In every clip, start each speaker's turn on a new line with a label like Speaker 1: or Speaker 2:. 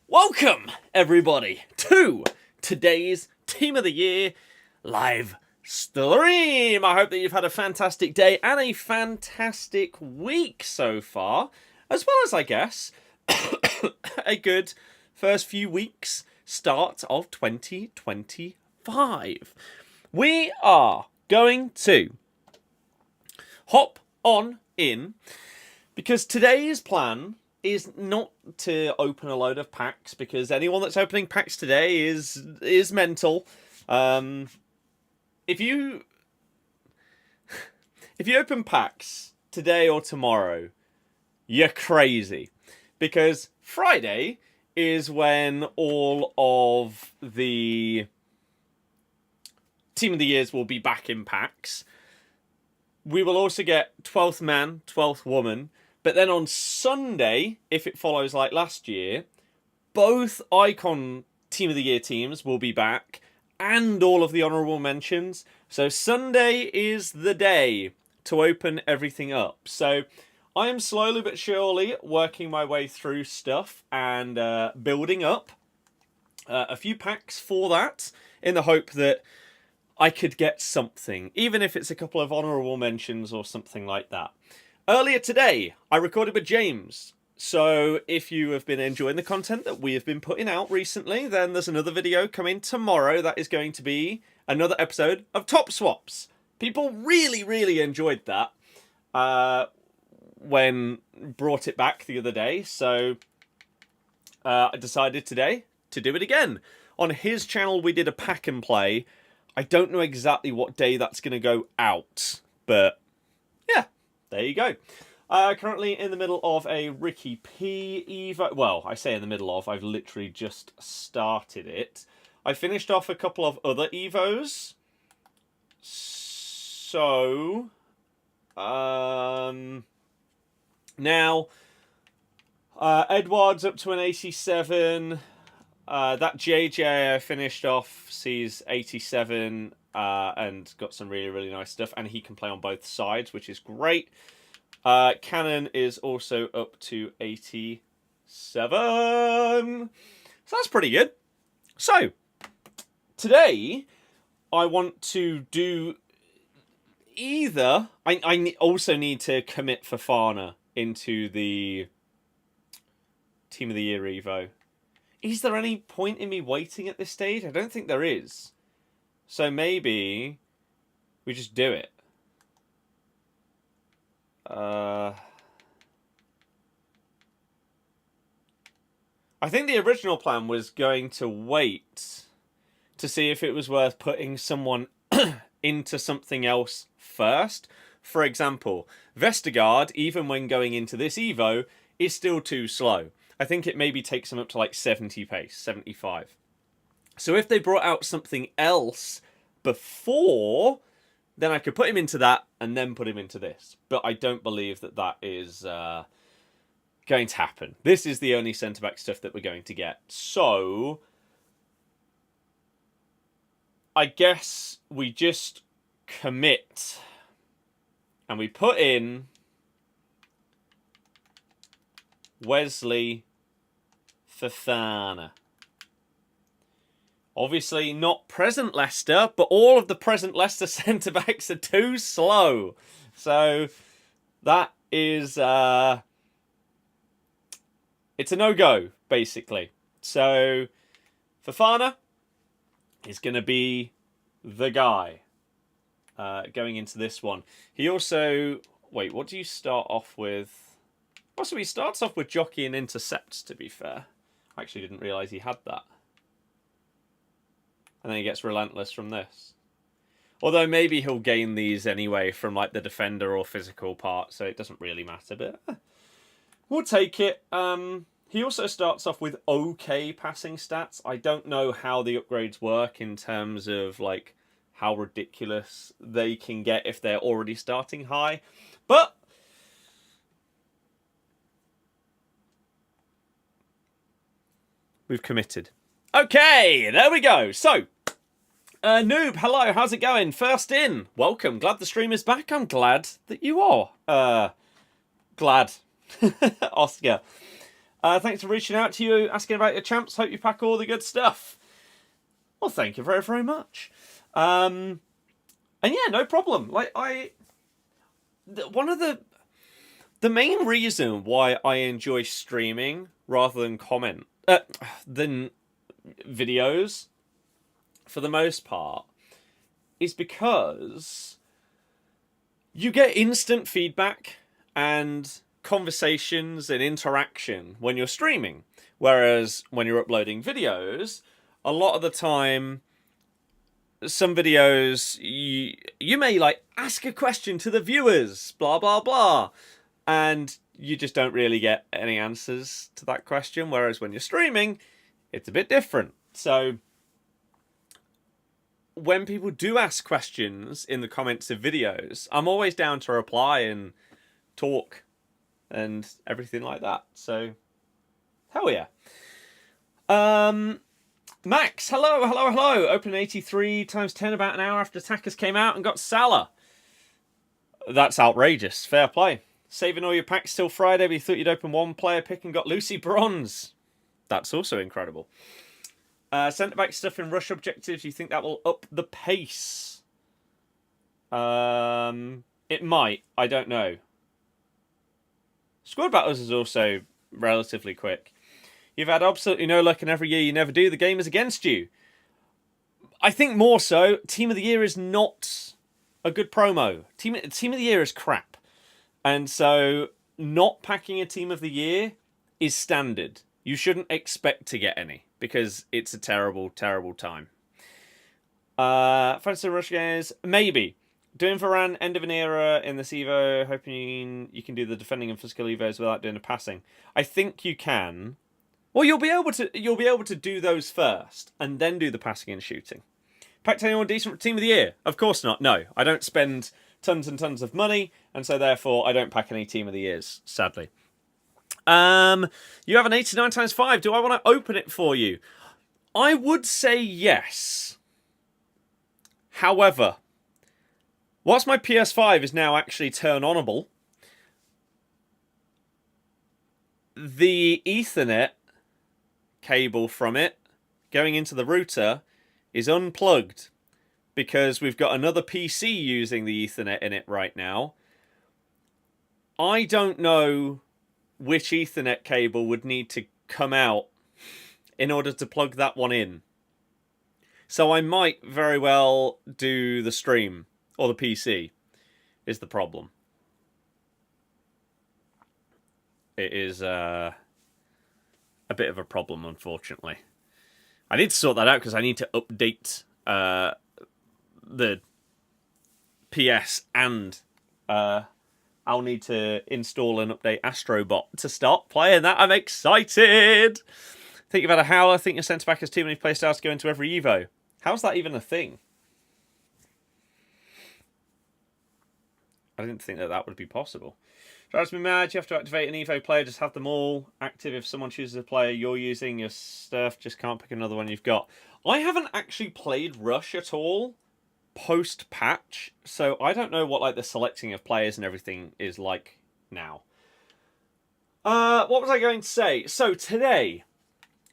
Speaker 1: Welcome, everybody, to today's Team of the Year live stream. I hope that you've had a fantastic day and a fantastic week so far, as well as, I guess, a good first few weeks start of 2025. We are going to hop on in because today's plan is not to open a load of packs, because anyone that's opening packs today is mental. If you open packs today or tomorrow, you're crazy, because Friday is when all of the Team of the Years will be back in packs. We will also get 12th man, 12th woman. But then on Sunday, if it follows like last year, both Icon Team of the Year teams will be back and all of the honourable mentions. So Sunday is the day to open everything up. So I am slowly but surely working my way through stuff and building up a few packs for that, in the hope that I could get something, even if it's a couple of honourable mentions or something like that. Earlier today, I recorded with James. So if you have been enjoying the content that we have been putting out recently, then there's another video coming tomorrow that is going to be another episode of Top Swaps. People really, really enjoyed that when brought it back the other day. So I decided today to do it again. On his channel, we did a pack and play. I don't know exactly what day that's going to go out, but yeah. There you go. Currently in the middle of a Ricky P Evo. Well, I say in the middle of. I've literally just started it. I finished off a couple of other Evos. So, now, Edward's up to an 87. That JJ I finished off sees 87. And got some really, really nice stuff. And he can play on both sides, which is great. Cannon is also up to 87. So that's pretty good. So, today, I want to do either... I also need to commit Fofana into the Team of the Year Evo. Is there any point in me waiting at this stage? I don't think there is. So maybe we just do it. I think the original plan was going to wait to see if it was worth putting someone into something else first. For example, Vestergaard, even when going into this Evo, is still too slow. I think it maybe takes him up to like 70 pace, 75. So if they brought out something else before, then I could put him into that and then put him into this. But I don't believe that that is going to happen. This is the only centre-back stuff that we're going to get. So I guess we just commit and we put in Wesley Fofana. Obviously not present Leicester, but all of the present Leicester centre-backs are too slow. So that is... it's a no-go, basically. So Fofana is going to be the guy going into this one. He also... Wait, what do you start off with? Oh, so he starts off with jockey and intercepts, to be fair. I actually didn't realise he had that. And then he gets relentless from this. Although maybe he'll gain these anyway from like the defender or physical part, so it doesn't really matter, but we'll take it. He also starts off with okay passing stats. I don't know how the upgrades work in terms of like how ridiculous they can get if they're already starting high. But we've committed. Okay, there we go. So, Noob, hello, how's it going? First in, welcome. Glad the stream is back. I'm glad that you are. Glad. Oscar. Thanks for reaching out to you, asking about your champs. Hope you pack all the good stuff. Well, thank you very, very much. And yeah, no problem. Like one of the main reason why I enjoy streaming rather than than videos, for the most part, is because you get instant feedback and conversations and interaction when you're streaming. Whereas when you're uploading videos, a lot of the time, some videos, you may like ask a question to the viewers, blah, blah, blah. And you just don't really get any answers to that question. Whereas when you're streaming, it's a bit different. So when people do ask questions in the comments of videos, I'm always down to reply and talk and everything like that. So, hell yeah. Max, hello, hello, hello. Open 83 times 10 about an hour after attackers came out and got Salah. That's outrageous. Fair play. Saving all your packs till Friday, but you thought you'd open one player pick and got Lucy Bronze. That's also incredible. Centre-back stuff in rush objectives, you think that will up the pace? It might. I don't know. Squad battles is also relatively quick. You've had absolutely no luck, and every year you never do. The game is against you. I think more so, Team of the Year is not a good promo. Team of the Year is crap. And so, not packing a Team of the Year is standard. You shouldn't expect to get any, because it's a terrible, terrible time. Fantasy Rush Games, maybe. Doing Varane, end of an era in this Evo, hoping you can do the defending and physical Evos without doing the passing. I think you can. Well, you'll be able to do those first, and then do the passing and shooting. Packed anyone decent for Team of the Year? Of course not. No, I don't spend tons and tons of money, and so therefore I don't pack any Team of the Years, sadly. You have an 89 times 5. Do I want to open it for you? I would say yes. However, whilst my PS5 is now actually turn-onable, the Ethernet cable from it going into the router is unplugged because we've got another PC using the Ethernet in it right now. I don't know which Ethernet cable would need to come out in order to plug that one in. So I might very well do the stream, or the PC, is the problem. It is a bit of a problem, unfortunately. I need to sort that out because I need to update the PS, and I'll need to install and update Astrobot to start playing that. I'm excited! Think about a howler. Think your centre-back has too many playstyles to go into every Evo. How's that even a thing? I didn't think that would be possible. Drives me mad. You have to activate an Evo player. Just have them all active. If someone chooses a player you're using, your stuff, just can't pick another one you've got. I haven't actually played Rush at all post-patch, so I don't know what like the selecting of players and everything is like now. What was I going to say? So today,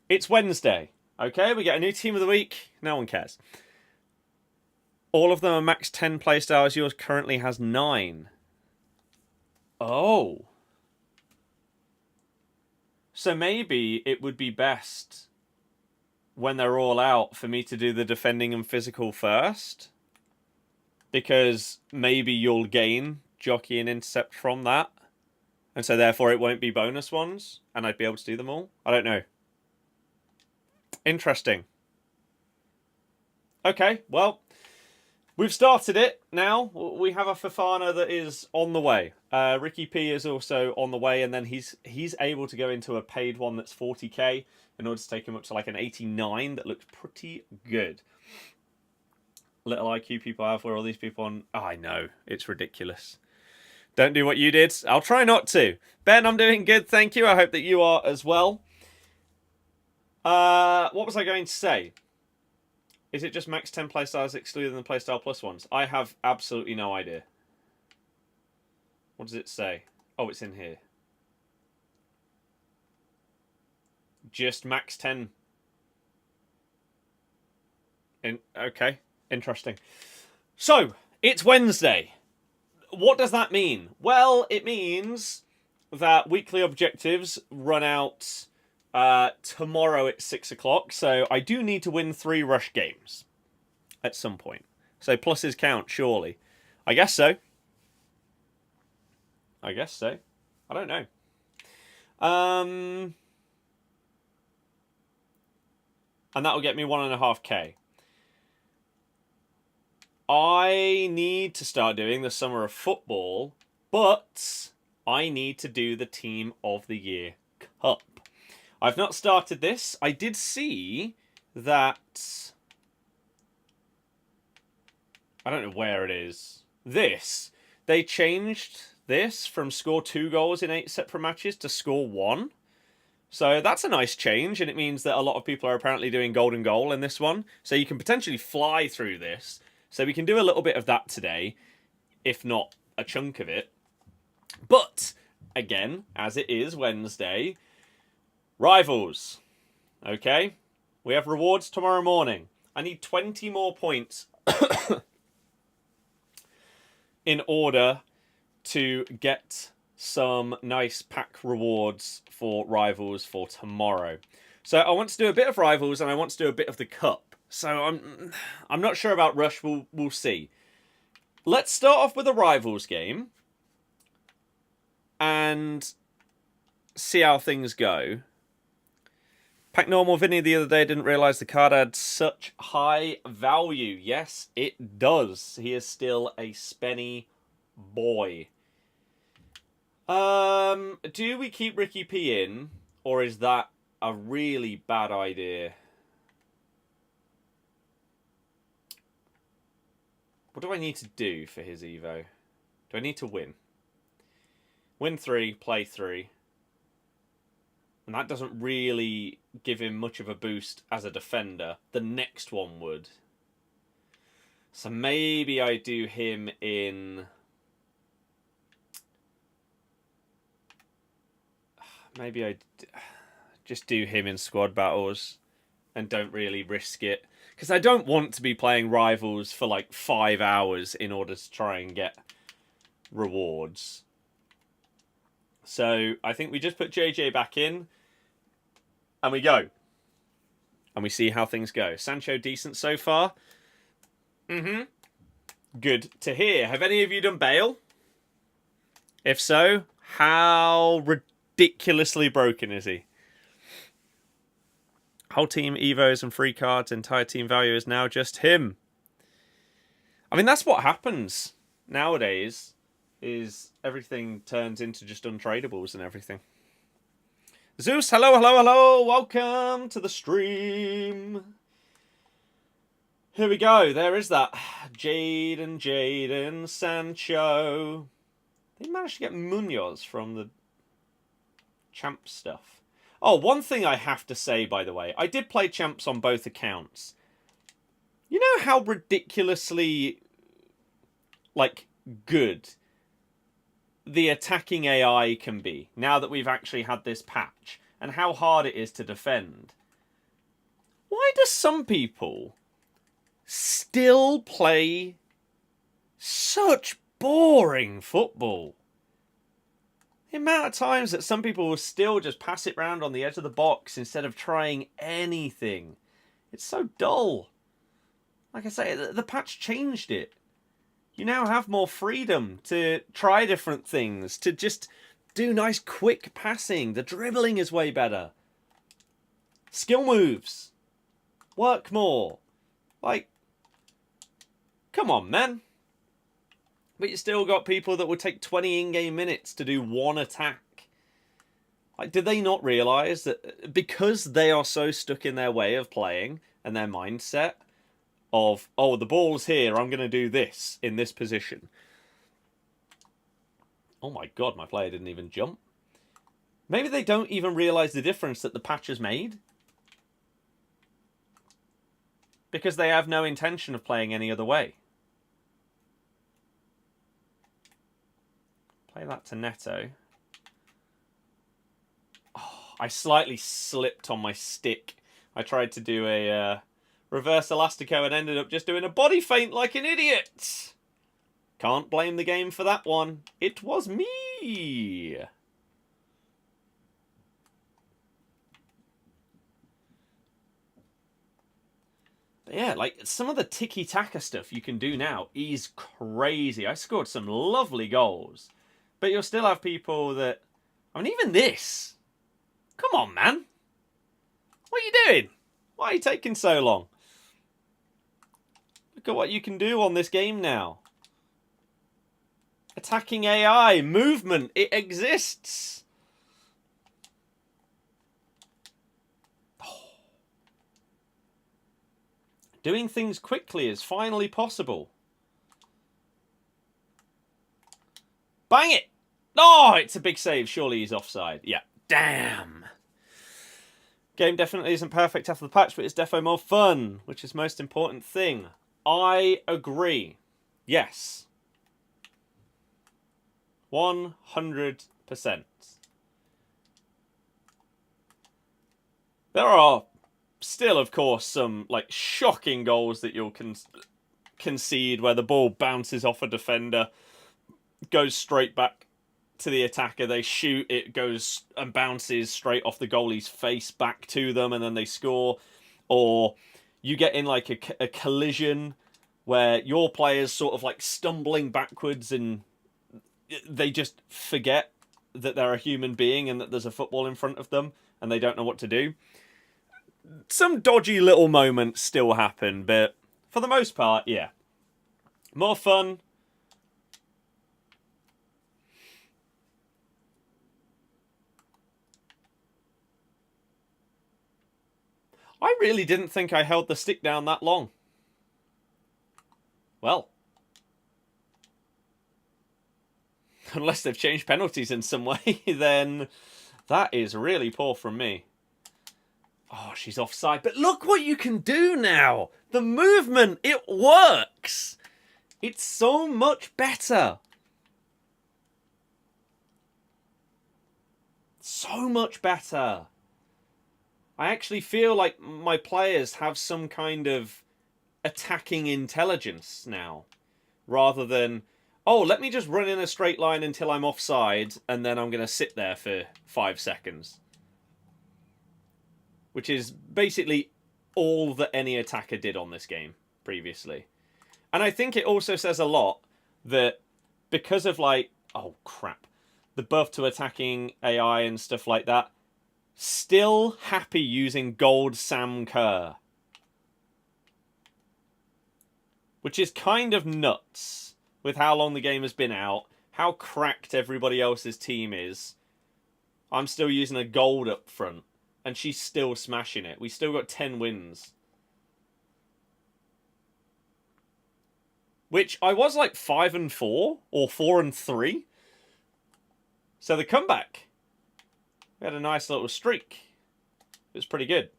Speaker 1: it's Wednesday. Okay, we get a new team of the week. No one cares. All of them are max 10 playstyles. Yours currently has 9. Oh. So maybe it would be best when they're all out for me to do the defending and physical first. Because maybe you'll gain jockey and intercept from that. And so therefore it won't be bonus ones. And I'd be able to do them all. I don't know. Interesting. Okay, well, we've started it now. We have a Fofana that is on the way. Ricky P is also on the way, and then he's able to go into a paid one that's 40k in order to take him up to like an 89 that looks pretty good. Little IQ people have where all these people on... Oh, I know, it's ridiculous. Don't do what you did. I'll try not to. Ben, I'm doing good, thank you. I hope that you are as well. What was I going to say? Is it just max 10 playstyles excluding the playstyle plus ones? I have absolutely no idea. What does it say? Oh, it's in here. just max 10. Okay, interesting. So, it's Wednesday. What does that mean? Well, it means that weekly objectives run out tomorrow at 6 o'clock. So I do need to win 3 rush games at some point. So pluses count, surely. I guess so. I don't know. And that will get me 1.5k. I need to start doing the Summer of Football, but I need to do the Team of the Year Cup. I've not started this. I did see that... I don't know where it is. This. They changed this from score 2 goals in 8 separate matches to score 1. So that's a nice change, and it means that a lot of people are apparently doing golden goal in this one. So you can potentially fly through this. So we can do a little bit of that today, if not a chunk of it. But, again, as it is Wednesday, rivals. Okay? We have rewards tomorrow morning. I need 20 more points in order to get some nice pack rewards for rivals for tomorrow. So I want to do a bit of rivals and I want to do a bit of the cup. So I'm not sure about rush. We'll see. Let's start off with a rivals game and see how things go. Pack normal Vinny the other day didn't realise the card had such high value. Yes, it does. He is still a spenny boy. Do we keep Ricky P in, or is that a really bad idea? What do I need to do for his Evo? Do I need to win? Win 3, play 3. And that doesn't really give him much of a boost as a defender. The next one would. So maybe I do him in... Maybe I just do him in squad battles and don't really risk it. Because I don't want to be playing rivals for like 5 hours in order to try and get rewards. So I think we just put JJ back in and we go. And we see how things go. Sancho decent so far. Good to hear. Have any of you done Bale? If so, how ridiculously broken is he? Whole team Evos and free cards, entire team value is now just him. I mean, that's what happens nowadays, is everything turns into just untradables and everything. Zeus, hello, hello, hello. Welcome to the stream. Here we go. There is that. Jaden Sancho. They managed to get Munoz from the champ stuff. Oh, one thing I have to say, by the way. I did play champs on both accounts. You know how ridiculously, like, good the attacking AI can be now that we've actually had this patch, and how hard it is to defend? Why do some people still play such boring football? The amount of times that some people will still just pass it round on the edge of the box instead of trying anything. It's so dull. Like I say, the patch changed it. You now have more freedom to try different things, to just do nice quick passing. The dribbling is way better. Skill moves. Work more. Like, come on, man. But you still got people that will take 20 in-game minutes to do one attack. Like, did they not realise that because they are so stuck in their way of playing and their mindset of, oh, the ball's here, I'm going to do this in this position. Oh my god, my player didn't even jump. Maybe they don't even realise the difference that the patch has made. Because they have no intention of playing any other way. Play that to Neto. Oh, I slightly slipped on my stick. I tried to do a reverse elastico and ended up just doing a body feint like an idiot. Can't blame the game for that one. It was me. But yeah, like some of the tiki-taka stuff you can do now is crazy. I scored some lovely goals. But you'll still have people that... I mean, even this. Come on, man. What are you doing? Why are you taking so long? Look at what you can do on this game now. Attacking AI, movement, it exists. Doing things quickly is finally possible. Bang it! Oh, it's a big save. Surely he's offside. Yeah. Damn. Game definitely isn't perfect after the patch, but it's defo more fun, which is the most important thing. I agree. Yes. 100%. There are still, of course, some like shocking goals that you'll concede where the ball bounces off a defender, goes straight back to the attacker, they shoot, it goes and bounces straight off the goalie's face back to them, and then they score. Or you get in like a collision where your player's sort of like stumbling backwards and they just forget that they're a human being and that there's a football in front of them and they don't know what to do. Some dodgy little moments still happen, but for the most part, yeah. More fun. I really didn't think I held the stick down that long. Well. Unless they've changed penalties in some way, then that is really poor from me. Oh, she's offside. But look what you can do now. The movement, it works. It's so much better. So much better. I actually feel like my players have some kind of attacking intelligence now. Rather than, oh, let me just run in a straight line until I'm offside and then I'm going to sit there for 5 seconds. Which is basically all that any attacker did on this game previously. And I think it also says a lot that because of like, oh crap, the buff to attacking AI and stuff like that, still happy using gold Sam Kerr. Which is kind of nuts with how long the game has been out, how cracked everybody else's team is. I'm still using a gold up front, and she's still smashing it. We still got 10 wins. Which I was like 5-4 or 4-3. So the comeback, we had a nice little streak. It was pretty good.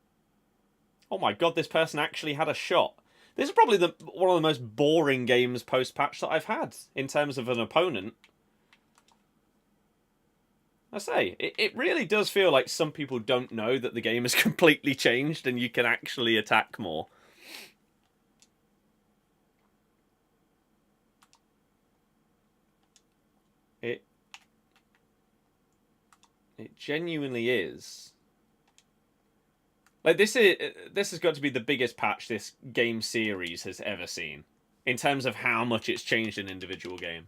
Speaker 1: Oh my god, this person actually had a shot. This is probably one of the most boring games post-patch that I've had in terms of an opponent. I say, it really does feel like some people don't know that the game has completely changed and you can actually attack more. It genuinely is. Like this has got to be the biggest patch this game series has ever seen in terms of how much it's changed an individual game.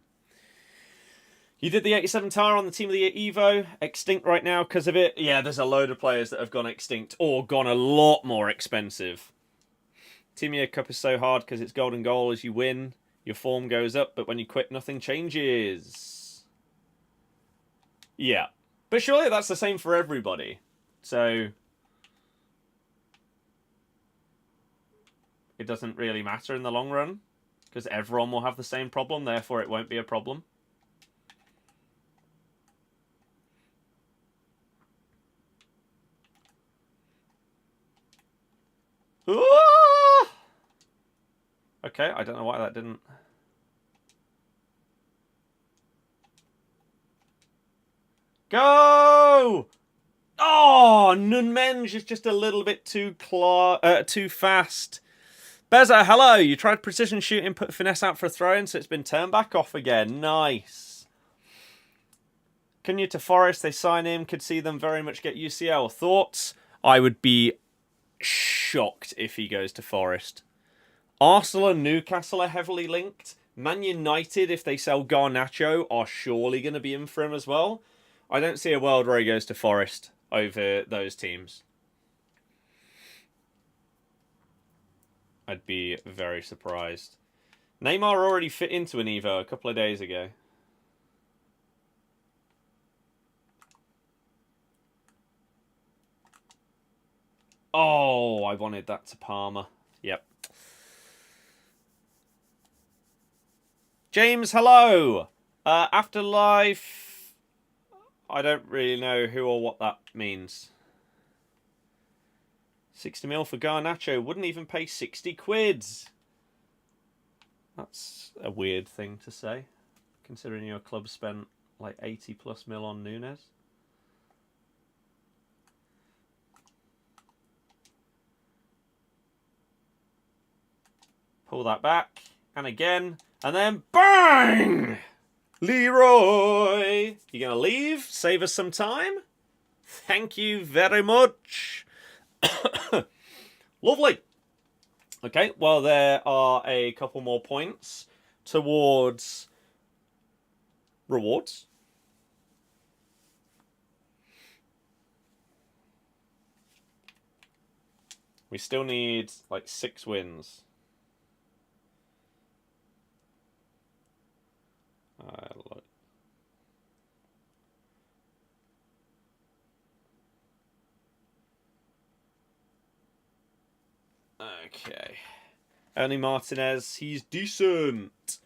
Speaker 1: You did the 87 tire on the Team of the Year Evo, extinct right now because of it. Yeah, there's a load of players that have gone extinct or gone a lot more expensive. Team of the Year Cup is so hard because it's golden goal. As you win, your form goes up, but when you quit, nothing changes. Yeah. But surely that's the same for everybody. So it doesn't really matter in the long run because everyone will have the same problem, therefore it won't be a problem. Ooh! Okay, I don't know why that didn't. Go! Oh, Nunmenge is just a little bit too fast. Beza, hello. You tried precision shooting, put finesse out for a throw-in, so it's been turned back off again. Nice. Cunha to Forest, they sign him. Could see them very much get UCL. Thoughts? I would be shocked if he goes to Forest. Arsenal and Newcastle are heavily linked. Man United, if they sell Garnacho, are surely going to be in for him as well. I don't see a world where he goes to Forest over those teams. I'd be very surprised. Neymar already fit into an Evo a couple of days ago. Oh, I wanted that to Palmer. Yep. James, hello. Afterlife. I don't really know who or what that means. 60 mil for Garnacho. Wouldn't even pay 60 quids. That's a weird thing to say, considering your club spent like 80 plus mil on Nunes. Pull that back. And again. And then bang! Leroy! You going to leave? Save us some time? Thank you very much. Lovely. Okay, well, there are a couple more points towards rewards. We still need like 6 wins. Okay. Ernie Martinez, he's decent.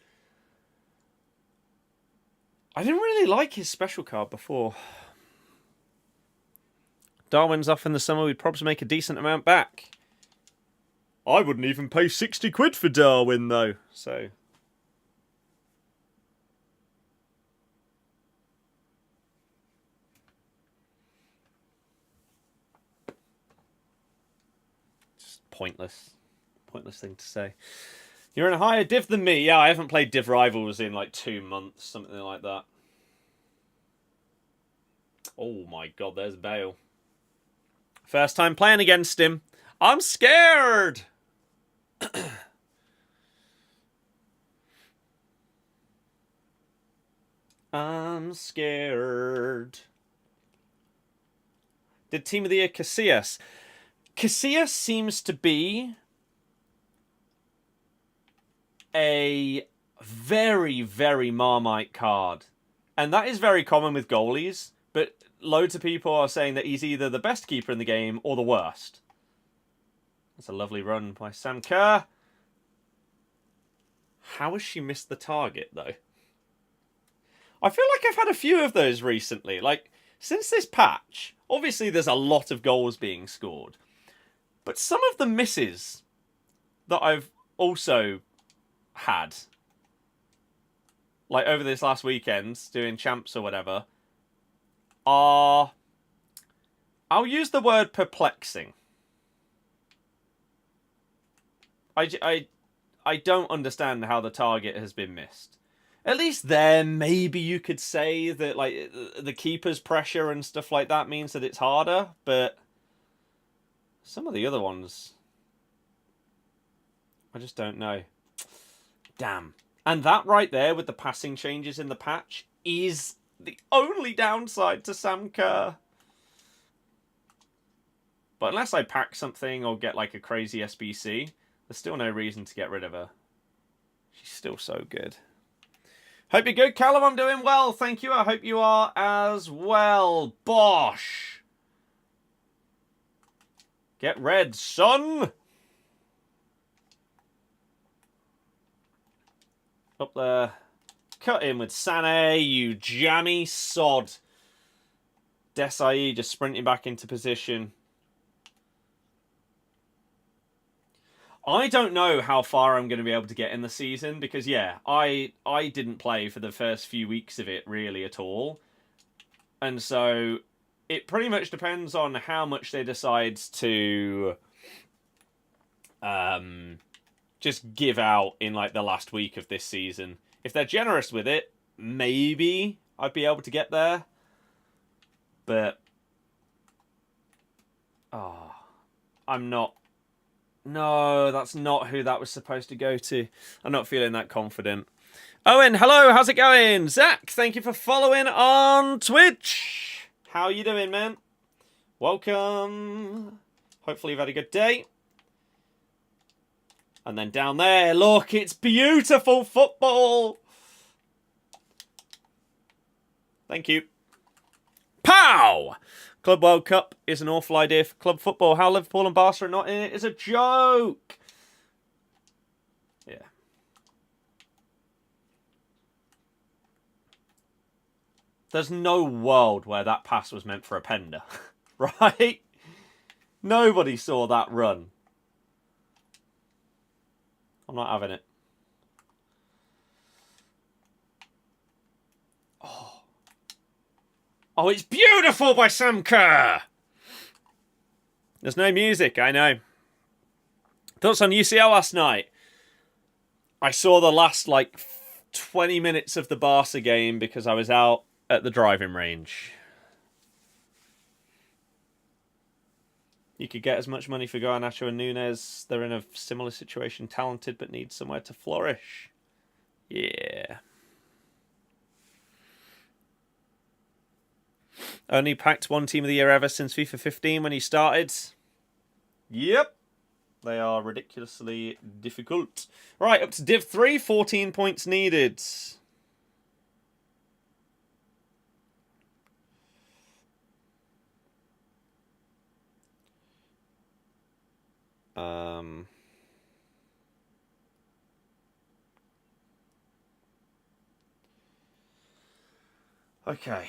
Speaker 1: I didn't really like his special card before. Darwin's off in the summer, we'd probably make a decent amount back. I wouldn't even pay 60 quid for Darwin, though, so... Pointless thing to say. You're in a higher div than me. Yeah, I haven't played Div Rivals in like 2 months, something like that. Oh my god, there's Bale. First time playing against him. I'm scared. I'm scared. Did Team of the Year Casillas? Casillas seems to be a very, very Marmite card. And that is very common with goalies, but loads of people are saying that he's either the best keeper in the game or the worst. That's a lovely run by Sam Kerr. How has she missed the target, though? I feel like I've had a few of those recently. Like, since this patch, obviously there's a lot of goals being scored. But some of the misses that I've also had, like over this last weekend, doing champs or whatever, are, I'll use the word perplexing. I don't understand how the target has been missed. At least there, maybe you could say that like the keeper's pressure and stuff like that means that it's harder, but... some of the other ones, I just don't know. Damn. And that right there with the passing changes in the patch is the only downside to Sam Kerr. But unless I pack something or get like a crazy SBC, there's still no reason to get rid of her. She's still so good. Hope you're good, Callum. I'm doing well. Thank you. I hope you are as well. Bosh. Get red, son! Up there. Cut in with Sané, you jammy sod. Desai just sprinting back into position. I don't know how far I'm going to be able to get in the season because, yeah, I didn't play for the first few weeks of it really at all. And so it pretty much depends on how much they decide to just give out in like the last week of this season. If they're generous with it, maybe I'd be able to get there. But I'm not. No, that's not who that was supposed to go to. I'm not feeling that confident. Owen, hello, how's it going? Zach, thank you for following on Twitch. How you doing, man? Welcome. Hopefully you've had a good day. And then down there, look, it's beautiful football. Thank you. Pow! Club World Cup is an awful idea for club football. How Liverpool and Barca are not in it is a joke. Yeah. There's no world where that pass was meant for a Pender. Right? Nobody saw that run. I'm not having it. Oh, it's beautiful by Sam Kerr. There's no music, I know. Thoughts on UCL last night? I saw the last, 20 minutes of the Barca game because I was out at the driving range. You could get as much money for Garnacho and Nunes. They're in a similar situation, talented, but need somewhere to flourish. Yeah. Only packed one team of the year ever since FIFA 15 when he started. Yep. They are ridiculously difficult. Right, up to Div 3, 14 points needed. Okay.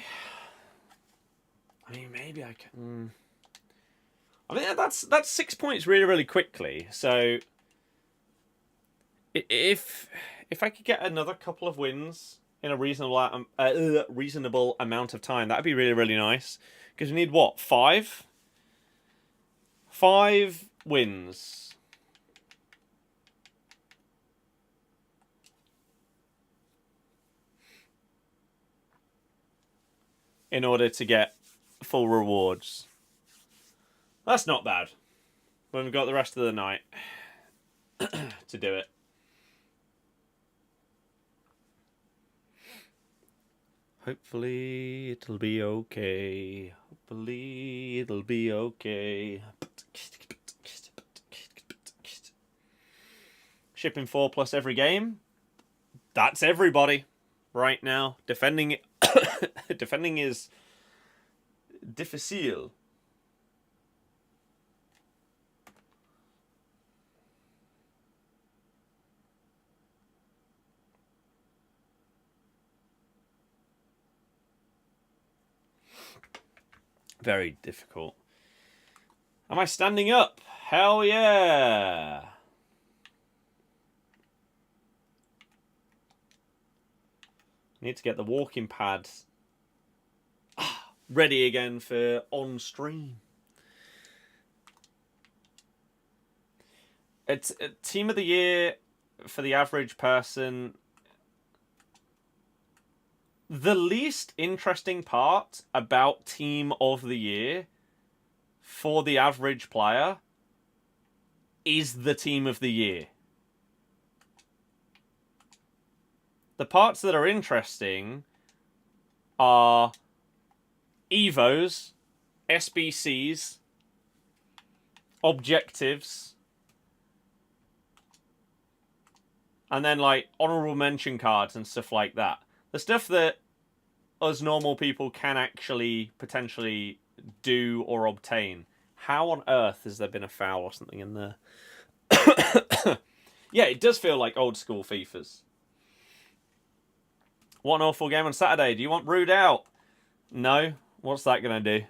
Speaker 1: I mean, maybe I can. I mean, that's 6 points really, really quickly. So, if I could get another couple of wins in a reasonable amount of time, that'd be really, really nice. Because we need what, 5? 5 wins. In order to get full rewards. That's not bad. When we've got the rest of the night to do it. Hopefully it'll be okay. Hopefully it'll be okay. Shipping 4+ every game. That's everybody right now. Defending is difficile. Very difficult. Am I standing up? Hell yeah! Need to get the walking pad ready again for on stream. It's a team of the year for the average person. The least interesting part about team of the year for the average player is the team of the year. The parts that are interesting are Evos, SBCs, objectives, and then honorable mention cards and stuff like that. The stuff that us normal people can actually potentially do or obtain. How on earth has there been a foul or something in there? Yeah, it does feel like old school FIFAs. What an awful game on Saturday. Do you want Rude out? No. What's that going to do?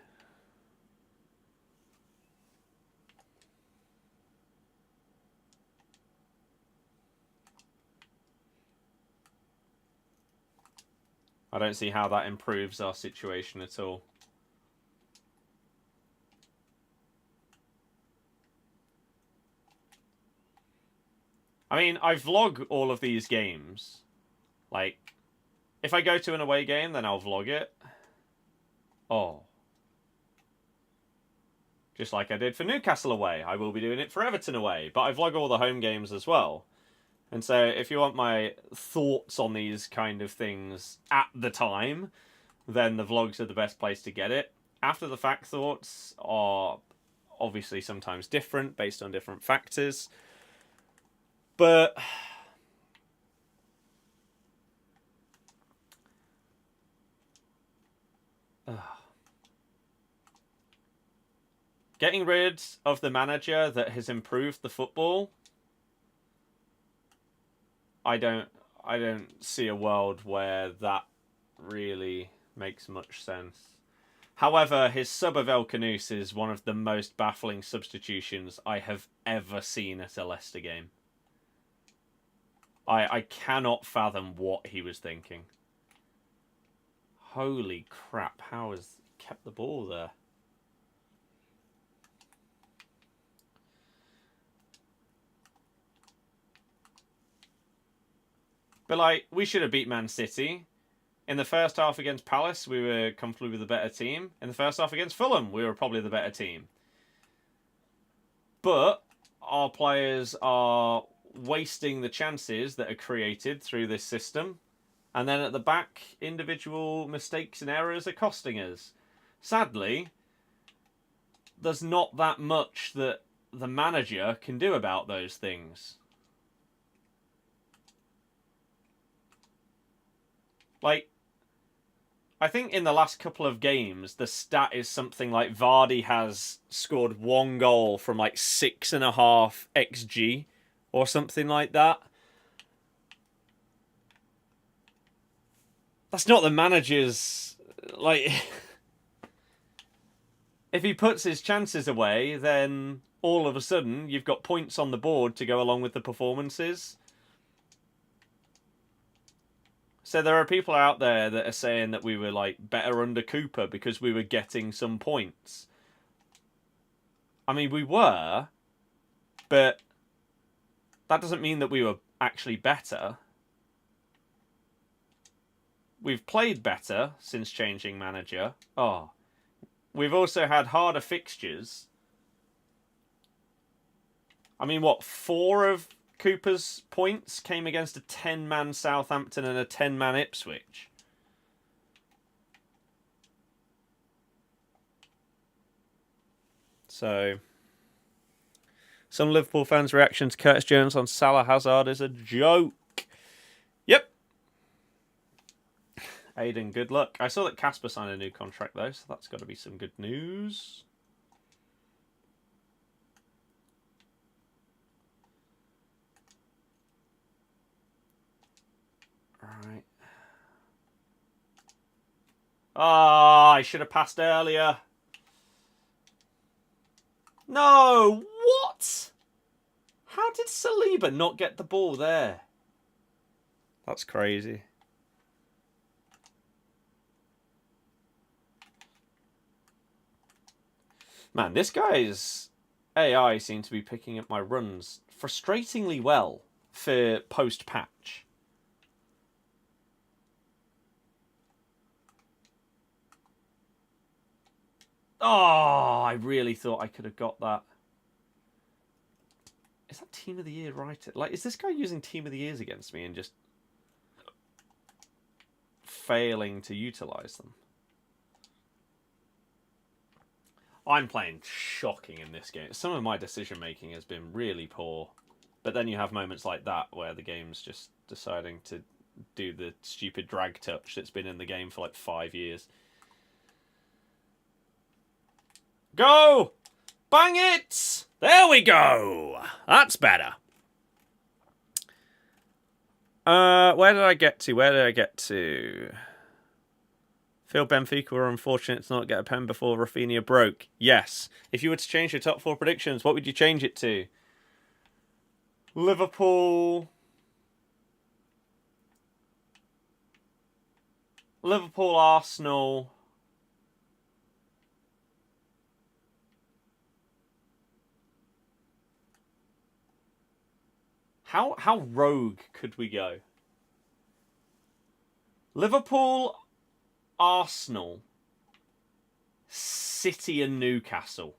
Speaker 1: I don't see how that improves our situation at all. I mean, I vlog all of these games. Like, if I go to an away game, then I'll vlog it. Oh. Just like I did for Newcastle away. I will be doing it for Everton away. But I vlog all the home games as well. And so if you want my thoughts on these kind of things at the time, then the vlogs are the best place to get it. After the fact thoughts are obviously sometimes different based on different factors. But getting rid of the manager that has improved the football, I don't see a world where that really makes much sense. However, his sub of El Canous is one of the most baffling substitutions I have ever seen at a Leicester game. I cannot fathom what he was thinking. Holy crap, how has he kept the ball there? But, like, we should have beat Man City. In the first half against Palace, we were comfortably the better team. In the first half against Fulham, we were probably the better team. But our players are wasting the chances that are created through this system. And then at the back, individual mistakes and errors are costing us. Sadly, there's not that much that the manager can do about those things. Like, I think in the last couple of games, the stat is something like Vardy has scored 1 goal from like 6.5 XG or something like that. That's not the manager's, like, if he puts his chances away, then all of a sudden you've got points on the board to go along with the performances. So there are people out there that are saying that we were like better under Cooper because we were getting some points. I mean, we were, but that doesn't mean that we were actually better. We've played better since changing manager. Oh, we've also had harder fixtures. I mean, what, 4 of Cooper's points came against a 10-man Southampton and a 10-man Ipswich. So, some Liverpool fans' reaction to Curtis Jones on Salah Hazard is a joke. Yep. Aiden, good luck. I saw that Casper signed a new contract, though, so that's got to be some good news. Right. Ah, I should have passed earlier. No, what? How did Saliba not get the ball there? That's crazy. Man, this guy's AI seems to be picking up my runs frustratingly well for post-patch. Oh, I really thought I could have got that. Is that Team of the Year right? Like, is this guy using Team of the Years against me and just failing to utilise them? I'm playing shocking in this game. Some of my decision-making has been really poor. But then you have moments like that where the game's just deciding to do the stupid drag touch that's been in the game for like 5 years. Go! Bang it! There we go! That's better. Where did I get to? Feel Benfica were unfortunate to not get a pen before Rafinha broke. Yes. If you were to change your top 4 predictions, what would you change it to? Liverpool, Arsenal, How rogue could we go? Liverpool, Arsenal, City and Newcastle.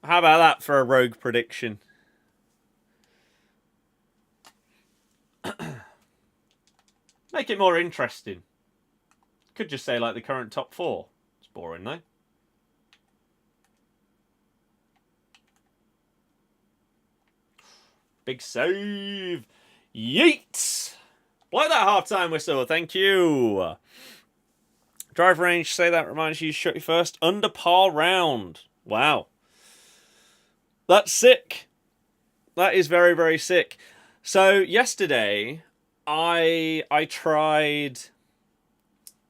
Speaker 1: How about that for a rogue prediction? Make it more interesting. Could just say like the current top 4. It's boring though. Big save. Yeet. Blow that half-time whistle. Thank you. Drive range, say that reminds you, shot your first under par round. Wow. That's sick. That is very, very sick. So yesterday, I tried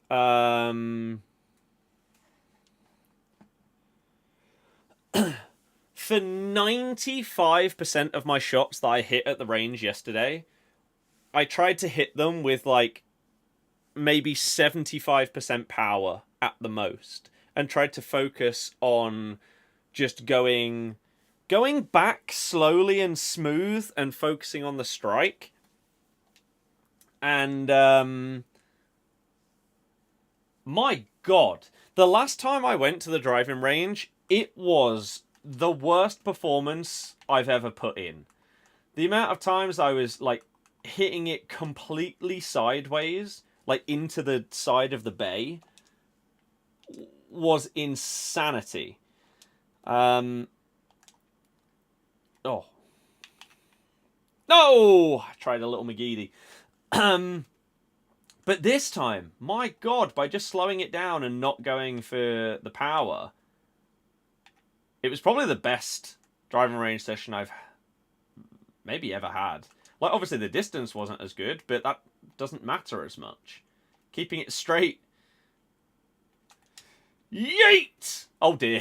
Speaker 1: for 95% of my shots that I hit at the range yesterday, I tried to hit them with like maybe 75% power at the most, and tried to focus on just going back slowly and smooth and focusing on the strike. And my God, the last time I went to the driving range, it was the worst performance I've ever put in. The amount of times I was like hitting it completely sideways, like into the side of the bay, was insanity. Oh. No! I tried a little McGeady. But this time, my God, by just slowing it down and not going for the power, it was probably the best driving range session I've maybe ever had. Like, obviously the distance wasn't as good, but that doesn't matter as much. Keeping it straight. Yeet! Oh dear.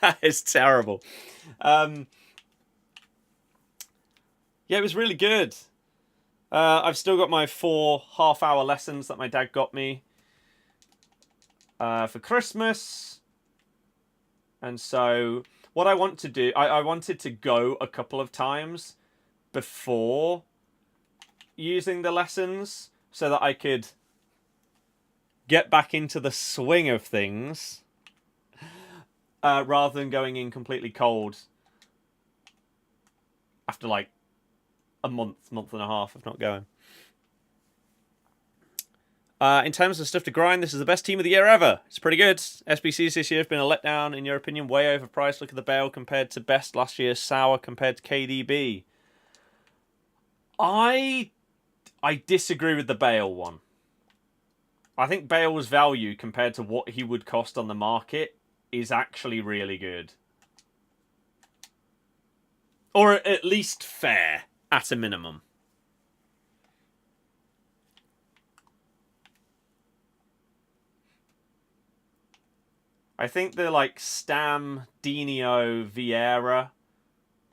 Speaker 1: That is terrible. Yeah, it was really good. I've still got my 4 half-hour lessons that my dad got me for Christmas. And so what I want to do, I wanted to go a couple of times before using the lessons so that I could get back into the swing of things rather than going in completely cold after like a month and a half of not going. In terms of stuff to grind, this is the best team of the year ever. It's pretty good. SBCs this year have been a letdown, in your opinion, way overpriced. Look at the Bale compared to best last year, sour compared to KDB. I disagree with the Bale one. I think Bale's value compared to what he would cost on the market is actually really good. Or at least fair, at a minimum. I think the like Stam, Dino, Vieira,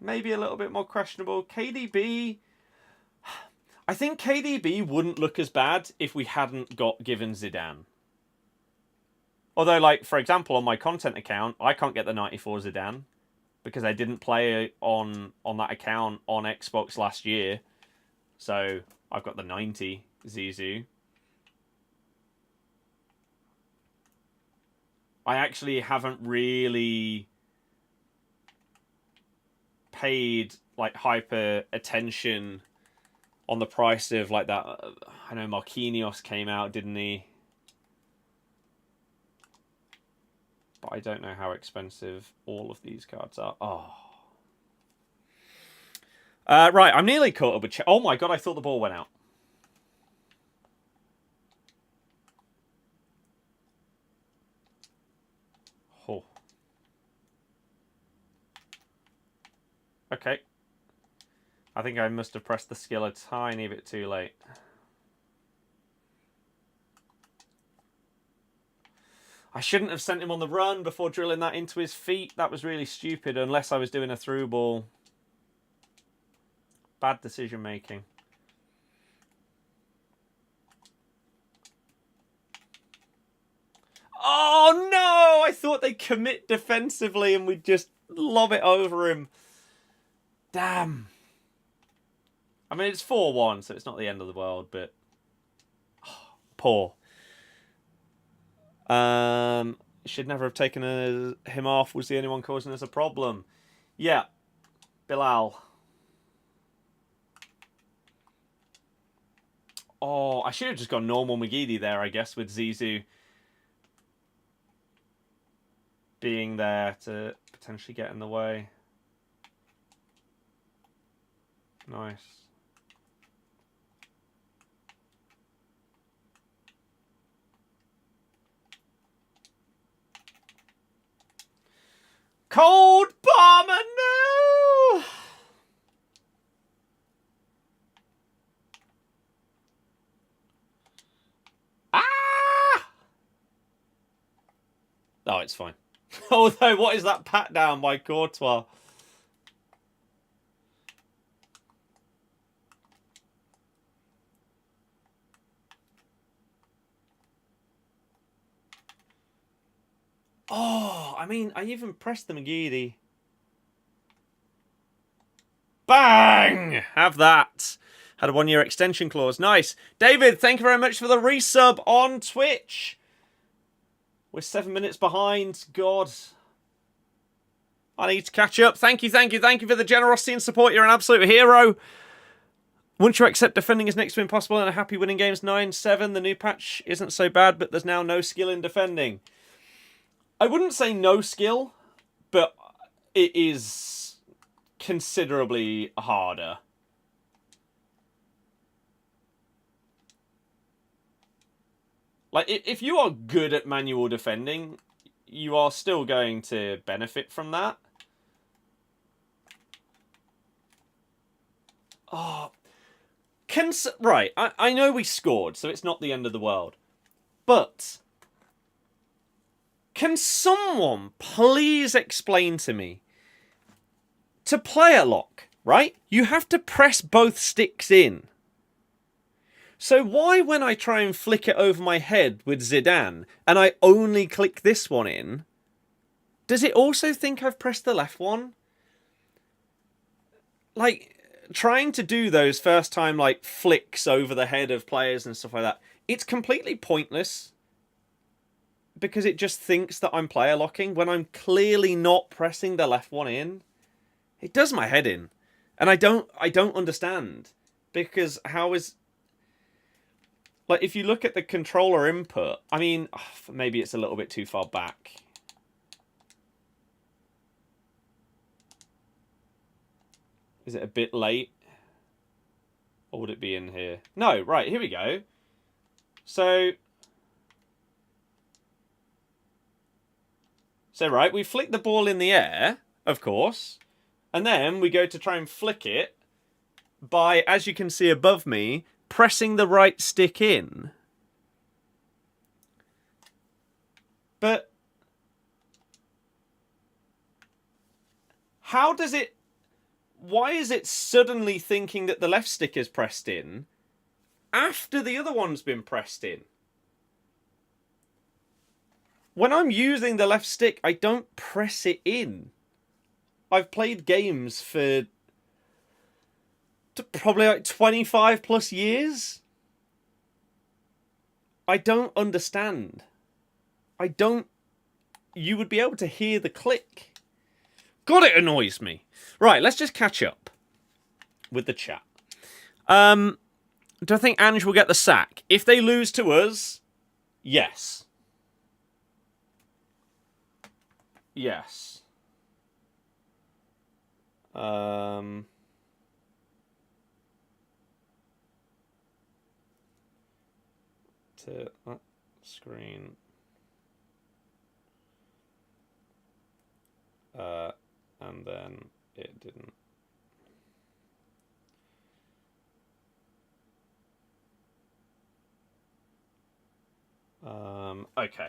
Speaker 1: maybe a little bit more questionable. KDB, I think KDB wouldn't look as bad if we hadn't got given Zidane. Although, like, for example, on my content account, I can't get the 94 Zidane because I didn't play on that account on Xbox last year. So I've got the 90 Zizou. I actually haven't really paid like hyper attention on the price of like that. I know Marquinhos came out, didn't he? But I don't know how expensive all of these cards are. Oh. Right, I'm nearly caught up with... Oh my God, I thought the ball went out. Oh. Okay. I think I must have pressed the skill a tiny bit too late. I shouldn't have sent him on the run before drilling that into his feet. That was really stupid, unless I was doing a through ball. Bad decision making. Oh thought they'd commit defensively and we'd just lob it over him. Damn. I mean, it's 4-1, so it's not the end of the world, but... Oh, poor. Should never have taken him off. Was the only one causing us a problem. Yeah. Bilal. Oh, I should have just gone normal McGeady there, I guess, with Zizou being there to potentially get in the way. Nice. Cold Bomber, no! Ah! Oh, it's fine. Although, what is that pat down by Courtois? Oh, I mean, I even pressed the McGeady. Bang! Have that. Had a 1-year extension clause. Nice. David, thank you very much for the resub on Twitch. We're 7 minutes behind. God. I need to catch up. Thank you, thank you, thank you for the generosity and support. You're an absolute hero. Once you accept defending is next to impossible and are happy winning games 9-7, the new patch isn't so bad, but there's now no skill in defending. I wouldn't say no skill, but it is considerably harder. Like, if you are good at manual defending, you are still going to benefit from that. Oh, right, I know we scored, so it's not the end of the world. But... can someone please explain to me, to play a lock, right, you have to press both sticks in. So why when I try and flick it over my head with Zidane, and I only click this one in, does it also think I've pressed the left one? Like, trying to do those first time, like, flicks over the head of players and stuff like that, it's completely pointless. Because it just thinks that I'm player locking when I'm clearly not pressing the left one in. It does my head in. And I don't understand. Because how is... like, if you look at the controller input, I mean, maybe it's a little bit too far back. Is it a bit late? Or would it be in here? No, right, here we go. So, right, we flick the ball in the air, of course. And then we go to try and flick it by, as you can see above me, pressing the right stick in. But how does it... why is it suddenly thinking that the left stick is pressed in after the other one's been pressed in? When I'm using the left stick, I don't press it in. I've played games for probably like 25 plus years. I don't understand. You would be able to hear the click. God, it annoys me. Right, let's just catch up with the chat. Do I think Ange will get the sack? If they lose to us, yes. Yes. To that screen. And then it didn't. Okay.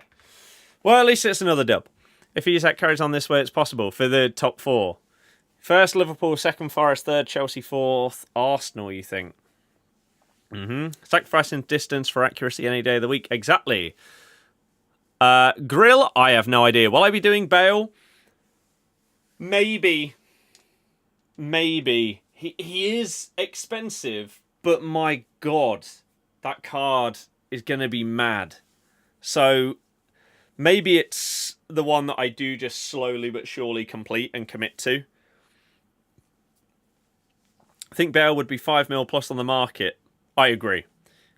Speaker 1: Well, at least it's another dub. If ESAC carries on this way, it's possible for the top four. First Liverpool, second Forest, third Chelsea, fourth Arsenal, you think? Sacrificing distance for accuracy any day of the week. Exactly. Grill, I have no idea. Will I be doing Bale? Maybe. Maybe. He is expensive, but my God, that card is going to be mad. So maybe it's the one that I do just slowly but surely complete and commit to. I think Bale would be 5 mil plus on the market. I agree.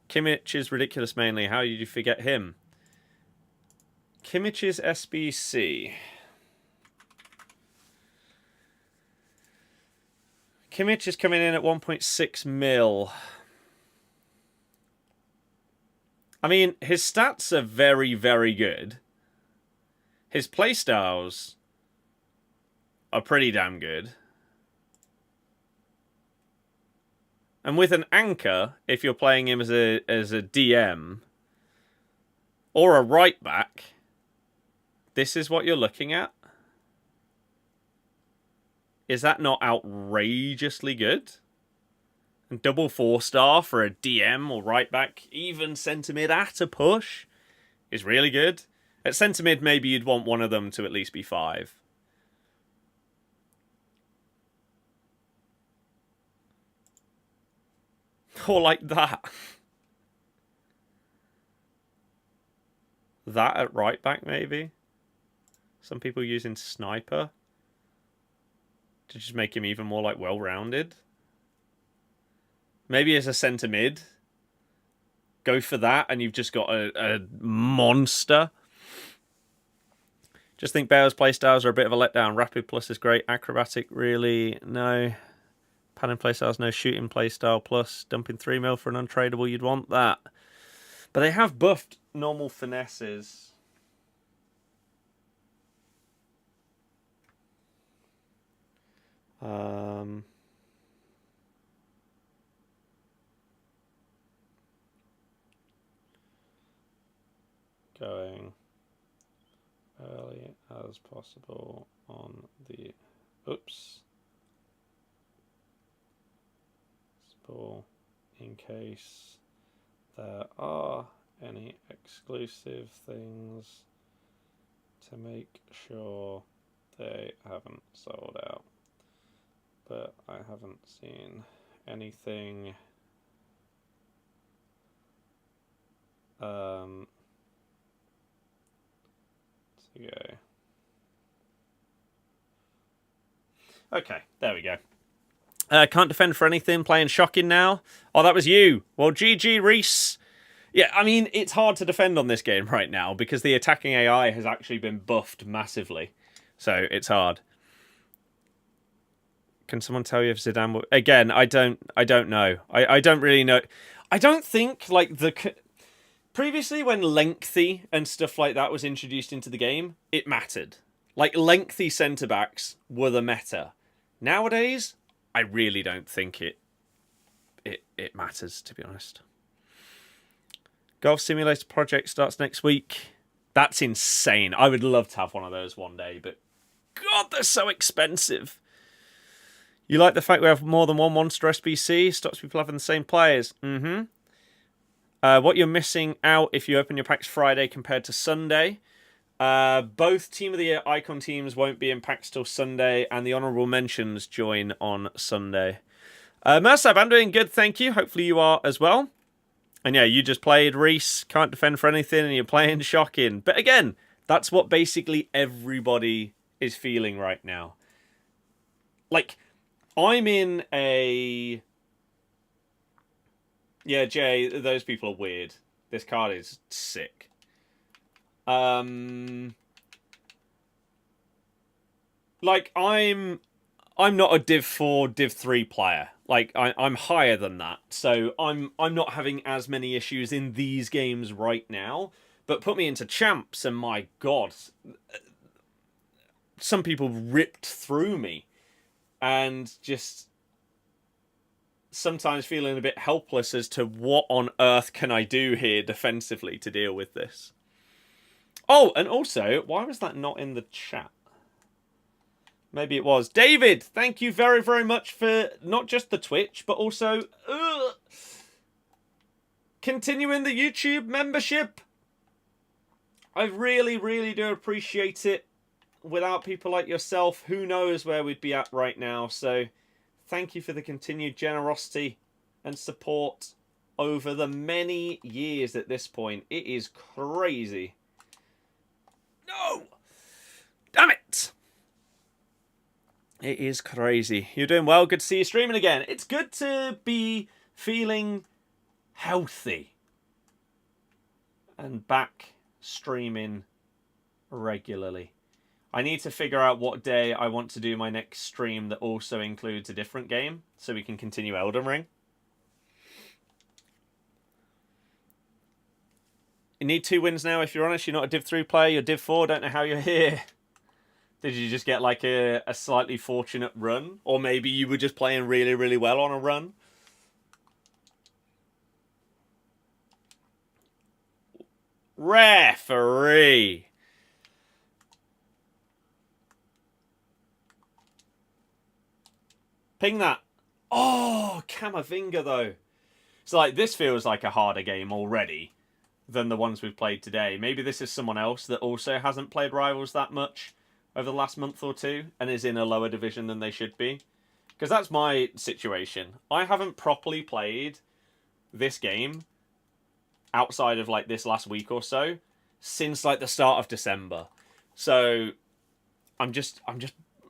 Speaker 1: Kimmich is ridiculous mainly. How did you forget him? Kimmich's SBC. Kimmich is coming in at 1.6 mil. I mean, his stats are very, very good. His playstyles are pretty damn good. And with an anchor, if you're playing him as a DM or a right back, this is what you're looking at. Is that not outrageously good? And double 4-star for a DM or right back, even centre mid at a push, is really good. At centre mid, maybe you'd want one of them to at least be 5. Or like that. That at right back, maybe. Some people using sniper to just make him even more like well-rounded. Maybe as a centre mid, go for that, and you've just got a monster. Just think Bale's playstyles are a bit of a letdown. Rapid plus is great. Acrobatic, really, no. Panning playstyles, no. Shooting playstyle plus. Dumping 3 mil for an untradeable, you'd want that. But they have buffed normal finesses. Going early as possible on the ball in case there are any exclusive things to make sure they haven't sold out. But I haven't seen anything to go. Okay, there we go. Can't defend for anything, playing shocking now. Oh, that was you. Well, GG, Reese. Yeah, I mean, it's hard to defend on this game right now because the attacking AI has actually been buffed massively. So it's hard. Can someone tell you if Zidane will... Again, I don't know. I don't really know. I don't think, like, previously when lengthy and stuff like that was introduced into the game, it mattered. Like, lengthy centre-backs were the meta. Nowadays, I really don't think it matters, to be honest. Golf Simulator project starts next week. That's insane. I would love to have one of those one day, but God, they're so expensive. You like the fact we have more than one monster SBC? Stops people having the same players. What you're missing out if you open your packs Friday compared to Sunday. Both Team of the Year Icon teams won't be in packs till Sunday, and the Honourable Mentions join on Sunday. Mersab, I'm doing good, thank you. Hopefully you are as well. And yeah, you just played Reese, can't defend for anything, and you're playing shocking. But again, that's what basically everybody is feeling right now. Like, I'm in a... Yeah, Jay, those people are weird. This card is sick. Like, I'm not a Div 4, Div 3 player. Like, I'm higher than that. So I'm not having as many issues in these games right now. But put me into champs and my God, some people ripped through me. And just sometimes feeling a bit helpless as to what on earth can I do here defensively to deal with this. Oh, and also, why was that not in the chat? Maybe it was. David, thank you very, very much for not just the Twitch, but also continuing the YouTube membership. I really, really do appreciate it. Without people like yourself, who knows where we'd be at right now. So thank you for the continued generosity and support over the many years at this point. It is crazy. No! Damn it! It is crazy. You're doing well. Good to see you streaming again. It's good to be feeling healthy and back streaming regularly. I need to figure out what day I want to do my next stream that also includes a different game so we can continue Elden Ring. You need 2 wins now. If you're honest, you're not a Div 3 player, you're Div 4. Don't know how you're here. Did you just get like a slightly fortunate run? Or maybe you were just playing really, really well on a run? Referee. Ping that. Oh, Camavinga though. So like this feels like a harder game already than the ones we've played today. Maybe this is someone else that also hasn't played Rivals that much over the last month or two and is in a lower division than they should be. Because that's my situation. I haven't properly played this game outside of like this last week or so since like the start of December. So I'm just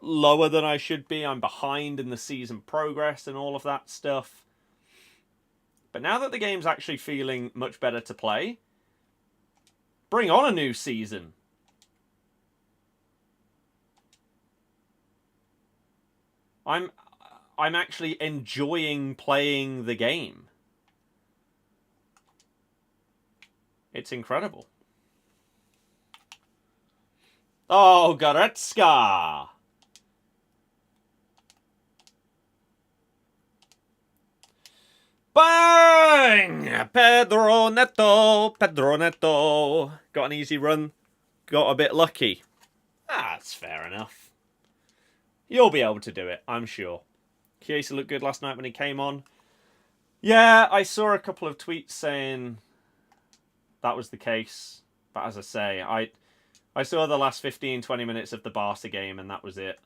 Speaker 1: lower than I should be. I'm behind in the season progress and all of that stuff. But now that the game's actually feeling much better to play, bring on a new season. I'm actually enjoying playing the game. It's incredible. Oh, Goretzka! Bang! Pedro Neto! Pedro Neto! Got an easy run. Got a bit lucky. That's fair enough. You'll be able to do it, I'm sure. Chiesa looked good last night when he came on. Yeah, I saw a couple of tweets saying that was the case. But as I say, I saw the last 15-20 minutes of the Barca game and that was it.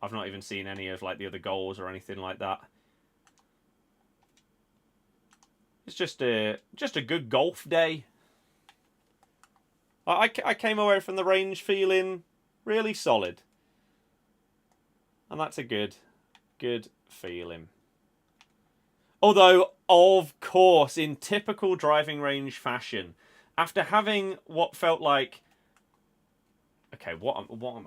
Speaker 1: I've not even seen any of like the other goals or anything like that. It's just a good golf day. I came away from the range feeling really solid. And that's a good feeling. Although, of course, in typical driving range fashion, after having what felt like, okay, what am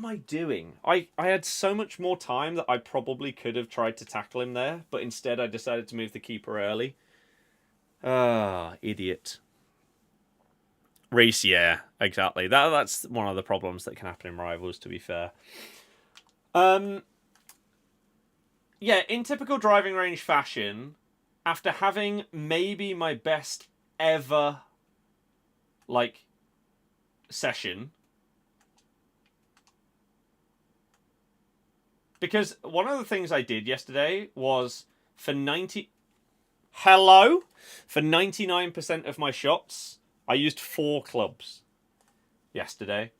Speaker 1: I doing? I had so much more time that I probably could have tried to tackle him there, but instead I decided to move the keeper early. Ah, idiot. Race, yeah, exactly. That's one of the problems that can happen in Rivals, to be fair. Yeah, in typical driving range fashion, after having maybe my best ever, like, session. Because one of the things I did yesterday was for 99% of my shots, I used 4 clubs yesterday.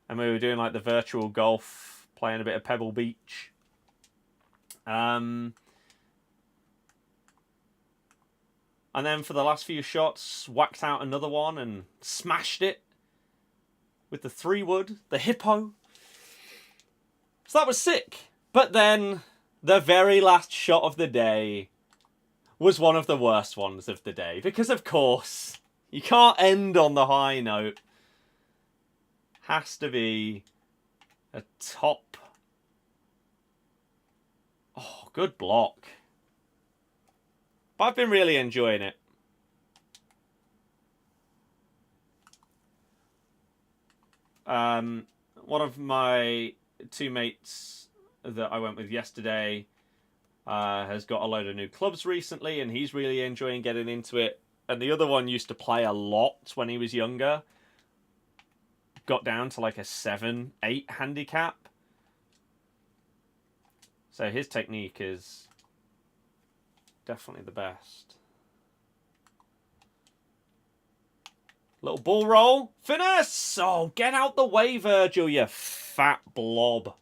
Speaker 1: And we were doing like the virtual golf, playing a bit of Pebble Beach. And then for the last few shots, whacked out another one and smashed it with the 3-wood, the hippo. So that was sick. But then the very last shot of the day was one of the worst ones of the day. Because, of course, you can't end on the high note. Has to be a top. Oh, good block. But I've been really enjoying it. One of my 2 mates that I went with yesterday has got a load of new clubs recently, and he's really enjoying getting into it. And the other one used to play a lot when he was younger. Got down to like a 7-8 handicap. So his technique is definitely the best. Little ball roll. Finesse! Oh, get out the way, Virgil, you fat blob.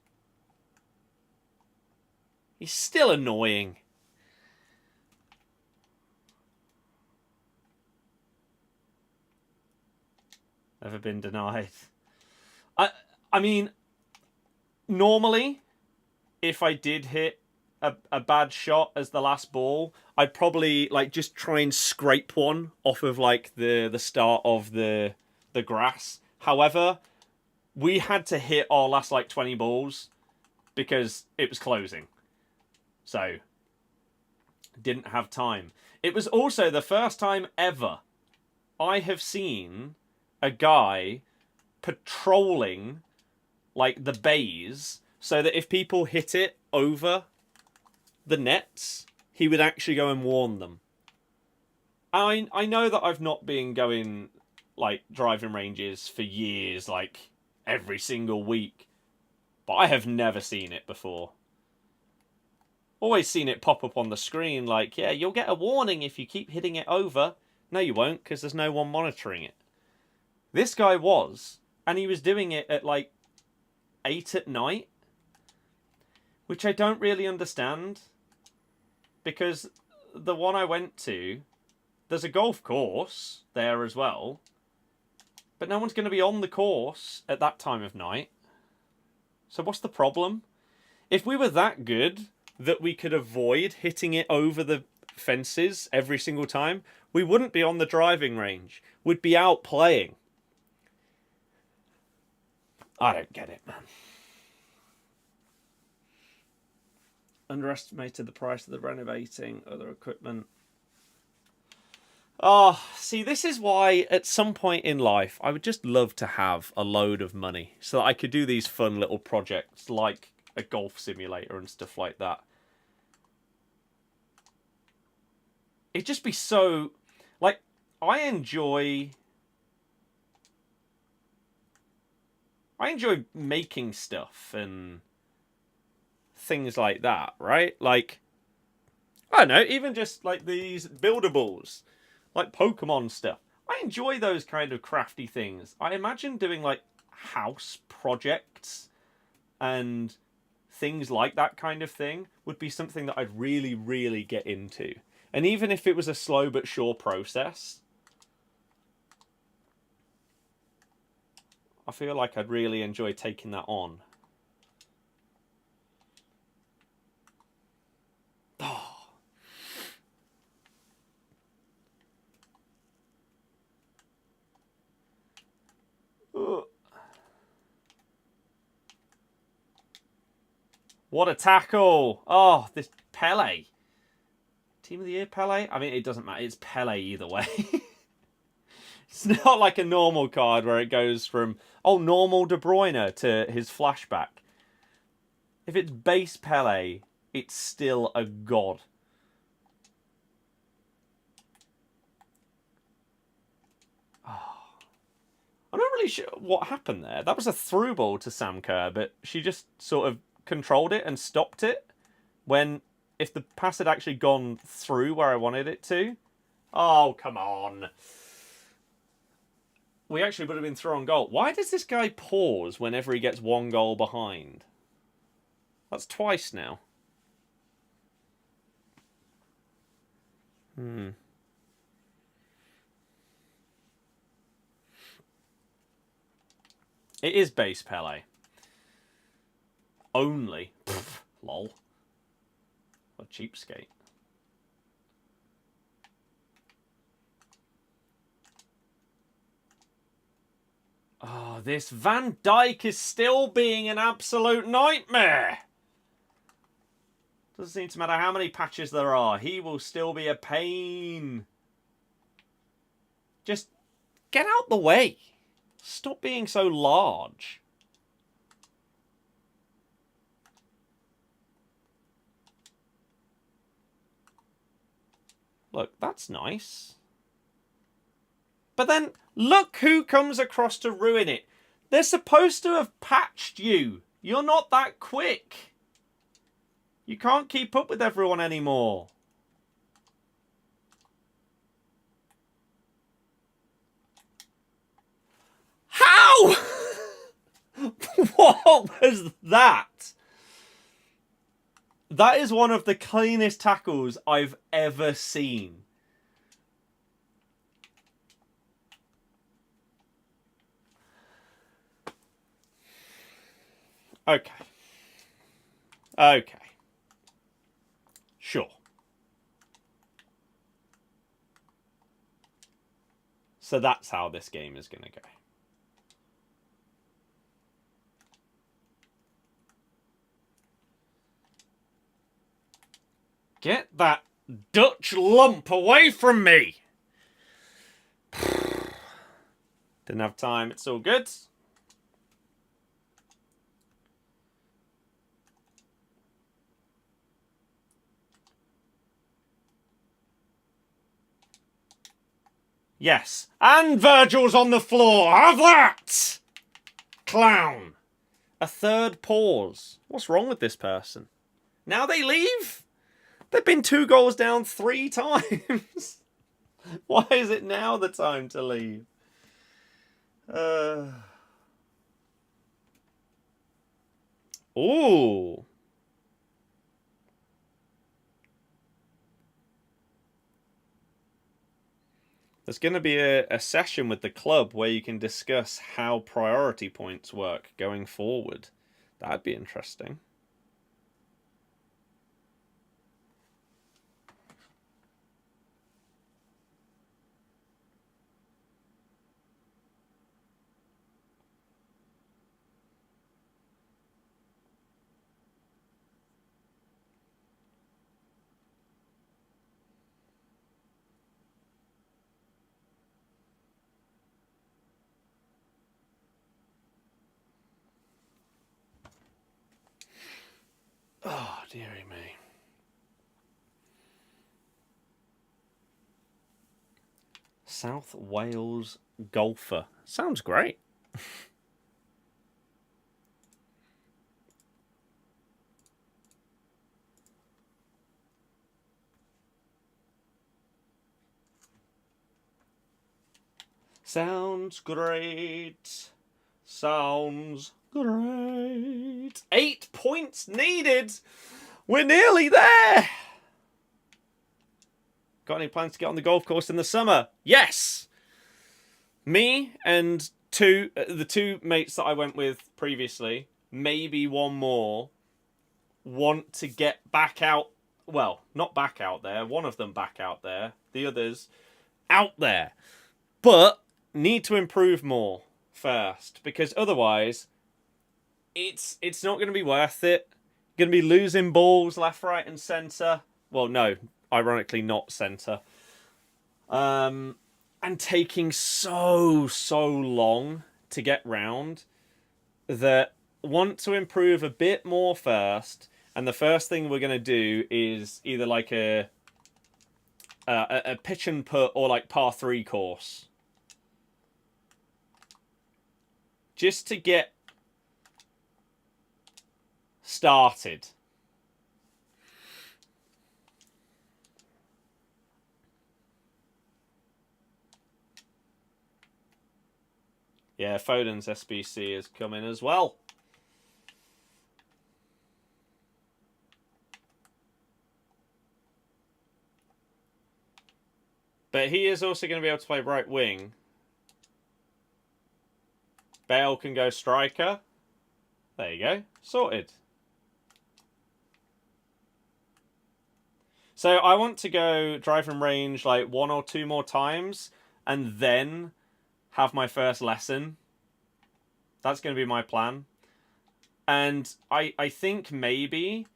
Speaker 1: He's still annoying. Never been denied. I mean, normally, if I did hit a bad shot as the last ball, I'd probably like just try and scrape one off of like the start of the grass. However, we had to hit our last like 20 balls because it was closing. So, didn't have time. It was also the first time ever I have seen a guy patrolling like the bays so that if people hit it over the nets, he would actually go and warn them. I know that I've not been going like driving ranges for years, like every single week, but I have never seen it before. Always seen it pop up on the screen like, yeah, you'll get a warning if you keep hitting it over. No, you won't, because there's no one monitoring it. This guy was, and he was doing it at like 8 at night, which I don't really understand, because the one I went to, there's a golf course there as well, but no one's going to be on the course at that time of night. So what's the problem? If we were that good that we could avoid hitting it over the fences every single time, we wouldn't be on the driving range. We'd be out playing. I don't get it, man. Underestimated the price of the renovating other equipment. Oh, see, this is why at some point in life I would just love to have a load of money so that I could do these fun little projects like a golf simulator and stuff like that. It'd just be so... like, I enjoy making stuff and things like that, right? Like, I don't know, even just like these buildables, like Pokemon stuff. I enjoy those kind of crafty things. I imagine doing like house projects and things like that kind of thing would be something that I'd really, really get into. And even if it was a slow but sure process, I feel like I'd really enjoy taking that on. Oh. What a tackle! Oh, this Pele. Team of the Year Pele? I mean, it doesn't matter. It's Pele either way. It's not like a normal card where it goes from, oh, normal De Bruyne to his flashback. If it's base Pele, it's still a god. Oh. I'm not really sure what happened there. That was a through ball to Sam Kerr, but she just sort of controlled it and stopped it when, if the pass had actually gone through where I wanted it to. Oh, come on. We actually would have been through on goal. Why does this guy pause whenever he gets one goal behind? That's twice now. It is base Pele. Only. Pfft, lol. What a cheapskate. Oh, this Van Dijk is still being an absolute nightmare. Doesn't seem to matter how many patches there are. He will still be a pain. Just get out the way. Stop being so large. Look, that's nice. But then, look who comes across to ruin it. They're supposed to have patched you. You're not that quick. You can't keep up with everyone anymore. What was that? That is one of the cleanest tackles I've ever seen. Okay. Okay. Sure. So that's how this game is going to go. Get that Dutch lump away from me! Didn't have time, it's all good. Yes, and Virgil's on the floor. Have that! Clown. A third pause. What's wrong with this person? Now they leave? They've been 2 goals down 3 times. Why is it now the time to leave? Ooh. There's going to be a session with the club where you can discuss how priority points work going forward. That'd be interesting. Oh, dearie me. South Wales golfer. Sounds great. Sounds great. Sounds great. 8 points needed. We're nearly there. Got any plans to get on the golf course in the summer? Yes. Me and the 2 mates that I went with previously, maybe one more, want to get back out. Well, not back out there. One of them back out there. The others out there. But need to improve more first, because otherwise it's not going to be worth it. Going to be losing balls left, right and centre. Well, no, ironically not centre. And taking so long to get round that want to improve a bit more first. And the first thing we're going to do is either like a pitch and putt or like par 3 course. Just to get started. Yeah, Foden's SBC is coming as well. But he is also going to be able to play right wing. Bale can go striker. There you go. Sorted. So I want to go driving range like 1 or 2 more times and then have my first lesson. That's going to be my plan. And I think maybe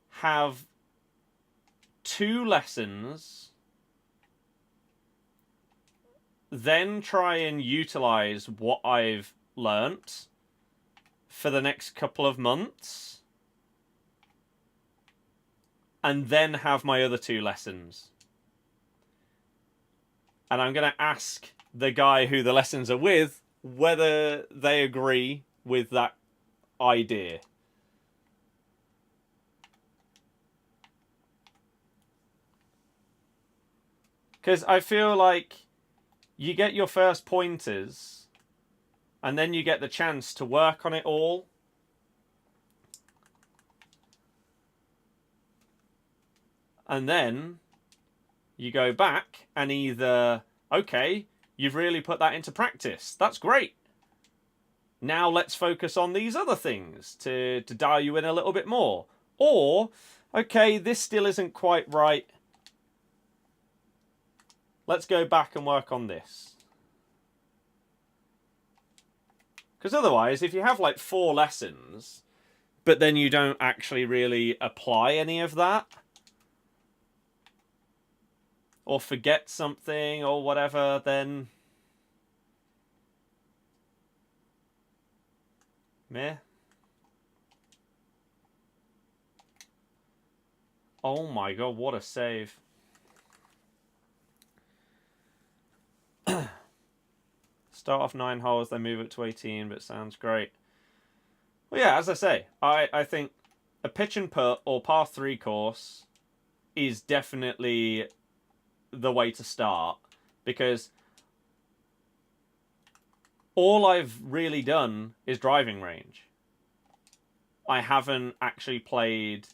Speaker 1: have 2 lessons, then try and utilize what I've learnt for the next couple of months, and then have my other 2 lessons. And I'm going to ask the guy who the lessons are with whether they agree with that idea. Because I feel like you get your first pointers and then you get the chance to work on it all And then you go back and either, okay, you've really put that into practice. That's great. Now let's focus on these other things to dial you in a little bit more. Or, okay, this still isn't quite right. Let's go back and work on this. Because otherwise, if you have like 4 lessons, but then you don't actually really apply any of that, or forget something or whatever, then meh. Oh my god, what a save. Start off 9 holes, then move it to 18, but sounds great. Well, yeah, as I say, I think a pitch and putt or par 3 course is definitely the way to start, because all I've really done is driving range. I haven't actually played,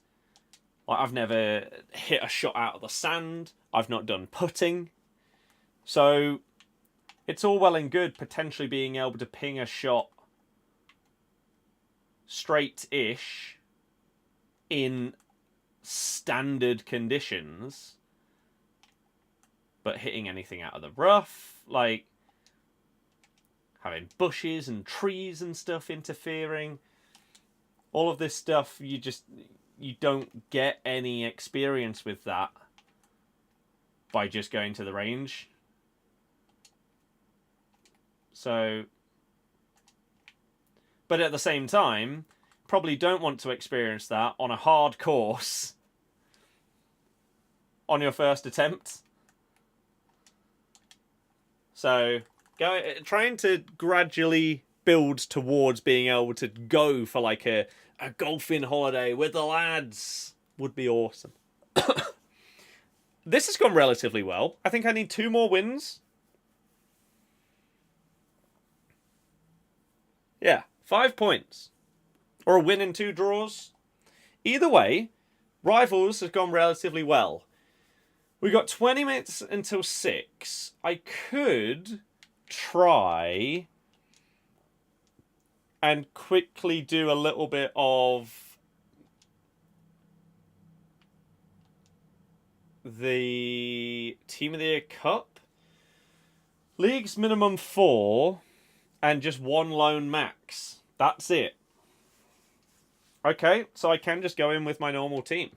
Speaker 1: like, I've never hit a shot out of the sand. I've not done putting. So it's all well and good potentially being able to ping a shot straight-ish in standard conditions, but hitting anything out of the rough, like having bushes and trees and stuff interfering, all of this stuff, you don't get any experience with that by just going to the range. So, but at the same time, probably don't want to experience that on a hard course on your first attempt. So, trying to gradually build towards being able to go for like a golfing holiday with the lads would be awesome. This has gone relatively well. I think I need 2 more wins. Yeah, 5 points. Or a win and 2 draws. Either way, Rivals has gone relatively well. We got 20 minutes until 6. I could try and quickly do a little bit of the Team of the Year Cup. League's minimum 4 and just 1 loan max. That's it. Okay, so I can just go in with my normal team.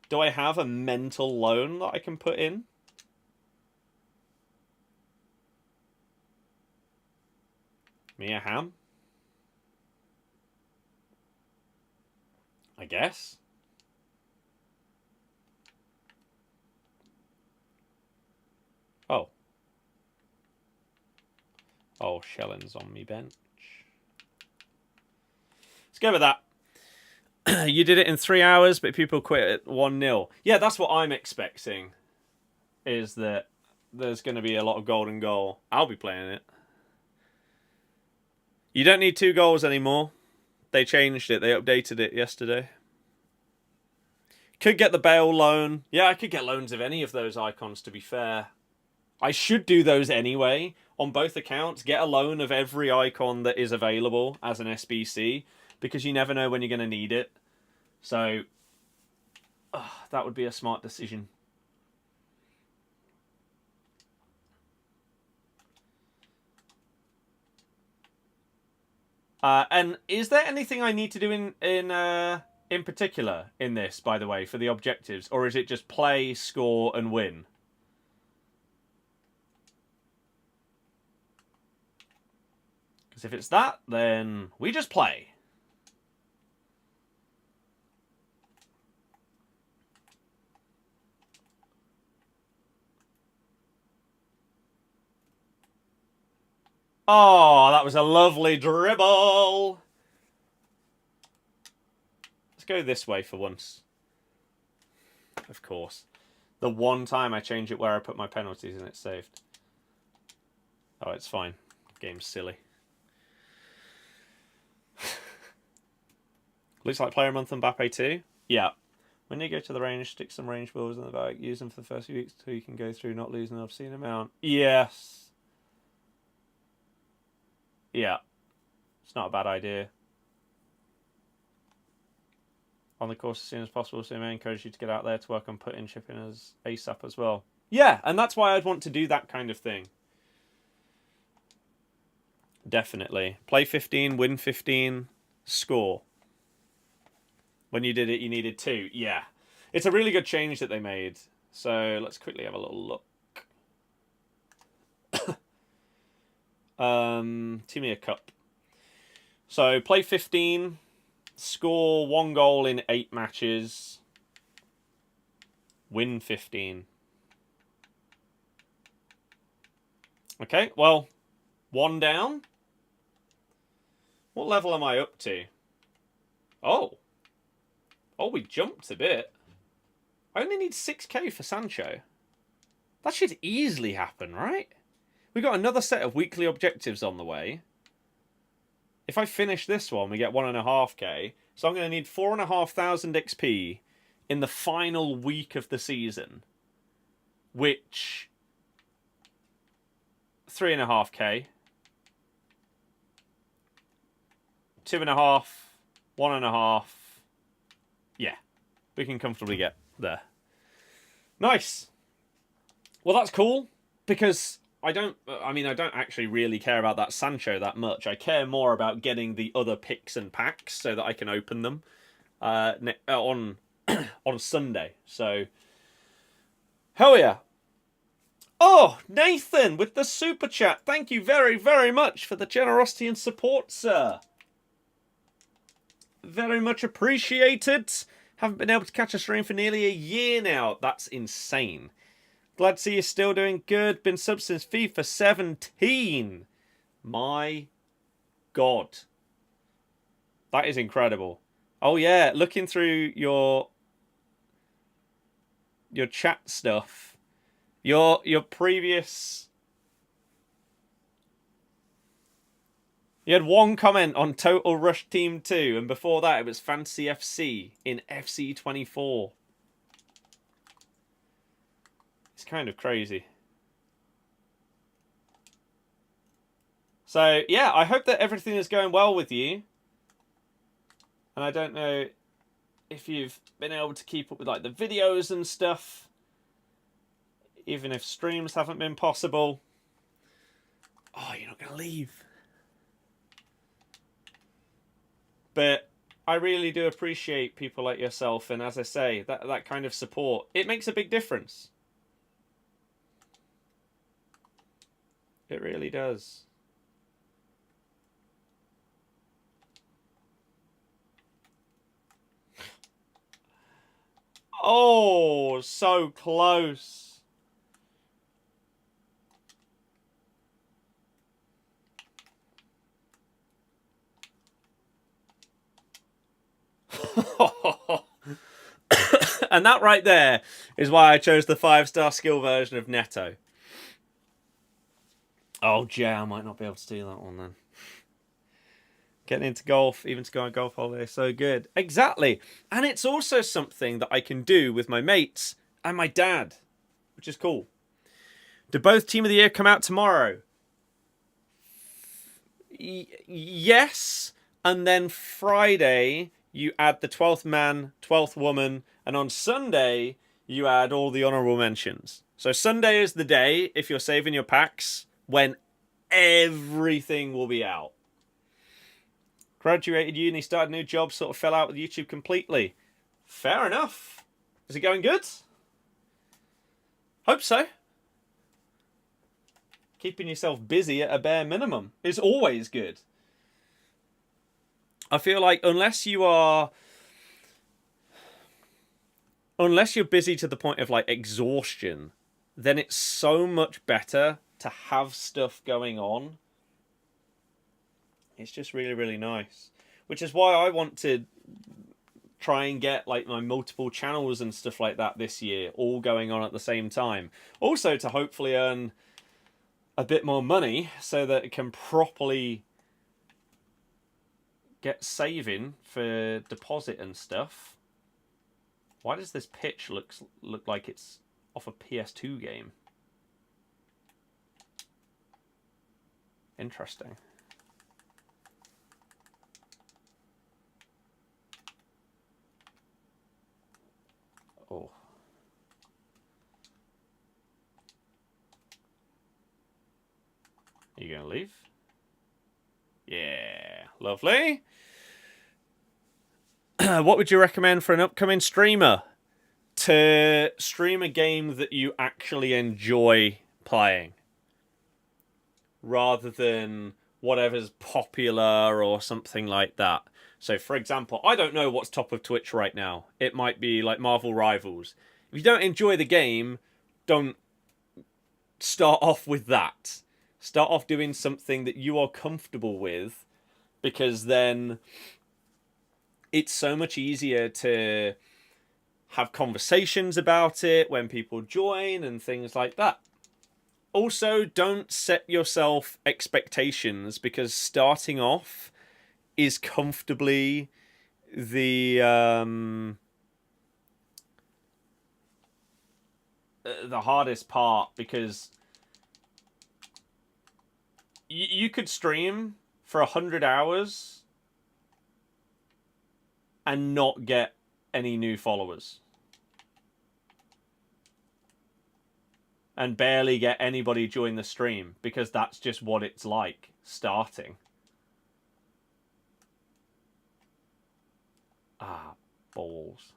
Speaker 1: Do I have a mental loan that I can put in? Mia Hamm? I guess. Oh. Oh, Shelling's on me bench. Let's go with that. You did it in 3 hours, but people quit at 1-0. Yeah, that's what I'm expecting. Is that there's going to be a lot of golden goal. I'll be playing it. You don't need 2 goals anymore. They changed it. They updated it yesterday. Could get the Bale loan. Yeah, I could get loans of any of those icons, to be fair. I should do those anyway. On both accounts, get a loan of every icon that is available as an SBC, because you never know when you're going to need it. So, that would be a smart decision. And is there anything I need to do in particular in this, by the way, for the objectives? Or is it just play, score, and win? Because if it's that, then we just play. Oh, that was a lovely dribble. Let's go this way for once. Of course. The one time I change it where I put my penalties and it's saved. Oh, it's fine. Game's silly. Looks like player of month Mbappe too. Yeah. When you go to the range, stick some range balls in the bag. Use them for the first few weeks so you can go through not losing an obscene amount. Yes. Yeah. It's not a bad idea. On the course as soon as possible, so I encourage you to get out there to work on putting shipping as ASAP as well. Yeah, and that's why I'd want to do that kind of thing. Definitely. Play 15, win 15, score. When you did it, you needed 2. Yeah. It's a really good change that they made. So let's quickly have a little look. Teamia Cup. So play 15, score 1 goal in 8 matches, win 15. Okay, well, 1 down. What level am I up to? Oh, we jumped a bit. I only need 6k for Sancho. That should easily happen, right? We've got another set of weekly objectives on the way. If I finish this one, we get 1.5k. So I'm going to need 4,500 XP in the final week of the season. Which... 3.5k. 2.5. 1.5. Yeah. We can comfortably get there. Nice. Well, that's cool. Because... I don't actually really care about that Sancho that much. I care more about getting the other picks and packs so that I can open them on Sunday. So, hell yeah. Oh, Nathan with the super chat. Thank you very, very much for the generosity and support, sir. Very much appreciated. Haven't been able to catch a stream for nearly a year now. That's insane. Glad to see you're still doing good. Been sub since FIFA 17. My God. That is incredible. Oh yeah, looking through your chat stuff. Your previous... You had 1 comment on Total Rush Team 2, and before that it was Fantasy FC in FC24. It's kind of crazy. So, yeah, I hope that everything is going well with you. And I don't know if you've been able to keep up with like the videos and stuff. Even if streams haven't been possible. Oh, you're not going to leave. But I really do appreciate people like yourself. And as I say, that kind of support, it makes a big difference. It really does. Oh, so close. And that right there is why I chose the 5-star skill version of Neto. Oh, Jay, I might not be able to do that one then. Getting into golf, even to go on golf holiday, so good. Exactly. And it's also something that I can do with my mates and my dad, which is cool. Do both Team of the Year come out tomorrow? Yes. And then Friday, you add the 12th man, 12th woman, and on Sunday, you add all the honourable mentions. So Sunday is the day, if you're saving your packs, when everything will be out. Graduated uni, started a new job, sort of fell out with YouTube completely. Fair enough. Is it going good? Hope so. Keeping yourself busy at a bare minimum is always good. I feel like unless you're busy to the point of like exhaustion, then it's so much better to have stuff going on. It's just really, really nice. Which is why I want to try and get like my multiple channels and stuff like that this year all going on at the same time. Also to hopefully earn a bit more money so that it can properly get saving for deposit and stuff Why does this pitch look like it's off a PS2 game? Interesting. Oh. Are you going to leave? Yeah, lovely. What would you recommend for an upcoming streamer? To stream a game that you actually enjoy playing, rather than whatever's popular or something like that. So, for example, I don't know what's top of Twitch right now. It might be like Marvel Rivals. If you don't enjoy the game, don't start off with that. Start off doing something that you are comfortable with, because then it's so much easier to have conversations about it when people join and things like that. Also, don't set yourself expectations, because starting off is comfortably the hardest part, because you could stream for 100 hours and not get any new followers. And barely get anybody join the stream, because that's just what it's like starting. Ah, balls.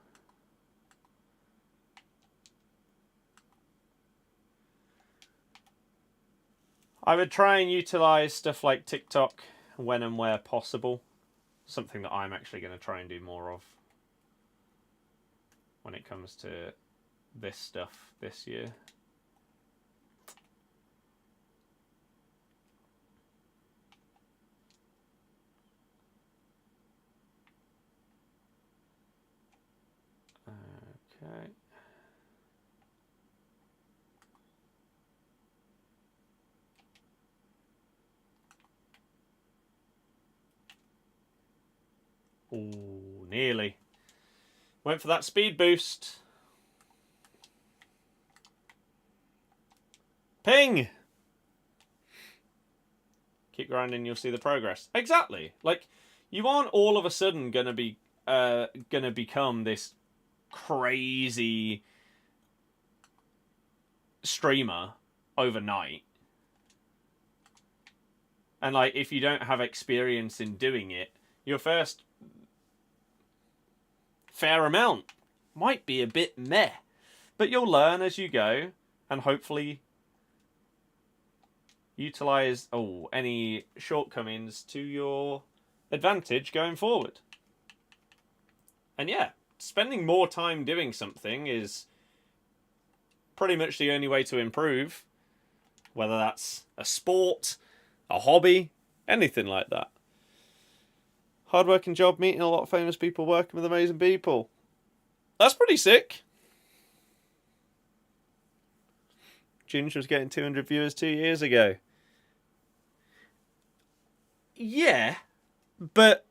Speaker 1: I would try and utilize stuff like TikTok when and where possible. Something that I'm actually going to try and do more of when it comes to this stuff this year. Okay. Ooh, nearly. Went for that speed boost. Ping! Keep grinding, you'll see the progress. Exactly. Like, you aren't all of a sudden gonna become this crazy streamer overnight. And like, if you don't have experience in doing it, your first fair amount might be a bit meh. But you'll learn as you go, and hopefully utilize any shortcomings to your advantage going forward. And yeah, spending more time doing something is pretty much the only way to improve. Whether that's a sport, a hobby, anything like that. Hard-working job, meeting a lot of famous people, working with amazing people. That's pretty sick. Ginge was getting 200 viewers 2 years ago. Yeah, but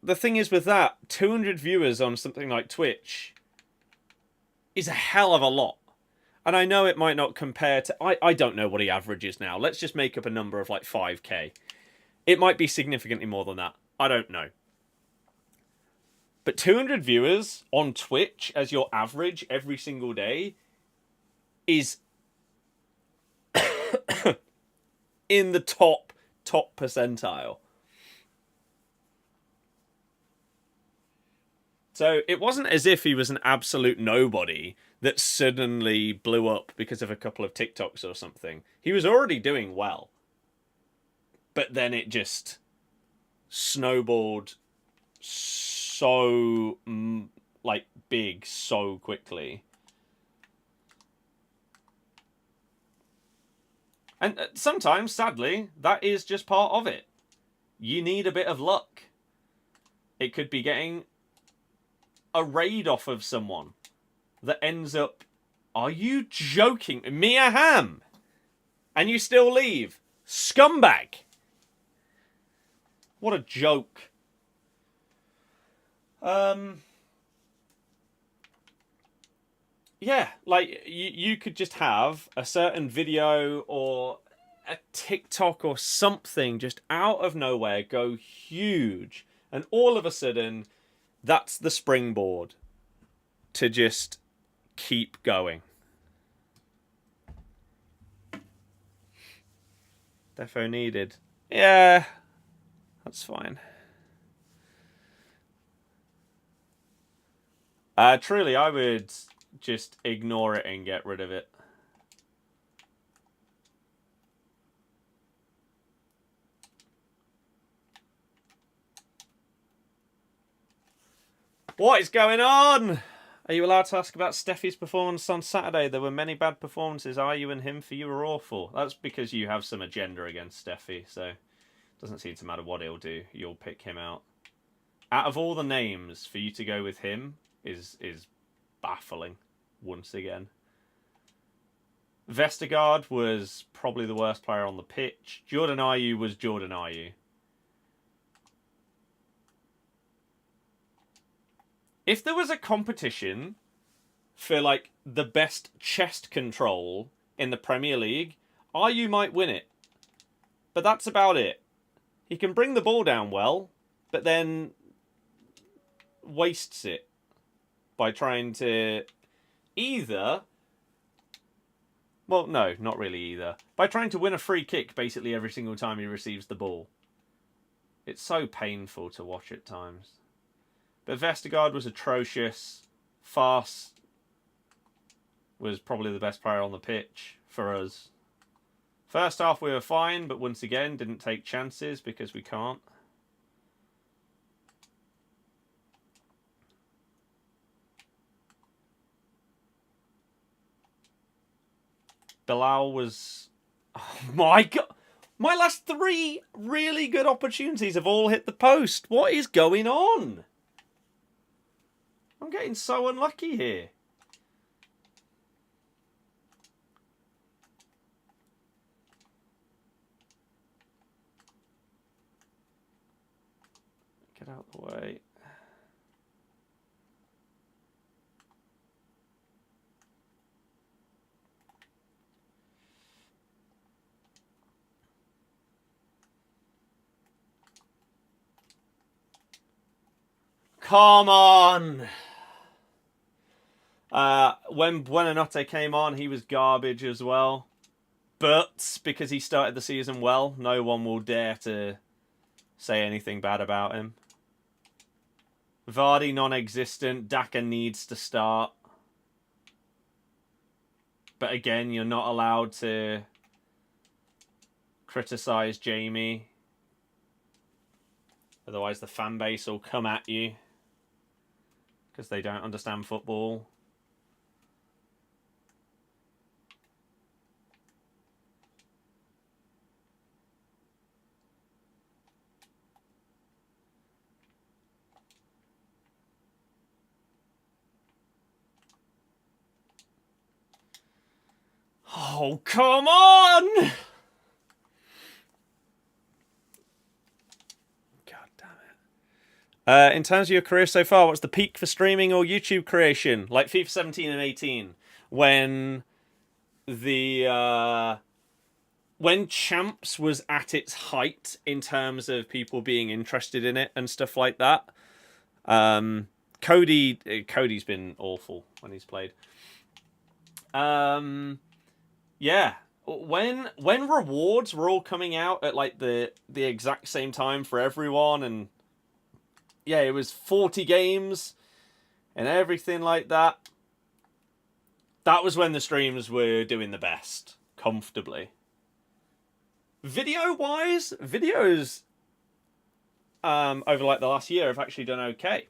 Speaker 1: the thing is with that, 200 viewers on something like Twitch is a hell of a lot. And I know it might not compare to... I don't know what he averages now. Let's just make up a number of like 5k. It might be significantly more than that. I don't know. But 200 viewers on Twitch as your average every single day is in the top percentile. So it wasn't as if he was an absolute nobody that suddenly blew up because of a couple of TikToks or something. He was already doing well. But then it just snowballed so, like, big so quickly. And sometimes, sadly, that is just part of it. You need a bit of luck. It could be getting a raid off of someone that ends up... Are you joking? Mia Hamm! And you still leave. Scumbag! What a joke. Yeah, like you could just have a certain video or a TikTok or something just out of nowhere go huge, and all of a sudden that's the springboard to just keep going. Defo needed. Yeah, that's fine. Truly, I would just ignore it and get rid of it. What is going on? Are you allowed to ask about Steffi's performance on Saturday? There were many bad performances. Are you and him? For you were awful. That's because you have some agenda against Steffi, so it doesn't seem to matter what he'll do. You'll pick him out. Out of all the names, for you to go with him is baffling once again. Vestergaard was probably the worst player on the pitch. Jordan Ayew was Jordan Ayew. If there was a competition for like the best chest control in the Premier League, Ayew might win it. But that's about it. He can bring the ball down well, but then wastes it by trying to either... Well, no, not really either. By trying to win a free kick basically every single time he receives the ball. It's so painful to watch at times. But Vestergaard was atrocious. Farce was probably the best player on the pitch for us. First half we were fine, but once again didn't take chances because we can't. Bilal was... Oh my God! My last 3 really good opportunities have all hit the post. What is going on? I'm getting so unlucky here. Get out of the way. Come on! When Buonanotte came on, he was garbage as well. But because he started the season well, no one will dare to say anything bad about him. Vardy non-existent. Daka needs to start. But again, you're not allowed to criticise Jamie. Otherwise the fan base will come at you. Because they don't understand football. Oh, come on! God damn it. In terms of your career so far, what's the peak for streaming or YouTube creation? Like FIFA 17 and 18, when the when Champs was at its height in terms of people being interested in it and stuff like that. Cody's been awful when he's played. Yeah, when rewards were all coming out at like the exact same time for everyone, and yeah, it was 40 games and everything like that. That was when the streams were doing the best, comfortably. Video-wise, videos over like the last year have actually done okay.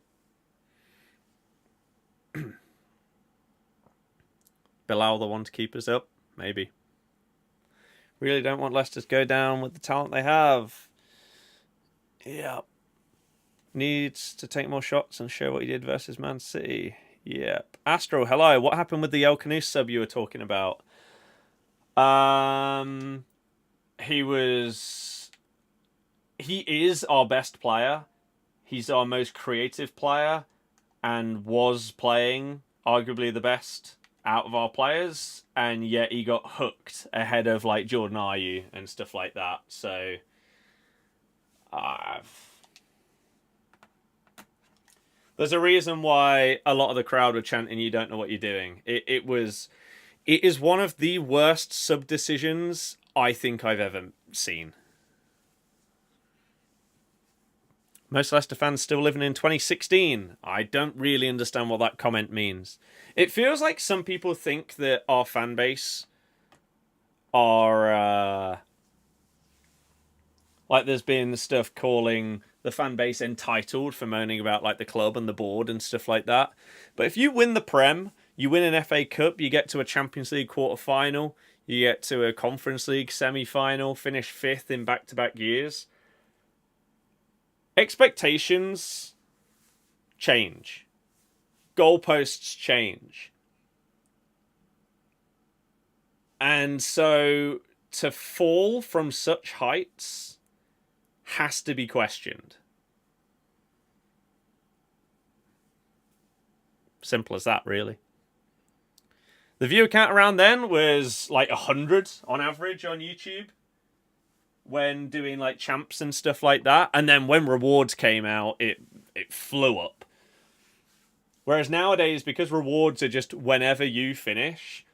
Speaker 1: Bilal the one to keep us up? Maybe. Really don't want Leicester to go down with the talent they have. Yep. Needs to take more shots and show what he did versus Man City. Yep. Astro, hello. What happened with the El Canoe sub you were talking about? He is our best player. He's our most creative player and was playing arguably the best out of our players, and yet he got hooked ahead of like Jordan Ayew and stuff like that. So there's a reason why a lot of the crowd were chanting, "You don't know what you're doing." It is one of the worst sub decisions I think I've ever seen. Most Leicester fans still living in 2016. I don't really understand what that comment means. It feels like some people think that our fan base are... like there's been stuff calling the fan base entitled for moaning about like the club and the board and stuff like that. But if you win the Prem, you win an FA Cup, you get to a Champions League quarter-final, you get to a Conference League semi-final, finish 5th in back-to-back years... expectations change. Goalposts change. And so to fall from such heights has to be questioned. Simple as that, really. The viewer count around then was like 100 on average on YouTube when doing like champs and stuff like that. And then when rewards came out, it flew up. Whereas nowadays, because rewards are just whenever you finish,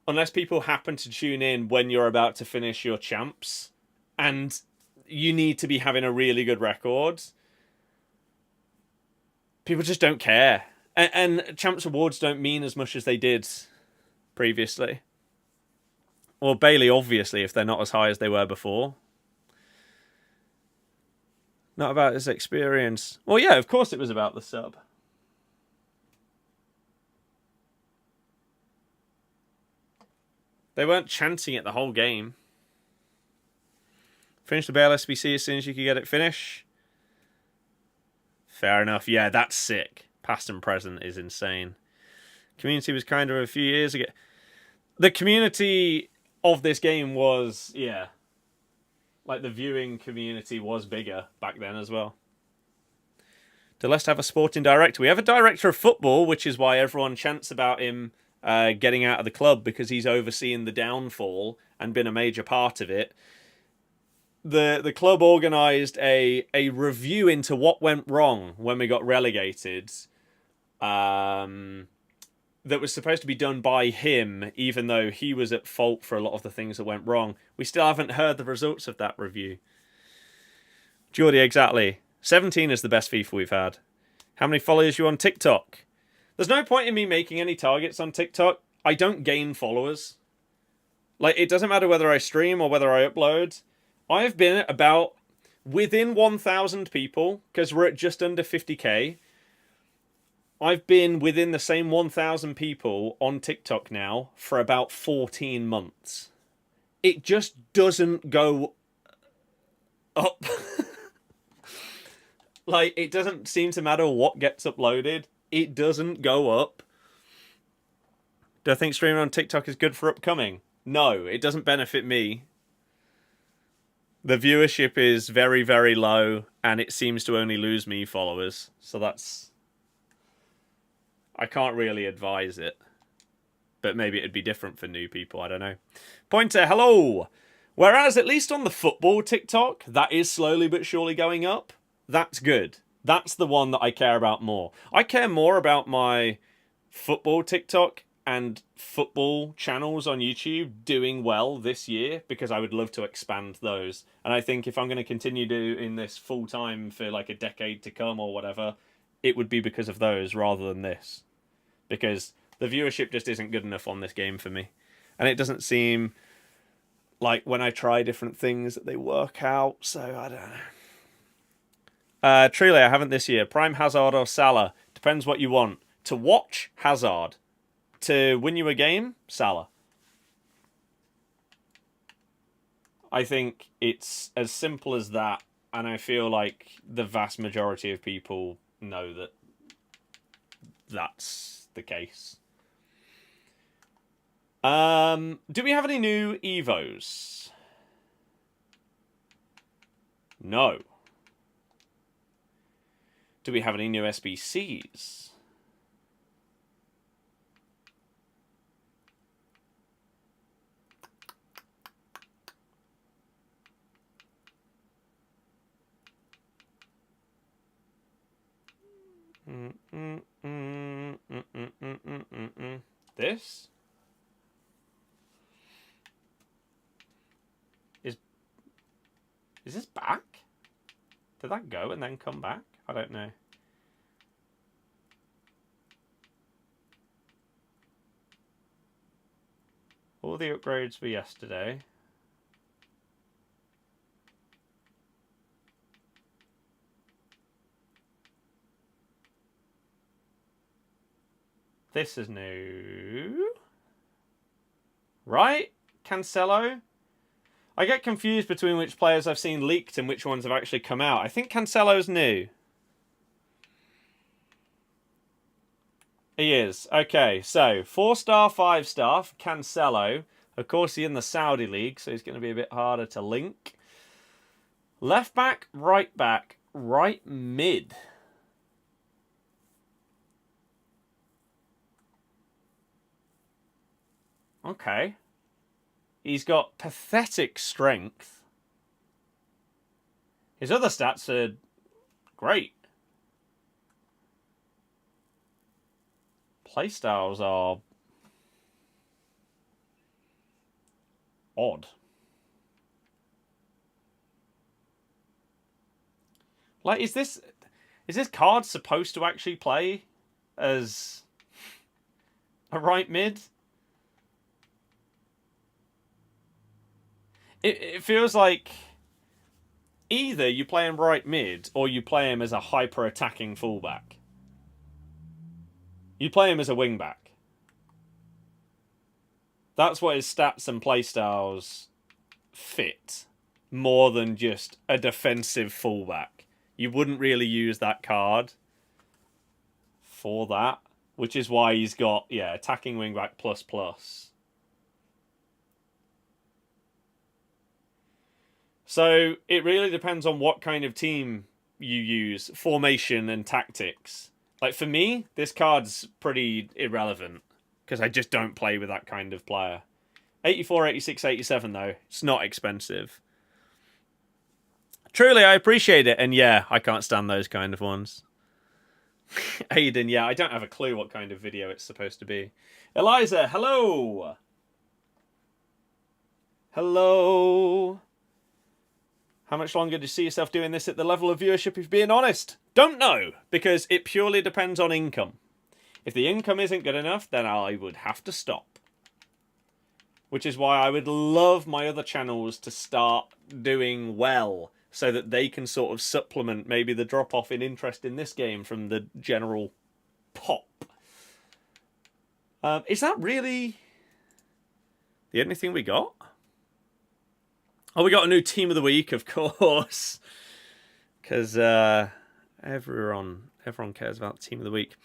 Speaker 1: unless people happen to tune in when you're about to finish your champs, and you need to be having a really good record, people just don't care. And champs rewards don't mean as much as they did previously. Well, Bailey, obviously, if they're not as high as they were before. Not about his experience. Well, yeah, of course it was about the sub. They weren't chanting it the whole game. Finish the Bale SBC as soon as you could get it finished. Fair enough. Yeah, that's sick. Past and present is insane. Community was kind of a few years ago. The community of this game was, yeah, like the viewing community was bigger back then as well. Do Leicester have a sporting director? We have a director of football, which is why everyone chants about him getting out of the club, because he's overseen the downfall and been a major part of it. The club organised a review into what went wrong when we got relegated. That was supposed to be done by him, even though he was at fault for a lot of the things that went wrong. We still haven't heard the results of that review. Geordie, exactly. 17 is the best FIFA we've had. How many followers are you on TikTok? There's no point in me making any targets on TikTok. I don't gain followers. Like, it doesn't matter whether I stream or whether I upload. I've been about within 1,000 people, because we're at just under 50k. I've been within the same 1,000 people on TikTok now for about 14 months. It just doesn't go up. Like, it doesn't seem to matter what gets uploaded. It doesn't go up. Do I think streaming on TikTok is good for upcoming? No, it doesn't benefit me. The viewership is very, very low, and it seems to only lose me followers. So that's... I can't really advise it. But maybe it'd be different for new people, I don't know. Pointer, hello! Whereas, at least on the football TikTok, that is slowly but surely going up. That's good. That's the one that I care about more. I care more about my football TikTok and football channels on YouTube doing well this year, because I would love to expand those. And I think if I'm going to continue doing this full-time for like a decade to come or whatever, it would be because of those rather than this. Because the viewership just isn't good enough on this game for me. And it doesn't seem like when I try different things that they work out, so I don't know. Truly, I haven't this year. Prime Hazard or Salah. Depends what you want. To watch, Hazard. To win you a game, Salah. I think it's as simple as that, and I feel like the vast majority of people know that that's the case. Do we have any new Evos? No. Do we have any new SBCs? this? Is this back? Did that go and then come back? I don't know. All the upgrades were yesterday. This is new. Right? Cancelo? I get confused between which players I've seen leaked and which ones have actually come out. I think Cancelo's new. He is. Okay, so 4-star, 5-star for Cancelo. Of course, he's in the Saudi League, so he's going to be a bit harder to link. Left back, right mid. Okay. He's got pathetic strength. His other stats are great. Playstyles are odd. Like, is this card supposed to actually play as a right mid? It feels like either you play him right mid or you play him as a hyper-attacking fullback. You play him as a wing-back. That's what his stats and playstyles fit, more than just a defensive fullback. You wouldn't really use that card for that, which is why he's got, yeah, attacking wing-back ++. So it really depends on what kind of team you use, formation and tactics. Like for me, this card's pretty irrelevant because I just don't play with that kind of player. 84, 86, 87 though, it's not expensive. Truly, I appreciate it. And yeah, I can't stand those kind of ones. Aiden, yeah, I don't have a clue what kind of video it's supposed to be. Eliza, hello. Hello. How much longer do you see yourself doing this at the level of viewership, if being honest? Don't know, because it purely depends on income. If the income isn't good enough, then I would have to stop. Which is why I would love my other channels to start doing well, so that they can sort of supplement maybe the drop-off in interest in this game from the general pop. Is that really the only thing we got? Oh, we got a new team of the week, of course, because everyone cares about team of the week.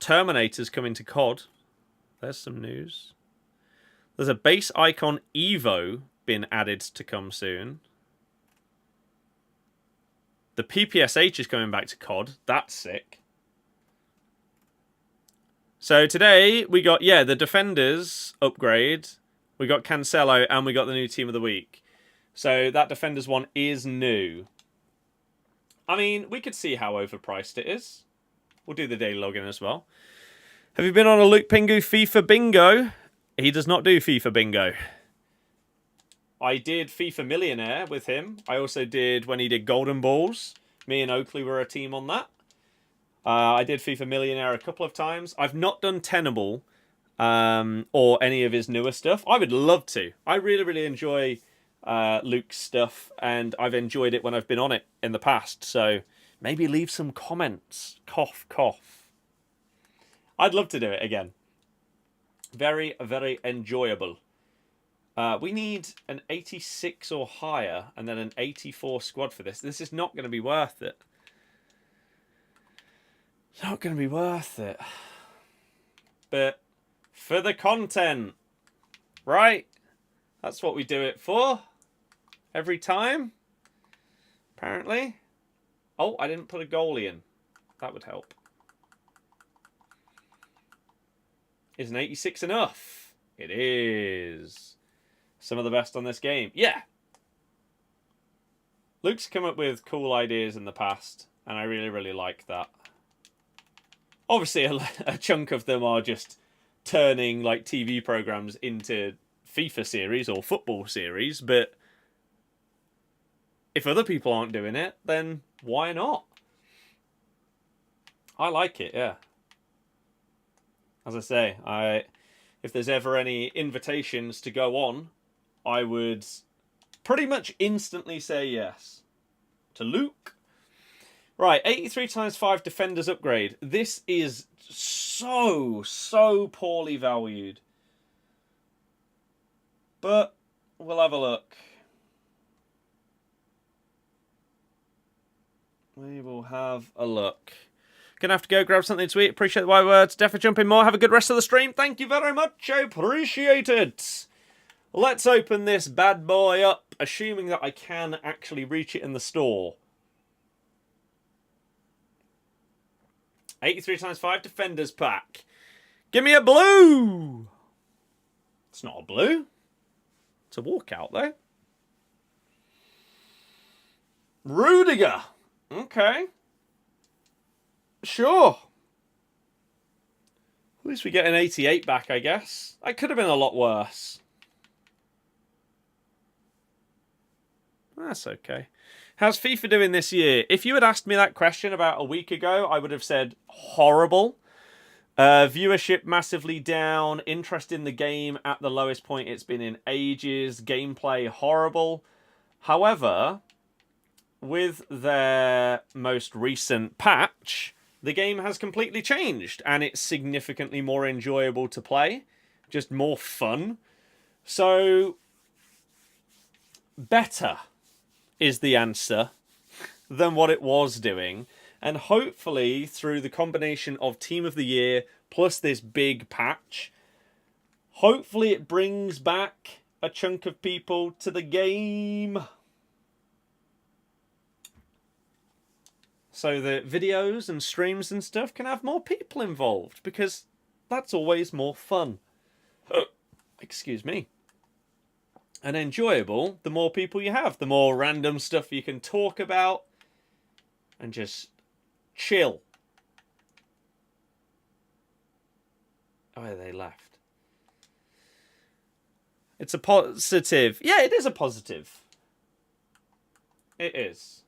Speaker 1: Terminator's coming to COD. There's some news. There's a base icon Evo been added to come soon. The PPSH is coming back to COD. That's sick. So today we got, yeah, the Defenders upgrade. We got Cancelo and we got the new team of the week. So that Defenders one is new. I mean, we could see how overpriced it is. We'll do the daily login as well. Have you been on a Luke Pingu FIFA bingo? He does not do FIFA bingo. I did FIFA Millionaire with him. I also did when he did Golden Balls. Me and Oakley were a team on that. I did FIFA Millionaire a couple of times. I've not done Tenable or any of his newer stuff. I would love to. I really, really enjoy Luke's stuff, and I've enjoyed it when I've been on it in the past. So maybe leave some comments. Cough, cough. I'd love to do it again. Very, very enjoyable. We need an 86 or higher and then an 84 squad for this. This is not going to be worth it. Not going to be worth it. But for the content, right? That's what we do it for. Every time. Apparently. Oh, I didn't put a goalie in. That would help. Is an 86 enough? It is. Some of the best on this game. Yeah. Luke's come up with cool ideas in the past, and I really, really like that. Obviously, a chunk of them are just turning like TV programs into FIFA series or football series, but if other people aren't doing it, then why not? I like it, yeah. As I say, if there's ever any invitations to go on, I would pretty much instantly say yes. To Luke. Right, 83 times 5 defenders upgrade. This is so poorly valued. But we'll have a look. We will have a look. Gonna have to go grab something to eat. Appreciate the wise words. Definitely jump in more. Have a good rest of the stream. Thank you very much. I appreciate it. Let's open this bad boy up, assuming that I can actually reach it in the store. 83 times 5 defenders pack. Give me a blue. It's not a blue. It's a walkout though. Rudiger. Okay. Sure. At least we get an 88 back, I guess. That could have been a lot worse. That's okay. How's FIFA doing this year? If you had asked me that question about a week ago, I would have said horrible. Viewership massively down. Interest in the game at the lowest point it's been in ages. Gameplay horrible. However, with their most recent patch, the game has completely changed and it's significantly more enjoyable to play. Just more fun. So, better is the answer than what it was doing. And hopefully, through the combination of Team of the Year plus this big patch, hopefully it brings back a chunk of people to the game. So that videos and streams and stuff can have more people involved, because that's always more fun. Excuse me. And enjoyable, the more people you have, the more random stuff you can talk about and just chill. Oh, they left. It's a positive. Yeah, it is a positive. It is.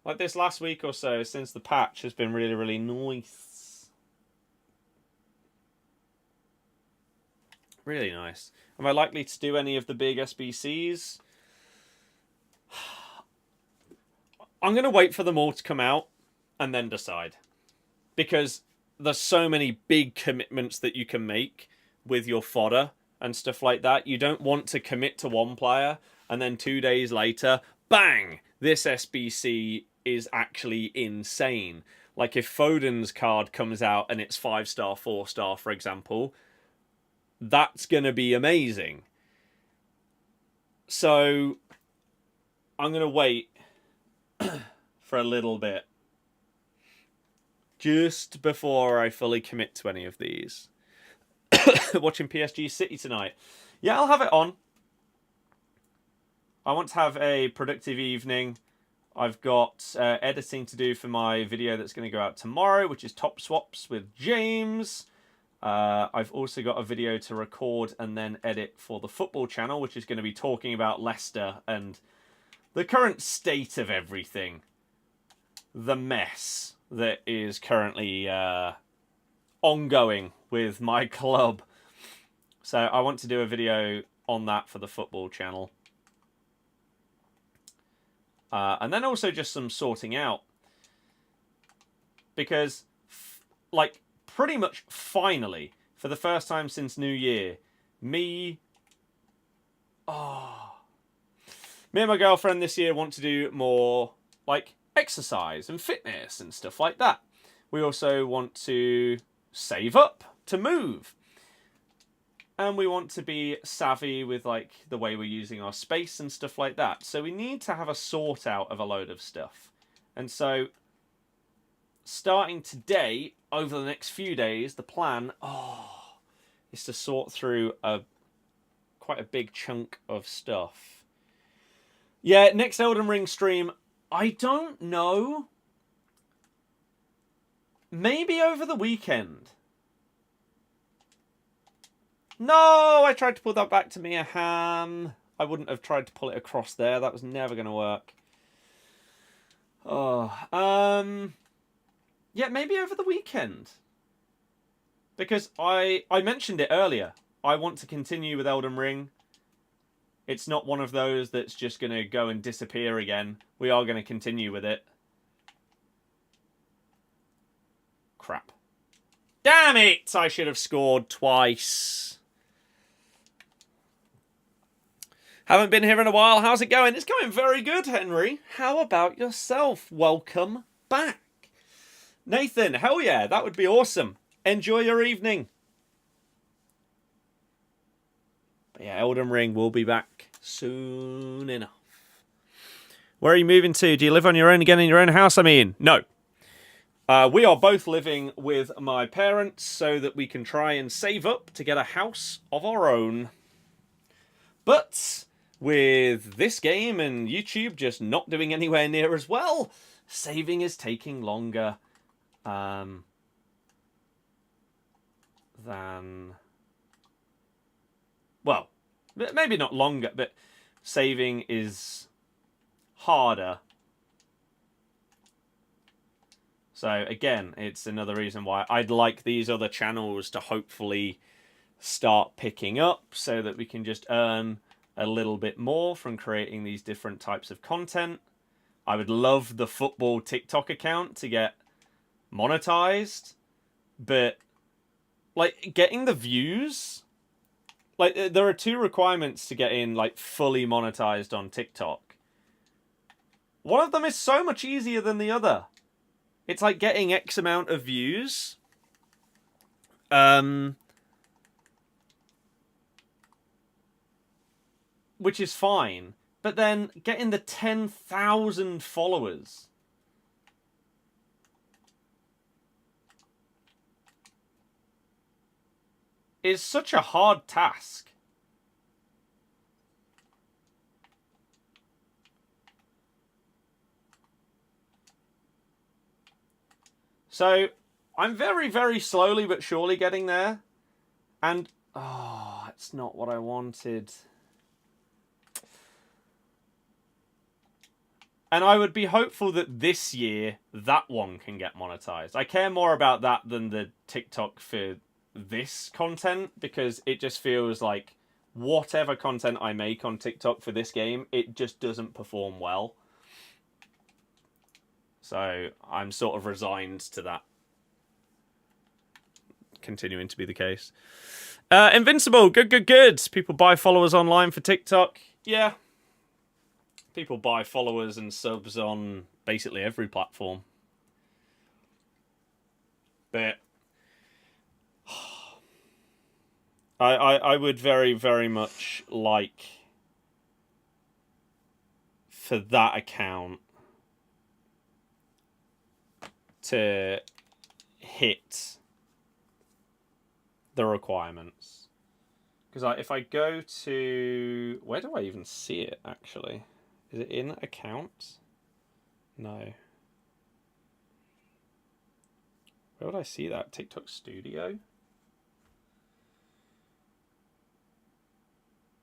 Speaker 1: Like this last week or so, since the patch, has been really, really nice. Really nice. Am I likely to do any of the big SBCs? I'm going to wait for them all to come out and then decide. Because there's so many big commitments that you can make with your fodder and stuff like that. You don't want to commit to one player and then 2 days later, bang! This SBC is actually insane. Like if Foden's card comes out and it's 5-star, 4-star, for example, that's going to be amazing. So I'm going to wait for a little bit just before I fully commit to any of these. Watching PSG City tonight. Yeah, I'll have it on. I want to have a productive evening. I've got editing to do for my video that's going to go out tomorrow, which is Top Swaps with James. I've also got a video to record and then edit for the football channel, which is going to be talking about Leicester and the current state of everything. The mess that is currently ongoing with my club. So I want to do a video on that for the football channel. And then also just some sorting out. Because, like, pretty much finally, for the first time since New Year, me and my girlfriend this year want to do more, like, exercise and fitness and stuff like that. We also want to save up to move. And we want to be savvy with, like, the way we're using our space and stuff like that. So we need to have a sort out of a load of stuff. And so, starting today, over the next few days, the plan is to sort through quite a big chunk of stuff. Yeah, next Elden Ring stream, I don't know. Maybe over the weekend. No, I tried to pull that back to Mia Hamm. I wouldn't have tried to pull it across there. That was never going to work. Yeah, maybe over the weekend. Because I mentioned it earlier. I want to continue with Elden Ring. It's not one of those that's just going to go and disappear again. We are going to continue with it. Crap. Damn it! I should have scored twice. Haven't been here in a while. How's it going? It's going very good, Henry. How about yourself? Welcome back. Nathan, hell yeah, that would be awesome. Enjoy your evening. But yeah, Elden Ring will be back soon enough. Where are you moving to? Do you live on your own again in your own house? I mean, no. We are both living with my parents so that we can try and save up to get a house of our own. But with this game and YouTube just not doing anywhere near as well, saving is taking longer than... Well, maybe not longer, but saving is harder. So again, it's another reason why I'd like these other channels to hopefully start picking up so that we can just earn a little bit more from creating these different types of content. I would love the football TikTok account to get monetized, but like getting the views, like there are two requirements to get in like fully monetized on TikTok. One of them is so much easier than the other. It's like getting X amount of views. Which is fine. But then getting the 10,000 followers. Is such a hard task. So, I'm very, very slowly but surely getting there. And, oh, it's not what I wanted. And I would be hopeful that this year, that one can get monetized. I care more about that than the TikTok for this content, because it just feels like whatever content I make on TikTok for this game, it just doesn't perform well. So I'm sort of resigned to that continuing to be the case. Invincible, good. People buy followers online for TikTok. Yeah. People buy followers and subs on basically every platform. But I would very, very much like for that account to hit the requirements. Because if I go to... Where do I even see it, actually? Is it in accounts? No. Where would I see that? TikTok Studio?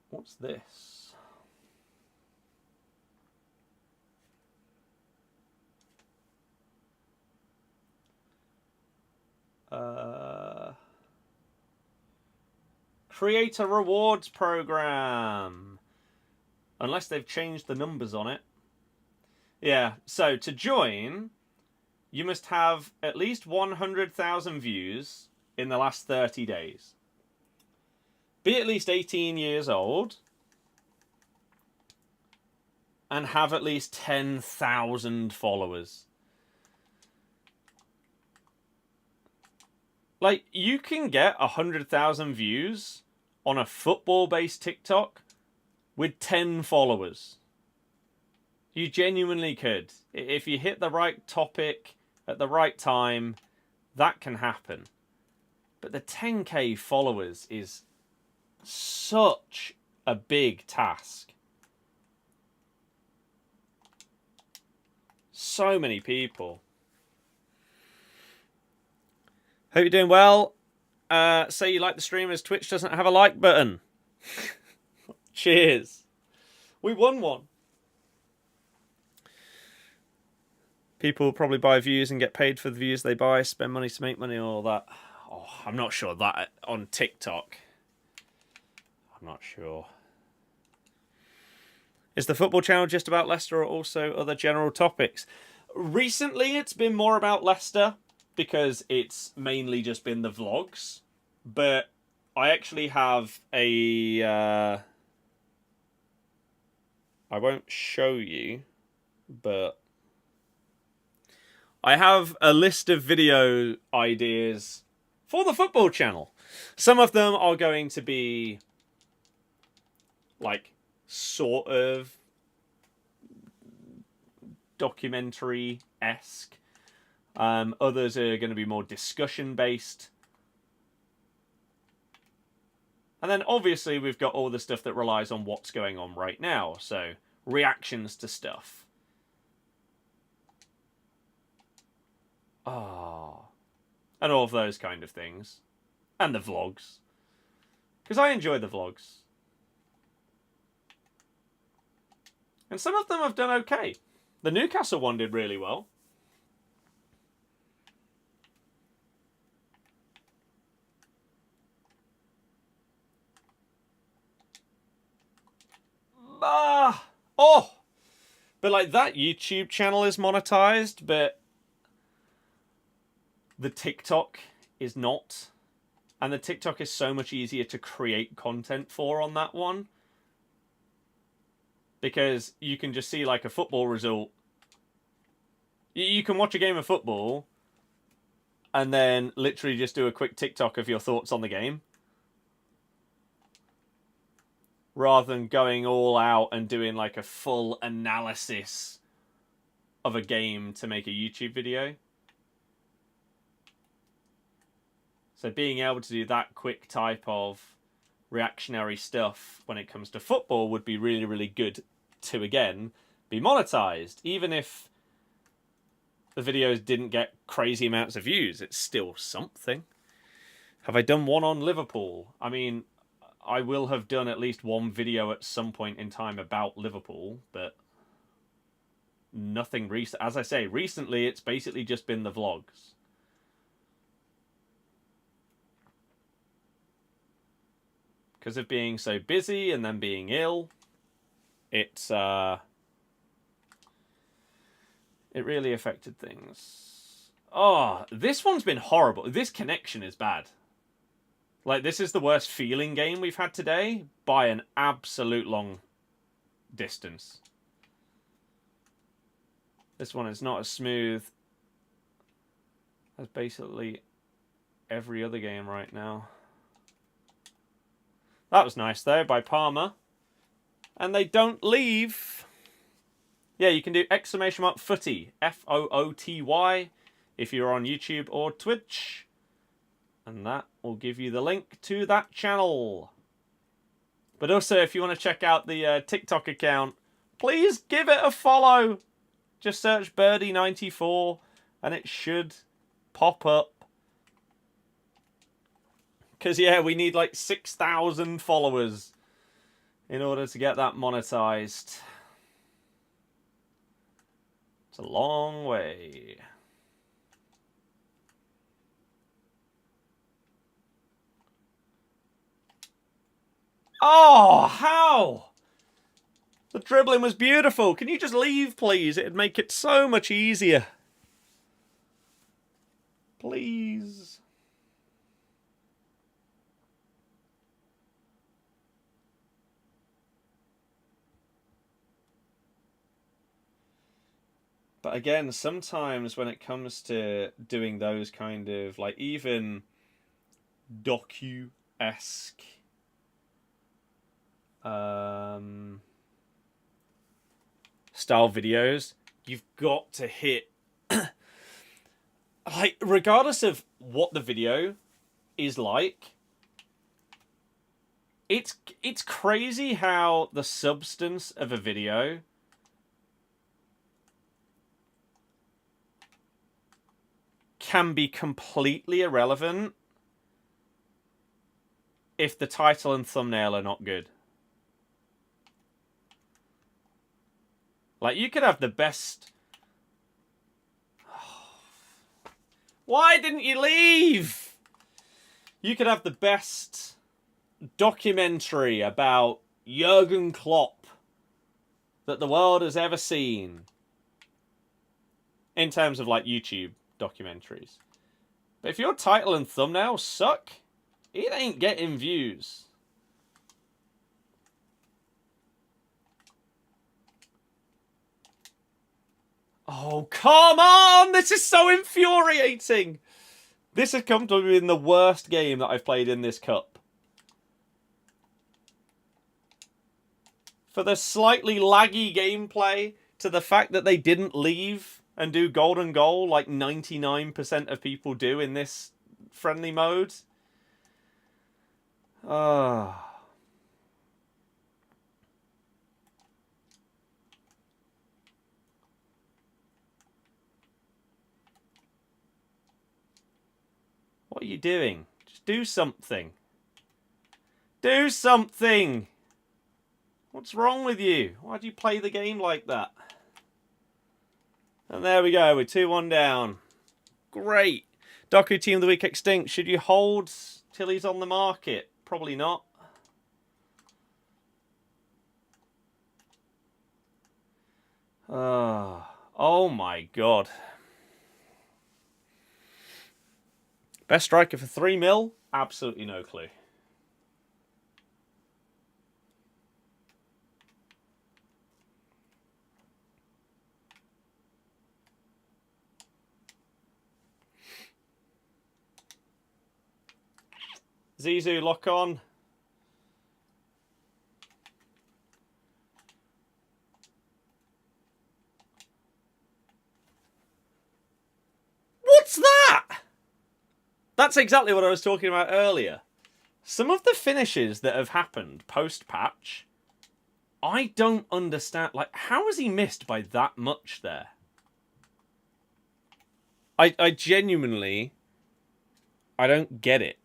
Speaker 1: What's this? Creator rewards program. Unless they've changed the numbers on it. Yeah, so to join, you must have at least 100,000 views in the last 30 days. Be at least 18 years old. And have at least 10,000 followers. Like, you can get 100,000 views on a football-based TikTok with 10 followers. You genuinely could. If you hit the right topic at the right time, that can happen. But the 10k followers is such a big task. So many people. Hope you're doing well. Say you like the stream as Twitch doesn't have a like button. Cheers. We won one. People probably buy views and get paid for the views they buy, spend money to make money, all that. Oh, I'm not sure that on TikTok. I'm not sure. Is the football channel just about Leicester or also other general topics? Recently, it's been more about Leicester because it's mainly just been the vlogs. But I actually have a... I won't show you, but... I have a list of video ideas for the football channel. Some of them are going to be like sort of documentary-esque. Others are going to be more discussion-based. And then obviously we've got all the stuff that relies on what's going on right now. So reactions to stuff. And all of those kind of things. And the vlogs. Because I enjoy the vlogs. And some of them have done okay. The Newcastle one did really well. But like that YouTube channel is monetized, but the TikTok is not. And the TikTok is so much easier to create content for on that one. Because you can just see like a football result. You can watch a game of football and then literally just do a quick TikTok of your thoughts on the game. Rather than going all out and doing like a full analysis of a game to make a YouTube video. So being able to do that quick type of reactionary stuff when it comes to football would be really, really good to, again, be monetized. Even if the videos didn't get crazy amounts of views, it's still something. Have I done one on Liverpool? I mean, I will have done at least one video at some point in time about Liverpool, but nothing recent. As I say, recently it's basically just been the vlogs. Because of being so busy and then being ill, it really affected things. Oh, this one's been horrible. This connection is bad. Like, this is the worst feeling game we've had today by an absolute long distance. This one is not as smooth as basically every other game right now. That was nice, though, by Palmer. And they don't leave. Yeah, you can do !FOOTY, FOOTY, if you're on YouTube or Twitch. And that will give you the link to that channel. But also, if you want to check out the TikTok account, please give it a follow. Just search Birdie94 and it should pop up. Because, yeah, we need like 6,000 followers in order to get that monetized. It's a long way. Oh, how? The dribbling was beautiful. Can you just leave, please? It'd make it so much easier. Please. But again, sometimes when it comes to doing those kind of, like, even docu-esque style videos, you've got to hit like, regardless of what the video is like, it's crazy how the substance of a video can be completely irrelevant if the title and thumbnail are not good. Like, you could have the best... Why didn't you leave? You could have the best documentary about Jurgen Klopp that the world has ever seen. In terms of, like, YouTube documentaries. But if your title and thumbnail suck, it ain't getting views. Oh, come on! This is so infuriating! This has come to be the worst game that I've played in this cup. For the slightly laggy gameplay, to the fact that they didn't leave and do golden goal like 99% of people do in this friendly mode. What are you doing? Just do something. Do something! What's wrong with you? Why do you play the game like that? And there we go, we're 2-1 down. Great. Doku Team of the Week extinct. Should you hold till he's on the market? Probably not. Oh my god. Best striker for 3 mil? Absolutely no clue. Zizou, lock on. What's that? That's exactly what I was talking about earlier. Some of the finishes that have happened post-patch, I don't understand. Like, how has he missed by that much there? I genuinely... I don't get it.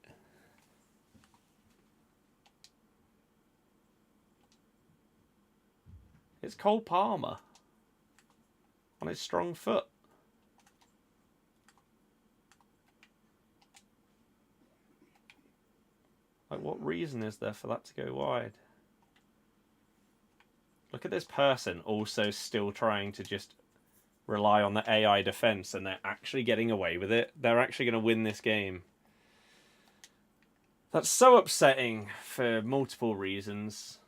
Speaker 1: It's Cole Palmer on his strong foot. Like, what reason is there for that to go wide? Look at this person also still trying to just rely on the AI defense, and they're actually getting away with it. They're actually going to win this game. That's so upsetting for multiple reasons.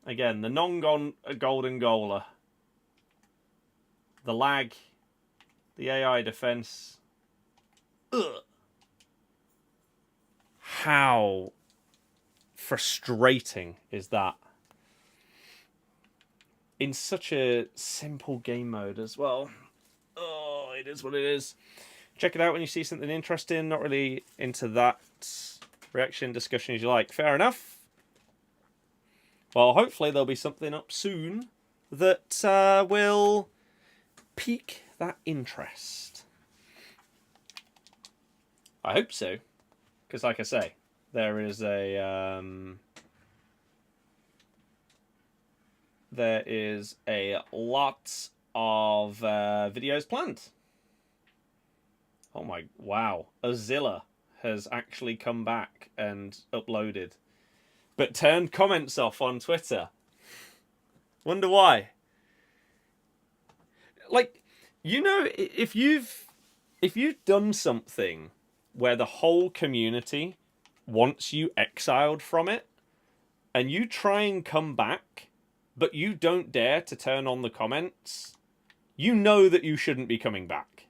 Speaker 1: Again, the non-golden goaler. The lag. The AI defense. Ugh. How frustrating is that? In such a simple game mode as well. Oh, it is what it is. Check it out when you see something interesting. Not really into that reaction discussion as you like. Fair enough. Well, hopefully there'll be something up soon that will pique that interest. I hope so. Because, like I say, there is a lot of videos planned. Oh my, wow. Azilla has actually come back and uploaded, but turned comments off on Twitter. Wonder why. Like, you know, if you've done something where the whole community wants you exiled from it, and you try and come back, but you don't dare to turn on the comments, you know that you shouldn't be coming back.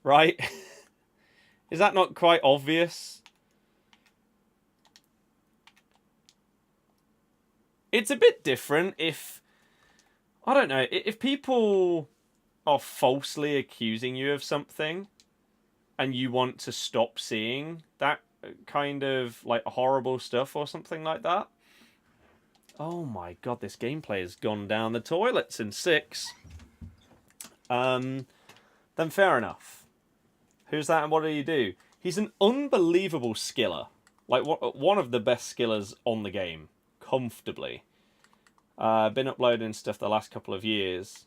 Speaker 1: Right? Is that not quite obvious? It's a bit different if, I don't know, if people are falsely accusing you of something and you want to stop seeing that kind of like horrible stuff or something like that. Oh my god, this gameplay has gone down the toilets in 6. Then fair enough. Who's that and what do you do? He's an unbelievable skiller. Like, one of the best skillers on the game. Comfortably. Been uploading stuff the last couple of years.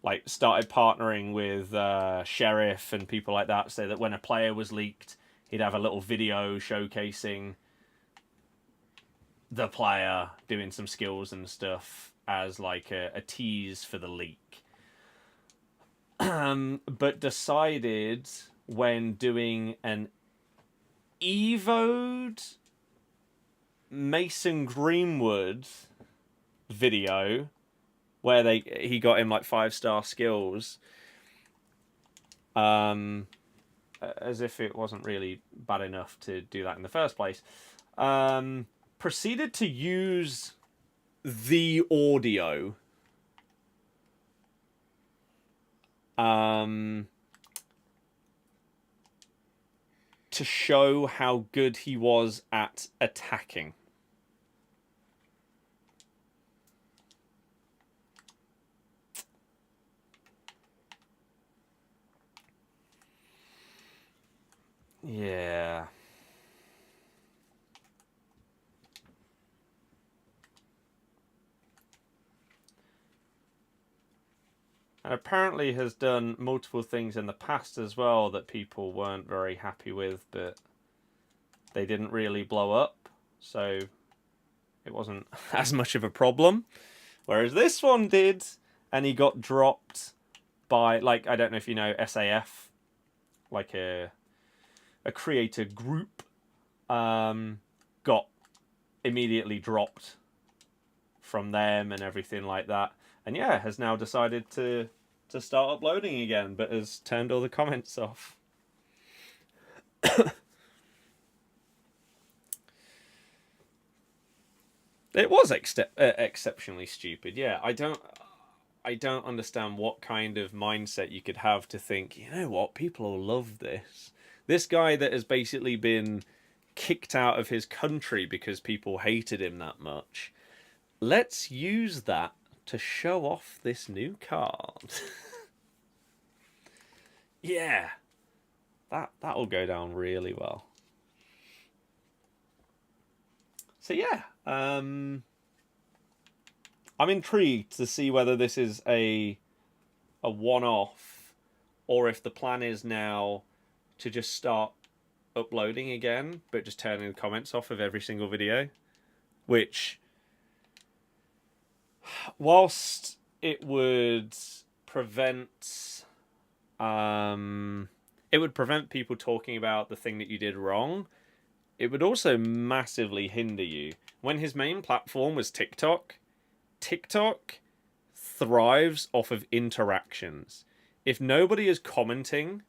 Speaker 1: Like, started partnering with Sheriff and people like that, so that when a player was leaked, he'd have a little video showcasing the player doing some skills and stuff as like a tease for the leak. But decided when doing an Evo'd Mason Greenwood video where he got him like 5-star skills, as if it wasn't really bad enough to do that in the first place, proceeded to use the audio to show how good he was at attacking. Yeah. And apparently has done multiple things in the past as well that people weren't very happy with, but they didn't really blow up, so it wasn't as much of a problem. Whereas this one did, and he got dropped by, like, I don't know if you know SAF, like a creator group, got immediately dropped from them and everything like that. And yeah, has now decided to start uploading again, but has turned all the comments off. It was exceptionally stupid. Yeah, I don't understand what kind of mindset you could have to think, you know what, people will love this. This guy that has basically been kicked out of his country because people hated him that much. Let's use that to show off this new card. Yeah. That'll go down really well. So yeah, I'm intrigued to see whether this is a one-off or if the plan is now to just start uploading again, but just turning the comments off of every single video, which, whilst it would prevent people talking about the thing that you did wrong, it would also massively hinder you. When his main platform was TikTok thrives off of interactions. If nobody is commenting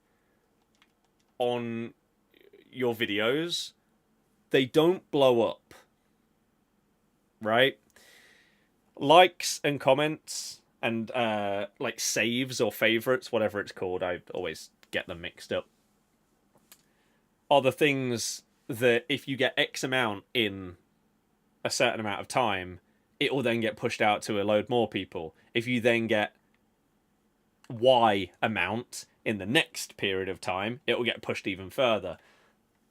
Speaker 1: on your videos, they don't blow up, right? Likes and comments and like saves or favorites, whatever it's called, I always get them mixed up, are the things that if you get X amount in a certain amount of time, it will then get pushed out to a load more people. If you then get Y amount in the next period of time, it will get pushed even further.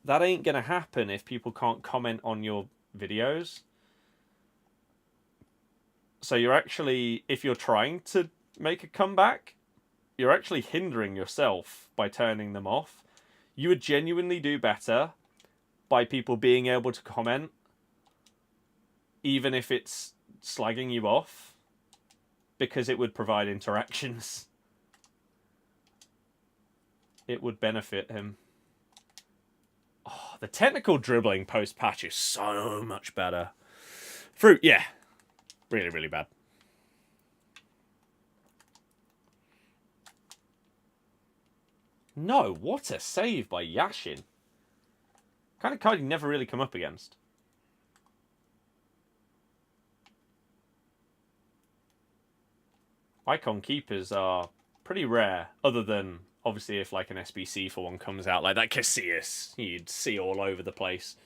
Speaker 1: That ain't going to happen if people can't comment on your videos. So you're actually, if you're trying to make a comeback, you're actually hindering yourself by turning them off. You would genuinely do better by people being able to comment, even if it's slagging you off, because it would provide interactions. It would benefit him. Oh, the technical dribbling post-patch is so much better. Fruit, yeah. Really, really bad. No, what a save by Yashin. Kind of card you never really come up against. Icon keepers are pretty rare, other than, obviously, if like an SBC for one comes out, like that Casillas, you'd see all over the place.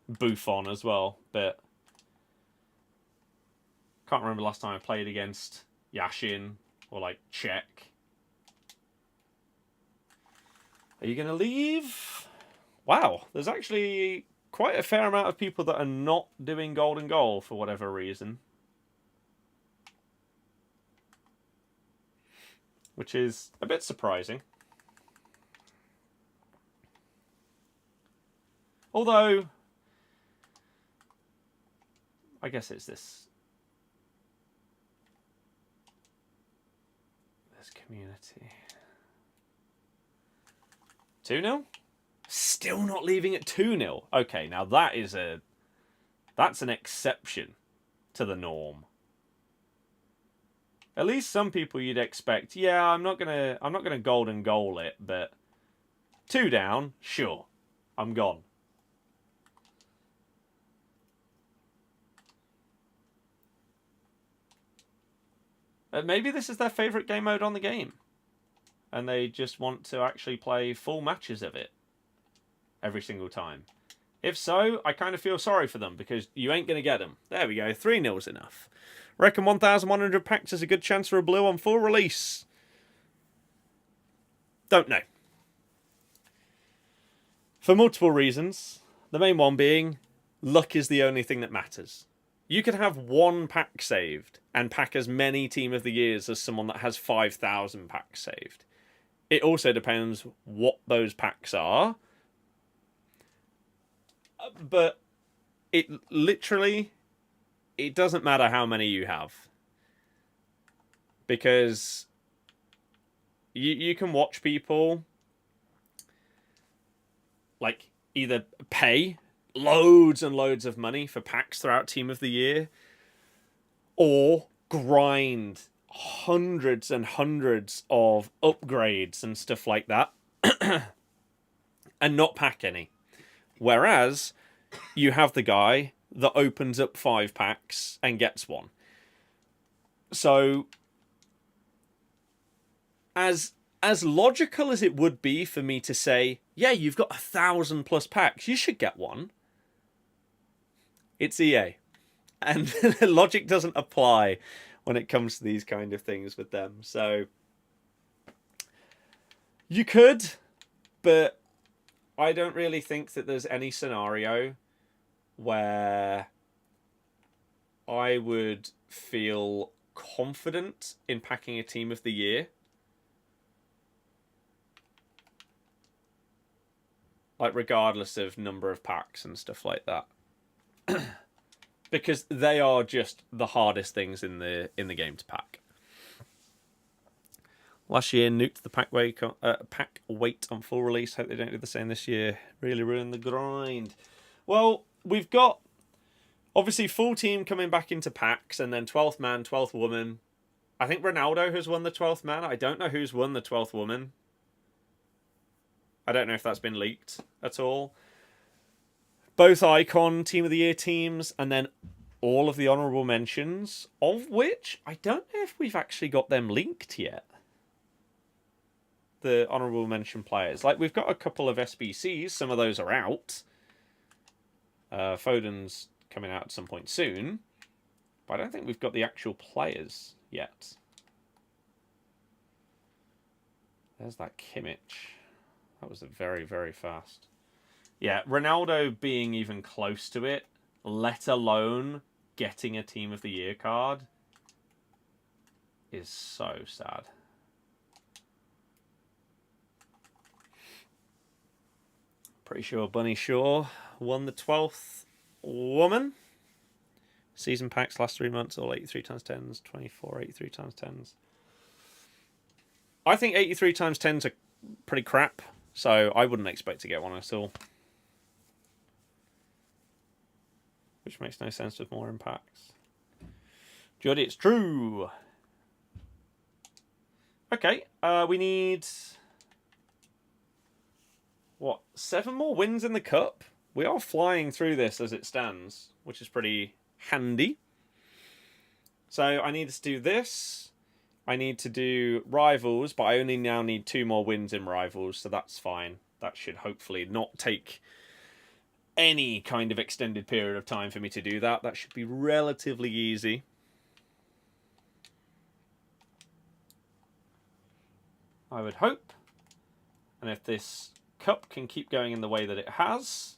Speaker 1: Buffon as well, but can't remember last time I played against Yashin or like Czech. Are you going to leave? Wow, there's actually quite a fair amount of people that are not doing golden goal for whatever reason. Which is a bit surprising. Although, I guess it's this community. 2-0? Still not leaving at 2-0. Okay, now that's an exception to the norm. At least some people you'd expect, yeah, I'm not gonna golden goal it, but 2 down, sure, I'm gone. Maybe this is their favourite game mode on the game. And they just want to actually play full matches of it every single time. If so, I kind of feel sorry for them because you ain't going to get them. There we go, 3-0's enough. Reckon 1,100 packs is a good chance for a blue on full release. Don't know. For multiple reasons. The main one being, luck is the only thing that matters. You could have 1 pack saved and pack as many Team of the Years as someone that has 5,000 packs saved. It also depends what those packs are. But it doesn't matter how many you have. Because you can watch people like either pay loads and loads of money for packs throughout Team of the Year, or grind hundreds and hundreds of upgrades and stuff like that and not pack any. Whereas you have the guy that opens up 5 packs and gets one. So as logical as it would be for me to say, yeah, you've got 1,000+ packs, you should get one. It's EA. And logic doesn't apply when it comes to these kind of things with them. So you could, but I don't really think that there's any scenario where I would feel confident in packing a Team of the Year. Like, regardless of number of packs and stuff like that. Because they are just the hardest things in the game to pack. Last year, nuked the pack weight on full release. Hope they don't do the same this year. Really ruined the grind. Well, we've got, obviously, full team coming back into packs, and then 12th man, 12th woman. I think Ronaldo has won the 12th man. I don't know who's won the 12th woman. I don't know if that's been leaked at all. Both Icon Team of the Year teams, and then all of the honourable mentions, of which I don't know if we've actually got them linked yet. The honourable mention players. Like, we've got a couple of SBCs. Some of those are out. Foden's coming out at some point soon. But I don't think we've got the actual players yet. There's that Kimmich. That was a very, very fast. Yeah, Ronaldo being even close to it, let alone getting a Team of the Year card, is so sad. Pretty sure Bunny Shaw won the 12th woman. Season packs last 3 months, all 83 times 10s, 24 83 times 10s. I think 83 times 10s are pretty crap, so I wouldn't expect to get one at all. Which makes no sense with more impacts. Jody, it's true. Okay, we need... what, 7 more wins in the cup? We are flying through this as it stands, which is pretty handy. So I need to do this. I need to do Rivals, but I only now need 2 more wins in Rivals, so that's fine. That should hopefully not take any kind of extended period of time for me to do that. That should be relatively easy. I would hope. And if this cup can keep going in the way that it has,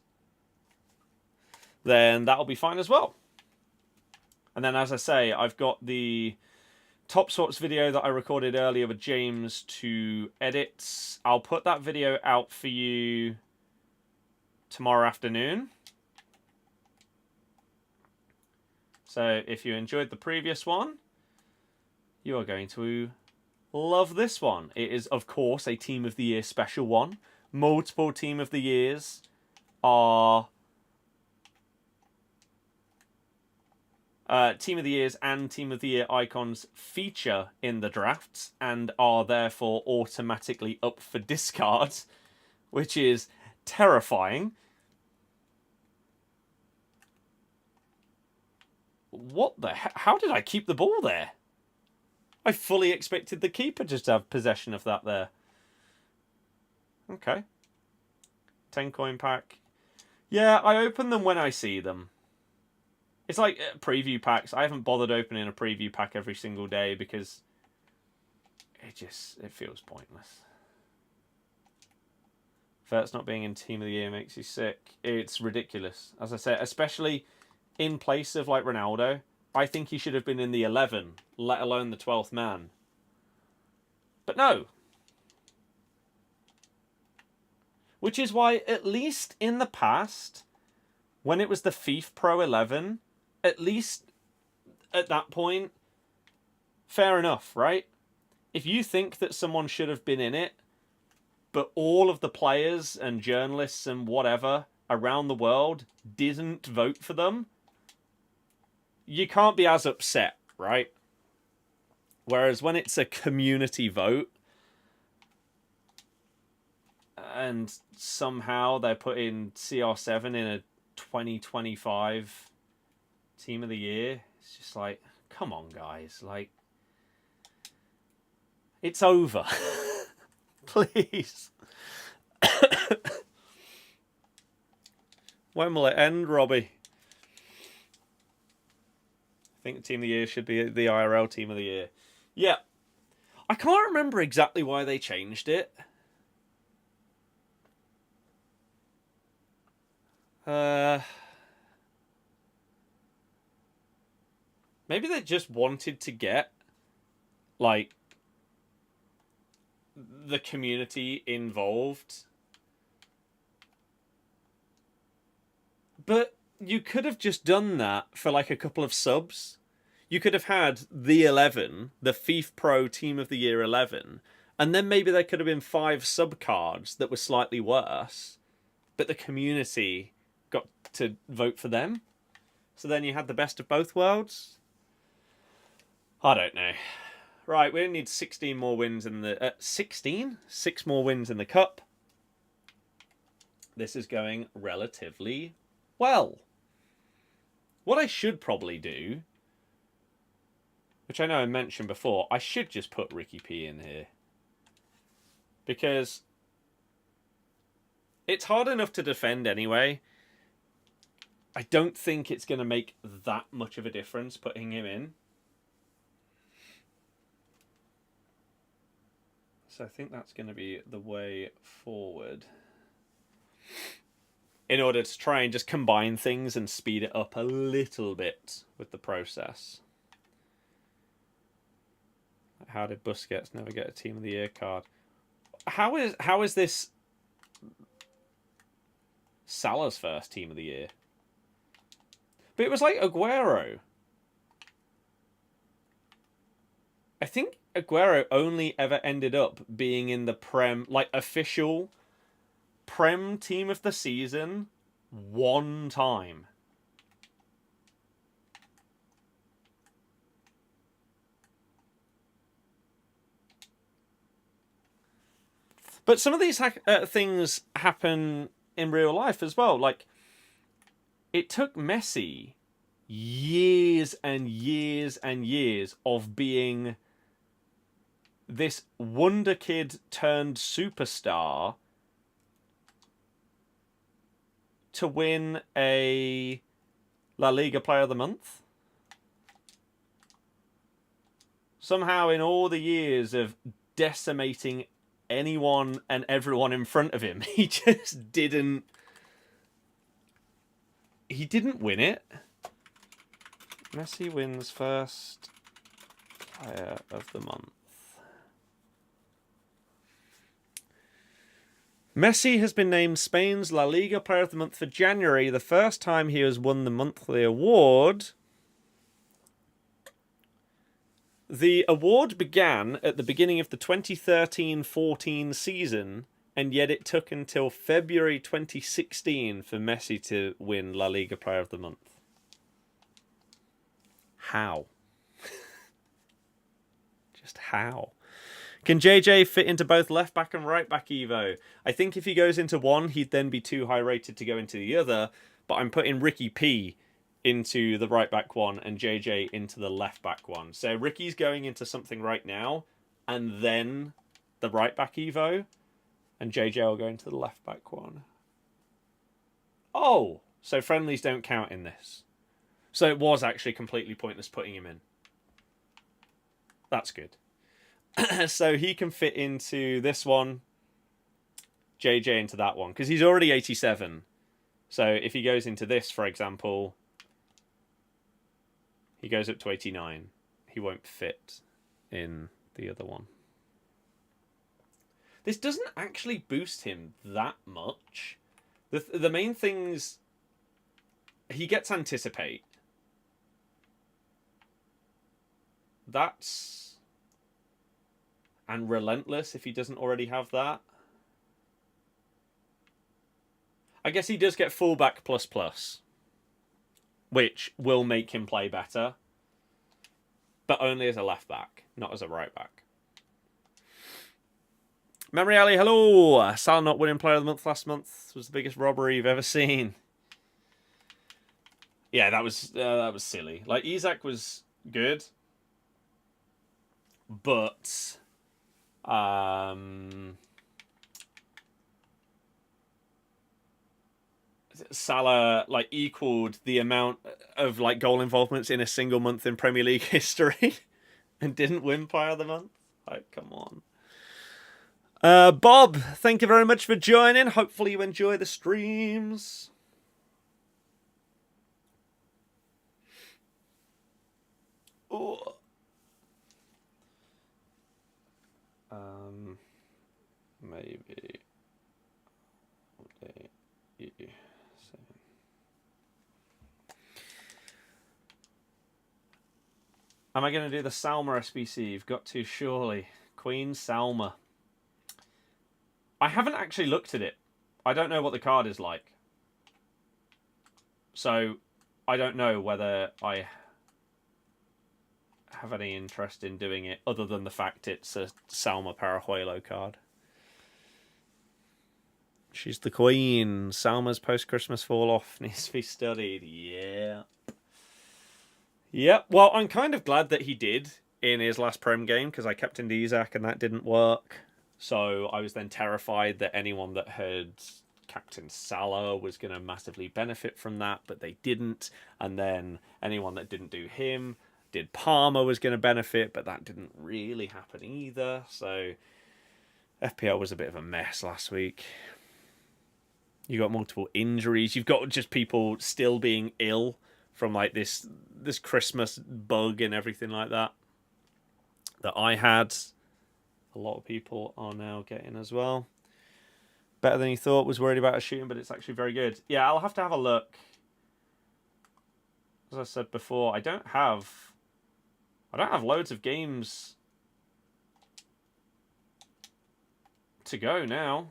Speaker 1: then that'll be fine as well. And then, as I say, I've got the Top Sorts video that I recorded earlier with James to edit. I'll put that video out for you tomorrow afternoon. So if you enjoyed the previous one, you are going to love this one. It is, of course, a Team of the Year special one. Multiple Team of the Years are... Team of the Years and Team of the Year icons feature in the drafts and are therefore automatically up for discard, which is terrifying. What the heck? How did I keep the ball there? I fully expected the keeper just to have possession of that there. Okay. 10 coin pack. Yeah, I open them when I see them. It's like preview packs. I haven't bothered opening a preview pack every single day because it feels pointless. Verts not being in Team of the Year makes you sick. It's ridiculous. As I said, especially in place of like Ronaldo, I think he should have been in the 11, let alone the 12th man. But no. Which is why, at least in the past, when it was the FIFA Pro 11, at least at that point, fair enough, right? If you think that someone should have been in it, but all of the players and journalists and whatever around the world didn't vote for them, you can't be as upset, right? Whereas when it's a community vote, and somehow they're putting CR7 in a 2025 Team of the Year, it's just like, come on, guys. Like, it's over. Please. When will it end, Robbie? I think the Team of the Year should be the IRL Team of the Year. Yeah. I can't remember exactly why they changed it. Maybe they just wanted to get, like, the community involved. But you could have just done that for, like, a couple of subs. You could have had the 11, the FIFA Pro Team of the Year 11, and then maybe there could have been 5 sub cards that were slightly worse, but the community got to vote for them. So then you had the best of both worlds. I don't know. Right, we only need 16 more wins in the... 16? 6 more wins in the Cup. This is going relatively well. What I should probably do, which I know I mentioned before, I should just put Ricky P in here. Because it's hard enough to defend anyway. I don't think it's going to make that much of a difference putting him in. So I think that's going to be the way forward. In order to try and just combine things and speed it up a little bit with the process. How did Busquets never get a Team of the Year card? How is this Salah's first Team of the Year? But it was like Aguero. I think Aguero only ever ended up being in the Prem, like official Prem Team of the Season one time. But some of these things happen in real life as well. Like, it took Messi years and years and years of being this wonder kid turned superstar to win a La Liga Player of the Month. Somehow in all the years of decimating anyone and everyone in front of him, he just didn't... He didn't win it. Messi wins first Player of the Month. Messi has been named Spain's La Liga Player of the Month for January, the first time he has won the monthly award. The award began at the beginning of the 2013-14 season, and yet it took until February 2016 for Messi to win La Liga Player of the Month. How? Just how? Can JJ fit into both left back and right back, Evo? I think if he goes into one, he'd then be too high rated to go into the other, but I'm putting Ricky P into the right back one and JJ into the left back one. So Ricky's going into something right now, and then the right back Evo, and JJ will go into the left back one. Oh, so friendlies don't count in this. So it was actually completely pointless putting him in. That's good. So he can fit into this one, JJ into that one, because he's already 87. So if he goes into this, for example, he goes up to 89. He won't fit in the other one. This doesn't actually boost him that much. The main things... He gets Anticipate. That's... And Relentless, if he doesn't already have that. I guess he does get Fullback ++, which will make him play better. But only as a left back, not as a right back. Memory Alley, hello! Sal not winning Player of the Month last month was the biggest robbery you've ever seen. Yeah, that was silly. Like, Isak was good. But... Salah like equaled the amount of like goal involvements in a single month in Premier League history and didn't win Player of the Month. Like, come on. Bob, thank you very much for joining. Hopefully you enjoy the streams. Oh. Maybe. Am I going to do the Salma SBC? You've got to, surely. Queen Salma. I haven't actually looked at it. I don't know what the card is like. So, I don't know whether I have any interest in doing it, other than the fact it's a Salma Parajuelo card. She's the queen. Salma's post-Christmas fall-off needs to be studied. Yeah. Yep. Well, I'm kind of glad that he did in his last Prem game, because I kept in Isak and that didn't work. So I was then terrified that anyone that had Captain Salah was going to massively benefit from that, but they didn't. And then anyone that didn't do him did Palmer was going to benefit, but that didn't really happen either. So FPL was a bit of a mess last week. You got multiple injuries. You've got just people still being ill from like this Christmas bug and everything like that I had. A lot of people are now getting as well. Better than you thought. Was worried about a shooting, but it's actually very good. Yeah, I'll have to have a look. As I said before, I don't have loads of games to go now.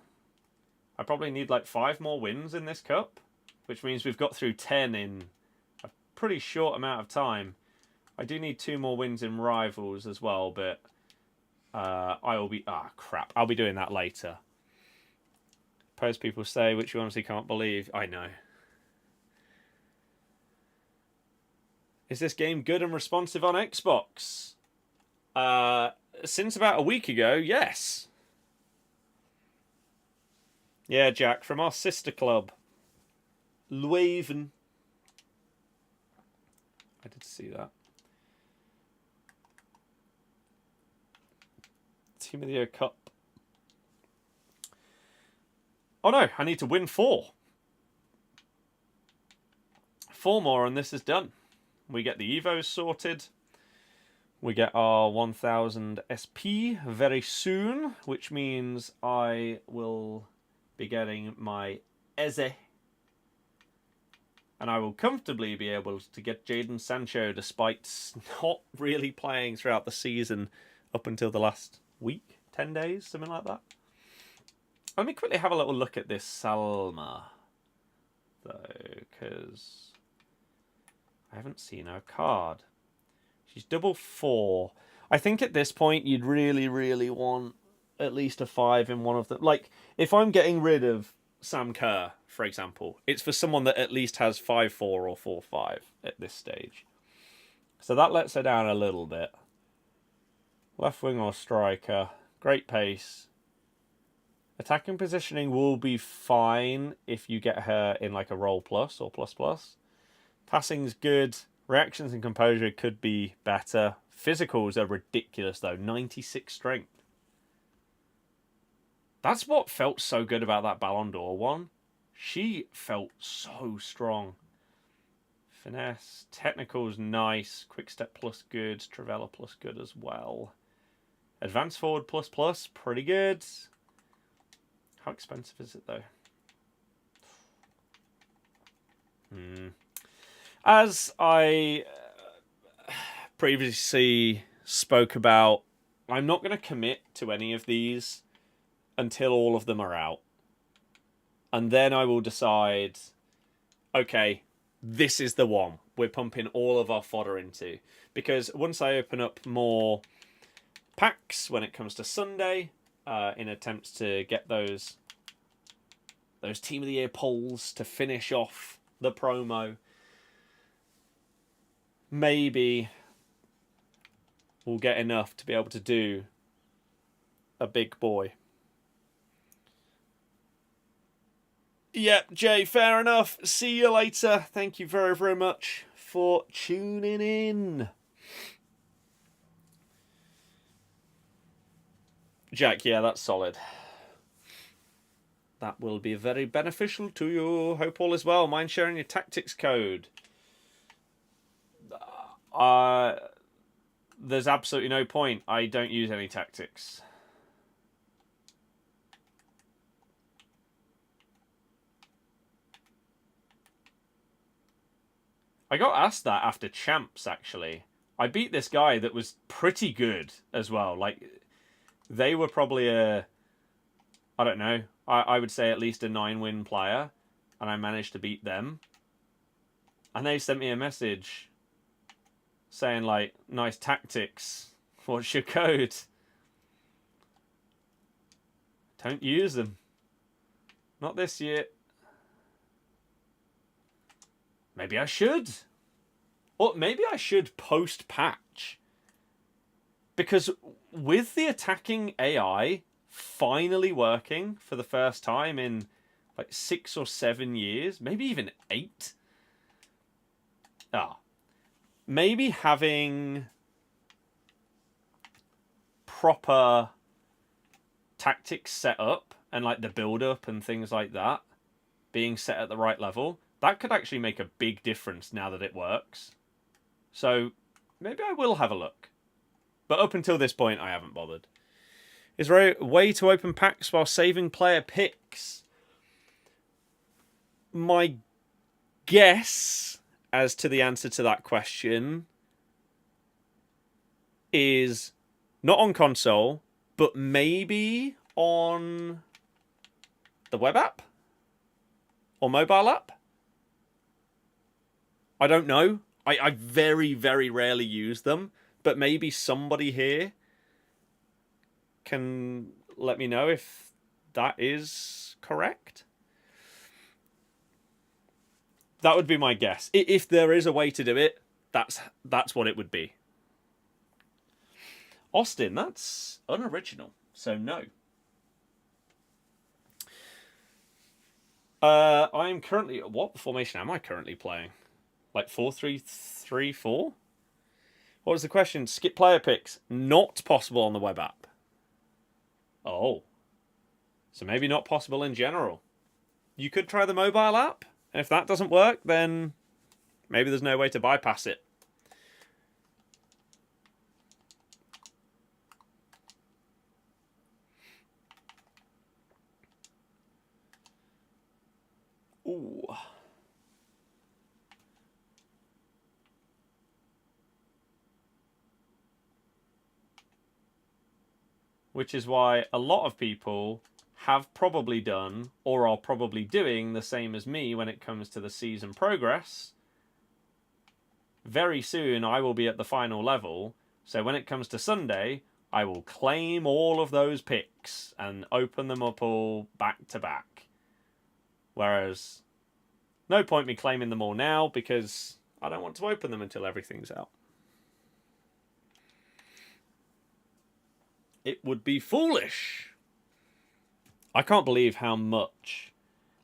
Speaker 1: I probably need like 5 more wins in this cup, which means we've got through 10 in a pretty short amount of time. I do need 2 more wins in Rivals as well, but I will be... crap. I'll be doing that later. Post people say, which you honestly can't believe. I know. Is this game good and responsive on Xbox? Since about a week ago, yes. Yeah, Jack, from our sister club. Leuven. I did see that. Team of the Year Cup. Oh no, I need to win 4. 4 more and this is done. We get the Evos sorted. We get our 1000 SP very soon, which means I will be getting my Eze. And I will comfortably be able to get Jadon Sancho despite not really playing throughout the season up until the last week, 10 days, something like that. Let me quickly have a little look at this Salma, though, because I haven't seen her card. She's double 4. I think at this point you'd really, really want at least a 5 in one of them. Like, if I'm getting rid of Sam Kerr, for example, it's for someone that at least has 5-4 or 4-5 at this stage. So that lets her down a little bit. Left wing or striker. Great pace. Attacking positioning will be fine if you get her in like a roll plus or plus plus. Passing's good. Reactions and composure could be better. Physicals are ridiculous though. 96 strength. That's what felt so good about that Ballon d'Or one. She felt so strong. Finesse. Technical's nice. Quick step plus good. Travella plus good as well. Advanced forward plus plus. Pretty good. How expensive is it though? As I previously spoke about, I'm not going to commit to any of these until all of them are out. And then I will decide, okay, this is the one we're pumping all of our fodder into. Because once I open up more packs when it comes to Sunday, in attempts to get those Team of the Year polls to finish off the promo, maybe we'll get enough to be able to do a big boy. Yep, Jay, fair enough. See you later. Thank you very, very much for tuning in. Jack, yeah, that's solid. That will be very beneficial to you. Hope all is well. Mind sharing your tactics code? There's absolutely no point. I don't use any tactics. I got asked that after Champs, actually. I beat this guy that was pretty good as well. Like, they were probably I don't know, I would say at least a 9-win player. And I managed to beat them. And they sent me a message saying, like, nice tactics. What's your code? Don't use them. Not this year. Maybe I should. Or maybe I should post-patch. Because with the attacking AI finally working for the first time in like 6 or 7 years, maybe even 8. Maybe having proper tactics set up and like the build-up and things like that being set at the right level, that could actually make a big difference now that it works. So maybe I will have a look. But up until this point, I haven't bothered. Is there a way to open packs while saving player picks? My guess as to the answer to that question is not on console, but maybe on the web app or mobile app. I don't know. I very, very rarely use them, but maybe somebody here can let me know if that is correct. That would be my guess. If there is a way to do it, That's what it would be. Austin, that's unoriginal, so no. I'm currently... What formation am I currently playing? Like 4-3-3-4? What was the question? Skip player picks. Not possible on the web app. Oh. So maybe not possible in general. You could try the mobile app, and if that doesn't work, then maybe there's no way to bypass it. Ooh. Which is why a lot of people have probably done or are probably doing the same as me when it comes to the season progress. Very soon I will be at the final level, so when it comes to Sunday, I will claim all of those picks and open them up all back to back. Whereas, no point me claiming them all now because I don't want to open them until everything's out. It would be foolish. I can't believe how much...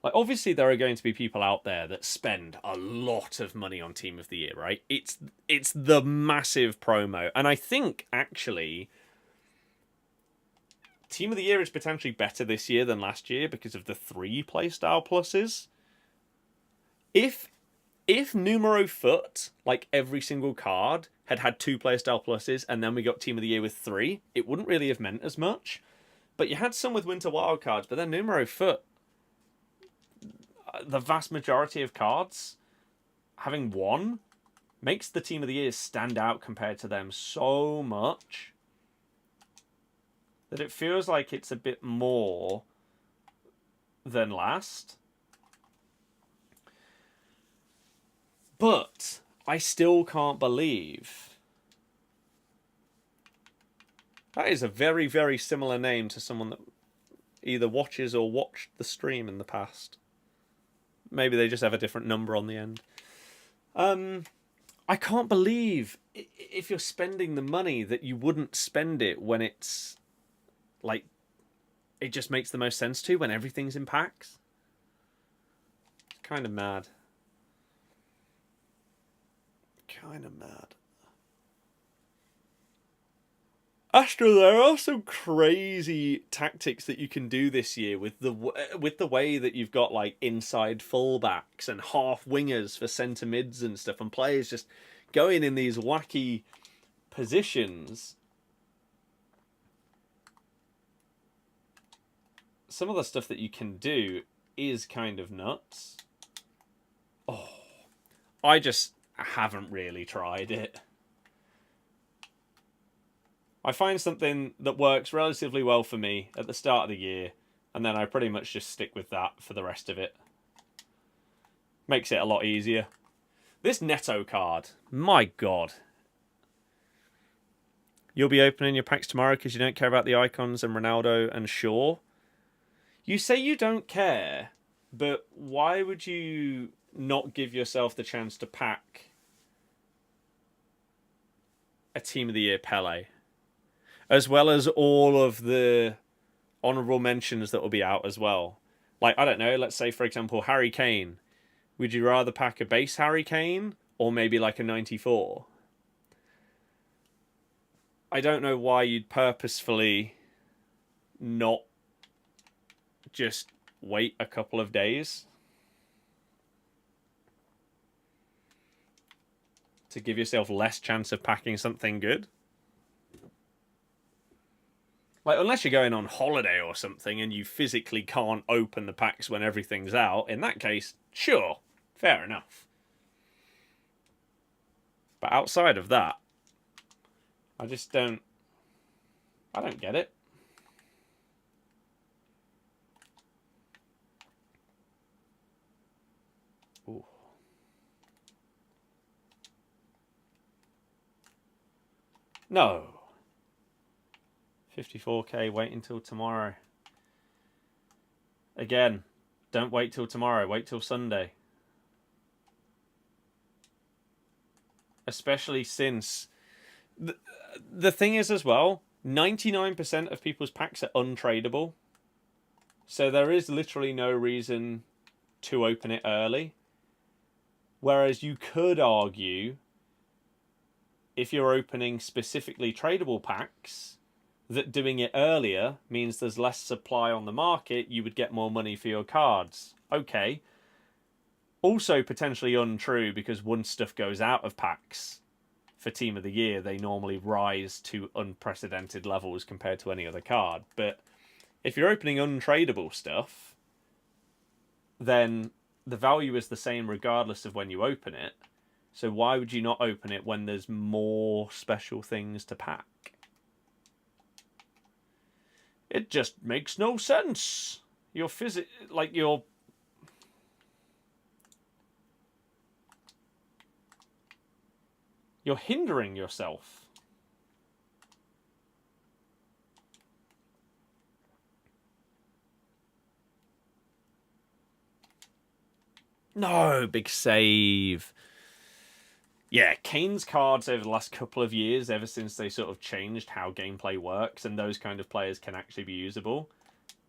Speaker 1: Like, obviously there are going to be people out there that spend a lot of money on Team of the Year, right? It's the massive promo. And I think, actually, Team of the Year is potentially better this year than last year because of the 3 playstyle pluses. If numero foot, like every single card, had 2 playstyle pluses and then we got Team of the Year with 3, it wouldn't really have meant as much. But you had some with Winter Wildcards, but then numero foot, the vast majority of cards, having 1, makes the Team of the Year stand out compared to them so much that it feels like it's a bit more than last. But I still can't believe... That is a very, very similar name to someone that either watches or watched the stream in the past. Maybe they just have a different number on the end. I can't believe if you're spending the money that you wouldn't spend it when it's like it just makes the most sense to when everything's in packs. It's kind of mad. Kind of mad. Astro, there are some crazy tactics that you can do this year with the way that you've got like inside fullbacks and half wingers for centre mids and stuff, and players just going in these wacky positions. Some of the stuff that you can do is kind of nuts. Oh, I just haven't really tried it. I find something that works relatively well for me at the start of the year, and then I pretty much just stick with that for the rest of it. Makes it a lot easier. This Neto card, my god. You'll be opening your packs tomorrow because you don't care about the icons and Ronaldo and Shaw. You say you don't care, but why would you not give yourself the chance to pack a Team of the Year Pele? As well as all of the honourable mentions that will be out as well. Like, I don't know, let's say, for example, Harry Kane. Would you rather pack a base Harry Kane or maybe like a 94? I don't know why you'd purposefully not just wait a couple of days to give yourself less chance of packing something good. Like, unless you're going on holiday or something and you physically can't open the packs when everything's out, in that case, sure, fair enough. But outside of that, I just don't... I don't get it. Ooh. No. 54k, wait until tomorrow. Again, don't wait till tomorrow, wait till Sunday. especially since the thing is as well, 99% of people's packs are untradeable. So there is literally no reason to open it early. Whereas you could argue, if you're opening specifically tradable packs, that doing it earlier means there's less supply on the market, you would get more money for your cards. Okay. Also potentially untrue, because once stuff goes out of packs for Team of the Year, they normally rise to unprecedented levels compared to any other card. But if you're opening untradeable stuff, then the value is the same regardless of when you open it. So why would you not open it when there's more special things to pack? It just makes no sense. You're hindering yourself. No, big save. Yeah, Kane's cards over the last couple of years, ever since they sort of changed how gameplay works and those kind of players can actually be usable,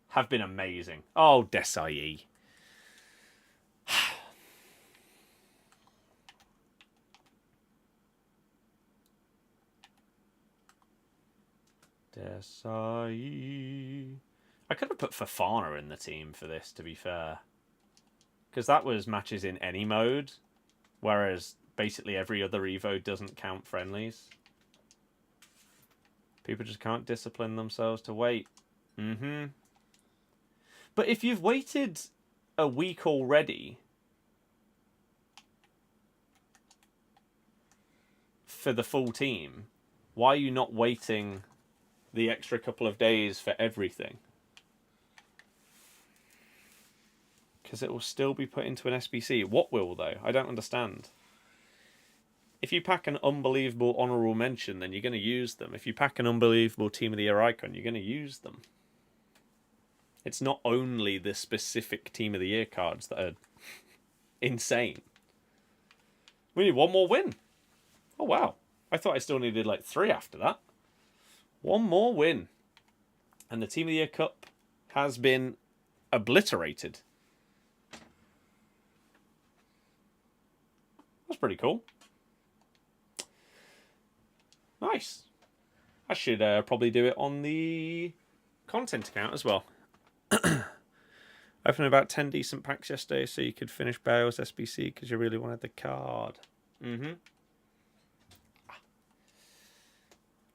Speaker 1: have been amazing. Oh, Desai. Desai. I could have put Fofana in the team for this, to be fair. Because that was matches in any mode, whereas basically every other Evo doesn't count friendlies. People just can't discipline themselves to wait. But if you've waited a week already for the full team, why are you not waiting the extra couple of days for everything? Because it will still be put into an SBC. What will, though? I don't understand. If you pack an unbelievable honourable mention, then you're going to use them. If you pack an unbelievable Team of the Year icon, you're going to use them. It's not only the specific Team of the Year cards that are insane. We need one more win. Oh, wow. I thought I still needed like 3 after that. One more win. And the Team of the Year Cup has been obliterated. That's pretty cool. Nice. I should probably do it on the content account as well. Opened about 10 decent packs yesterday, so you could finish Bale's SBC because you really wanted the card.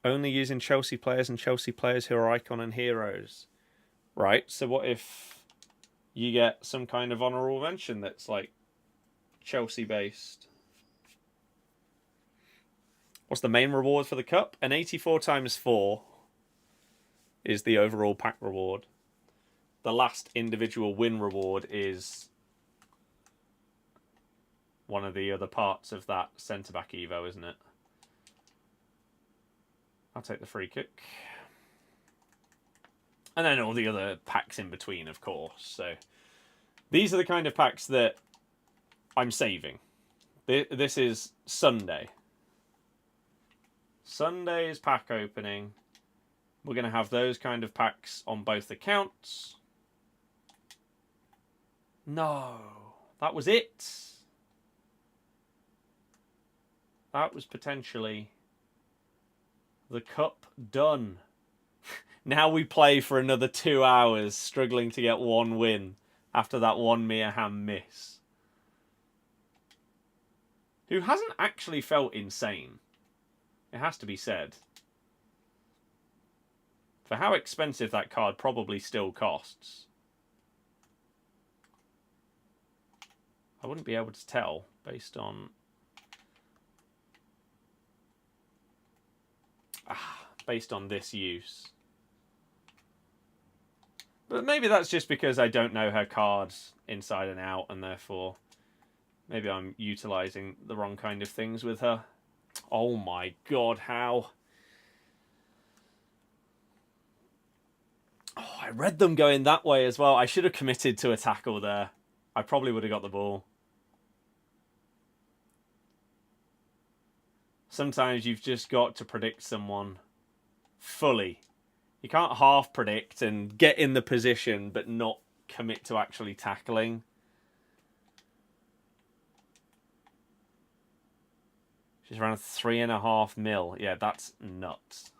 Speaker 1: Only using Chelsea players and Chelsea players who are icon and heroes. Right, so what if you get some kind of honourable mention that's like Chelsea based? What's the main reward for the cup? An 84 times 4 is the overall pack reward. The last individual win reward is one of the other parts of that centre-back Evo, isn't it? I'll take the free kick. And then all the other packs in between, of course. So these are the kind of packs that I'm saving. This is Sunday. Sunday's pack opening. We're going to have those kind of packs on both accounts. No, that was it. That was potentially the cup done. Now we play for another 2 hours, struggling to get one win after that one Meerham miss. Who hasn't actually felt insane. It has to be said. For how expensive that card probably still costs. I wouldn't be able to tell based on... based on this use. But maybe that's just because I don't know her cards inside and out, and therefore maybe I'm utilising the wrong kind of things with her. Oh my god, how? Oh, I read them going that way as well. I should have committed to a tackle there. I probably would have got the ball. sometimes you've just got to predict someone fully. You can't half predict and get in the position but not commit to actually tackling. She's around 3.5 mil. Yeah, that's nuts.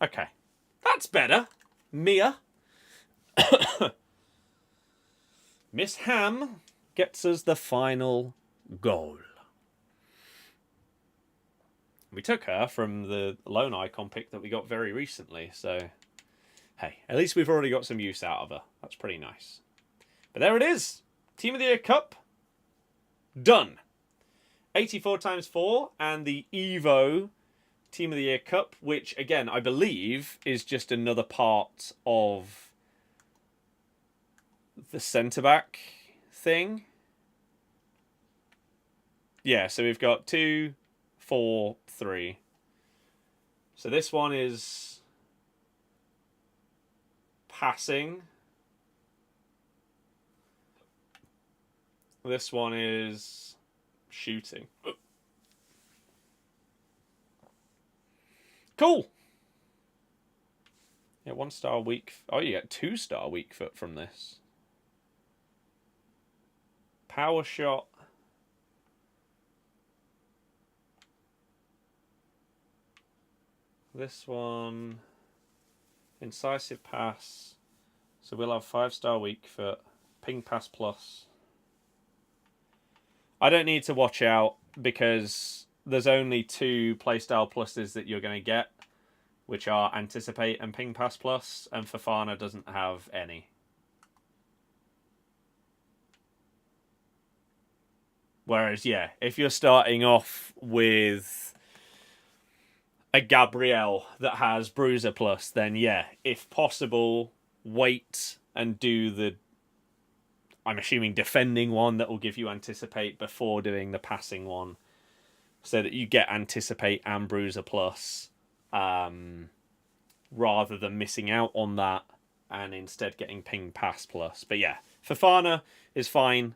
Speaker 1: Okay. That's better. Mia. Miss Ham gets us the final goal. We took her from the loan icon pick that we got very recently, so hey, at least we've already got some use out of her. That's pretty nice. But there it is. Team of the Year Cup. Done. 84 times 4 and the Evo Team of the Year Cup, which again, I believe is just another part of the centre-back thing. Yeah, so we've got 2, 4, 3. So this one is passing. This one is shooting. Cool. Yeah, 1-star weak. Oh, you get 2-star weak foot from this. Power shot. This one, incisive pass. So we'll have 5-star weak foot. Ping pass plus. I don't need to watch out because there's only 2 playstyle pluses that you're going to get, which are anticipate and ping pass plus, and Fofana doesn't have any. Whereas, yeah, if you're starting off with a Gabriel that has Bruiser Plus, then yeah, if possible, wait and do the, I'm assuming, defending one that will give you Anticipate before doing the passing one, so that you get Anticipate and Bruiser Plus, rather than missing out on that and instead getting Ping Pass Plus. But yeah, Fofana is fine.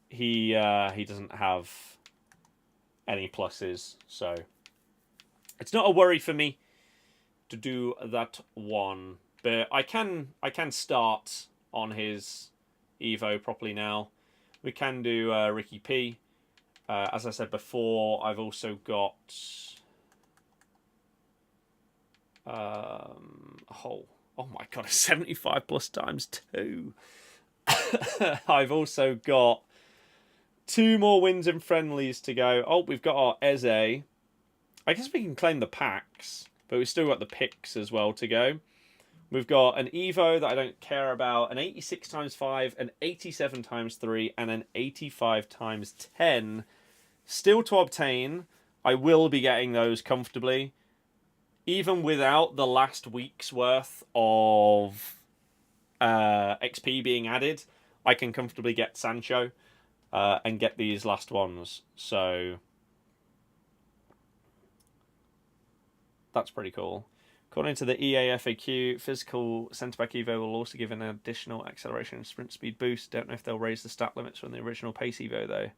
Speaker 1: He doesn't have any pluses, so it's not a worry for me to do that one. But I can start on his Evo properly now. We can do Ricky P. As I said before, I've also got oh my god, a 75 plus times 2. I've also got 2 more wins and friendlies to go. Oh, we've got our Eze. I guess we can claim the packs, but we've still got the picks as well to go. We've got an Evo that I don't care about, an 86 times 5, an 87 times 3, and an 85 times 10. Still to obtain. I will be getting those comfortably. Even without the last week's worth of XP being added, I can comfortably get Sancho and get these last ones. So that's pretty cool. According to the EAFAQ, physical centre-back Evo will also give an additional acceleration and sprint speed boost. Don't know if they'll raise the stat limits from the original pace Evo, though.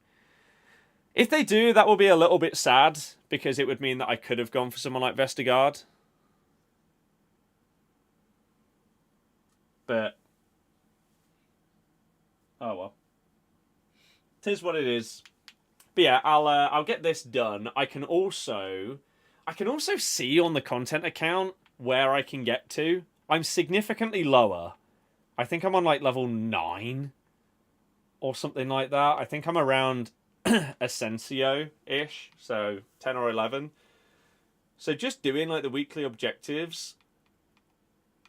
Speaker 1: If they do, that will be a little bit sad, because it would mean that I could have gone for someone like Vestergaard. But oh well. 'Tis what it is. But yeah, I'll get this done. I can also see on the content account where I can get to. I'm significantly lower. I think I'm on like level 9 or something like that. I think I'm around Asensio-ish, so 10 or 11. So just doing like the weekly objectives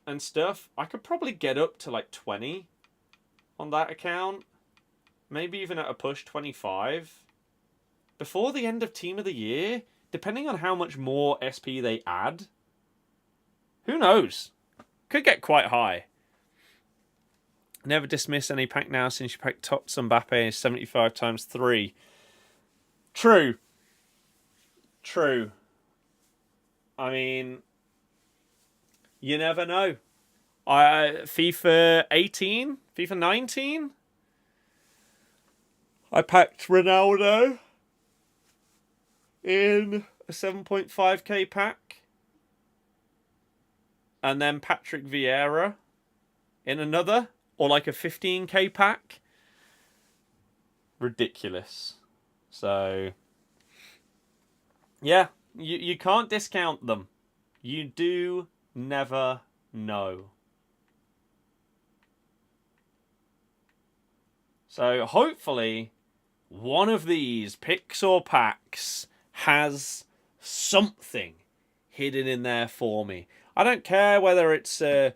Speaker 1: and stuff, I could probably get up to like 20 on that account. Maybe even at a push 25. Before the end of Team of the Year, depending on how much more SP they add. Who knows? Could get quite high. Never dismiss any pack now since you packed Tots Mbappe 75 times 3. True. True. I mean, you never know. FIFA 18? FIFA 19? I packed Ronaldo in a 7.5k pack. And then Patrick Vieira in another, or like a 15k pack. Ridiculous. So, yeah, you can't discount them. You do never know. So hopefully one of these picks or packs has something hidden in there for me. I don't care whether it's an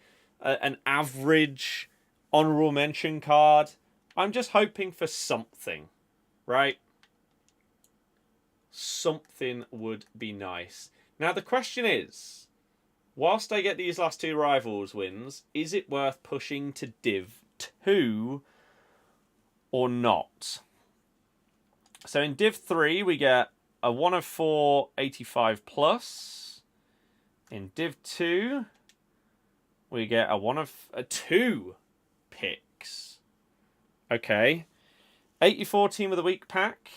Speaker 1: average honorable mention card. I'm just hoping for something, right? Something would be nice. Now the question is, whilst I get these last two Rivals wins, is it worth pushing to Div 2 or not? So in Div 3 we get a 1 of 4 85 plus. In Div 2 we get a 1 of 2 picks. Okay. 84 Team of the Week pack.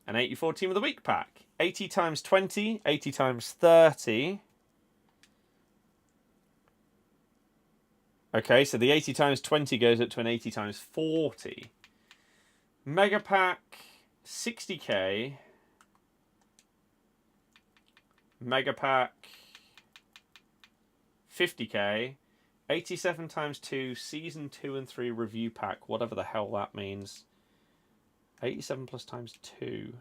Speaker 1: An 84 Team of the Week pack. 80 times 20, 80 times 30. Okay, so the 80 times 20 goes up to an 80 times 40. Mega pack, 60k. Mega pack, 50k. 87 times 2, Season 2 and 3 review pack, whatever the hell that means. 87 plus times 2.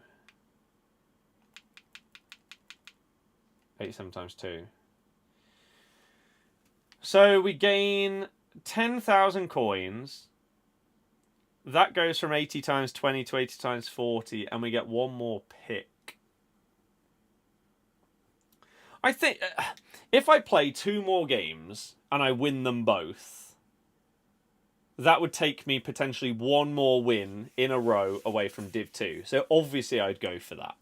Speaker 1: 87 times 2. So we gain 10,000 coins. That goes from 80 times 20 to 80 times 40, and we get one more pick. I think if I play 2 more games and I win them both, that would take me potentially 1 more win in a row away from Div 2. So obviously I'd go for that.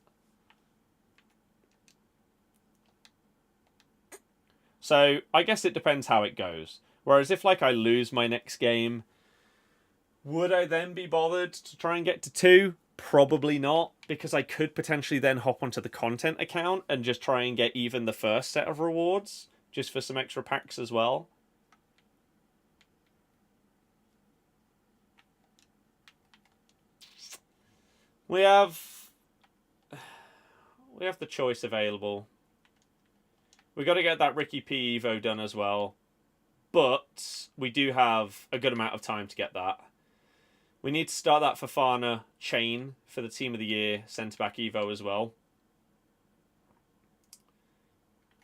Speaker 1: So I guess it depends how it goes. Whereas if like I lose my next game, would I then be bothered to try and get to 2? Probably not, because I could potentially then hop onto the content account and just try and get even the first set of rewards, just for some extra packs as well. We have the choice available. We got to get that Ricky P Evo done as well, but we do have a good amount of time to get that. We need to start that Fofana chain for the Team of the Year centre-back Evo as well,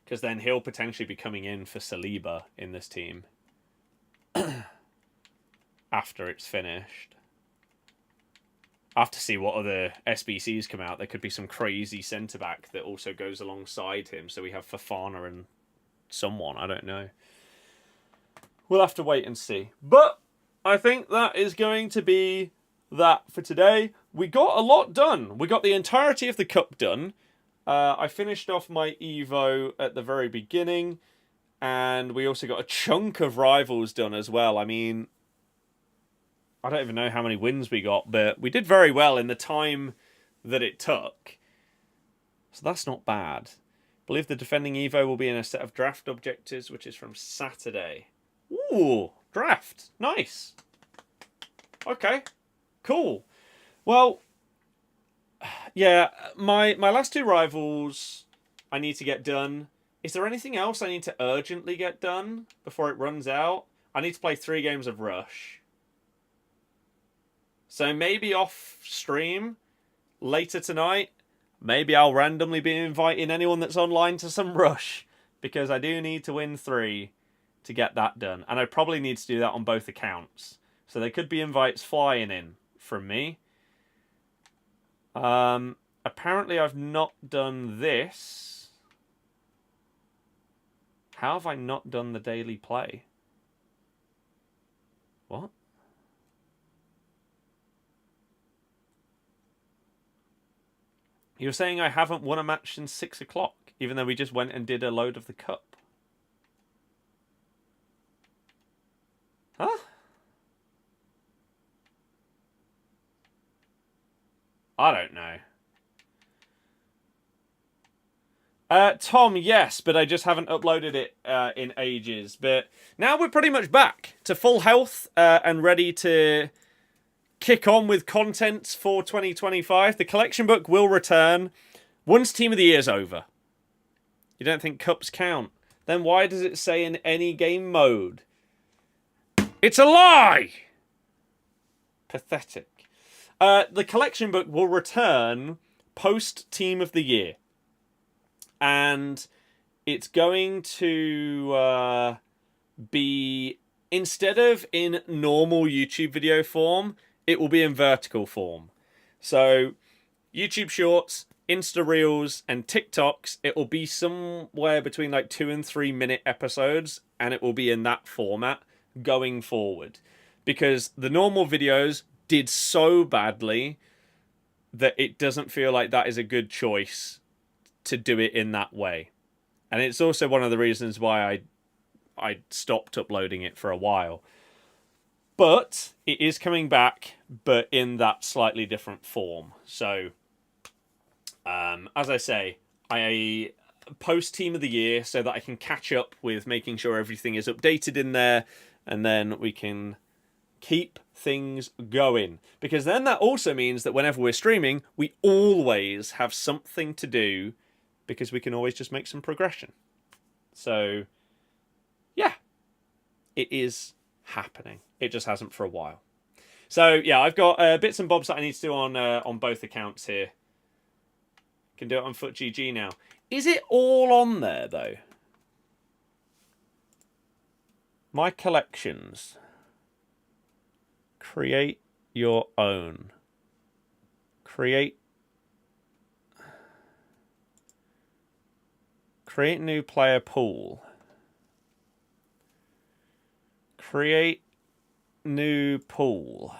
Speaker 1: because then he'll potentially be coming in for Saliba in this team after it's finished. I have to see what other SBCs come out. There could be some crazy centre-back that also goes alongside him. So we have Fofana and someone. I don't know. We'll have to wait and see. But I think that is going to be that for today. We got a lot done. We got the entirety of the cup done. I finished off my Evo at the very beginning. And we also got a chunk of Rivals done as well. I mean, I don't even know how many wins we got, but we did very well in the time that it took. So that's not bad. I believe the defending Evo will be in a set of draft objectives, which is from Saturday. Ooh, draft. Nice. Okay, cool. Well, yeah, my last 2 Rivals I need to get done. Is there anything else I need to urgently get done before it runs out? I need to play 3 games of Rush. So maybe off stream later tonight, maybe I'll randomly be inviting anyone that's online to some Rush, because I do need to win 3 to get that done. And I probably need to do that on both accounts. So there could be invites flying in from me. Apparently I've not done this. How have I not done the daily play? What? You're saying I haven't won a match since 6 o'clock, even though we just went and did a load of the cup. Huh? I don't know. Tom, yes, but I just haven't uploaded it in ages. But now we're pretty much back to full health and ready to kick on with content for 2025. The collection book will return once Team of the Year's over. You don't think cups count? Then why does it say in any game mode? It's a lie! Pathetic. The collection book will return post Team of the Year. And it's going to be, instead of in normal YouTube video form, it will be in vertical form. So, YouTube Shorts, Insta Reels, and TikToks, it will be somewhere between like 2 and 3 minute episodes, and it will be in that format going forward. Because the normal videos did so badly that it doesn't feel like that is a good choice to do it in that way. And it's also one of the reasons why I stopped uploading it for a while. But it is coming back, but in that slightly different form. So, as I say, I post Team of the Year so that I can catch up with making sure everything is updated in there, and then we can keep things going. Because then that also means that whenever we're streaming, we always have something to do, because we can always just make some progression. So, yeah, it is happening. It just hasn't for a while. So, yeah, I've got bits and bobs that I need to do on both accounts here. Can do it on FUTGG now. Is it all on there, though? My collections. Create your own. Create new player pool. Create new pool.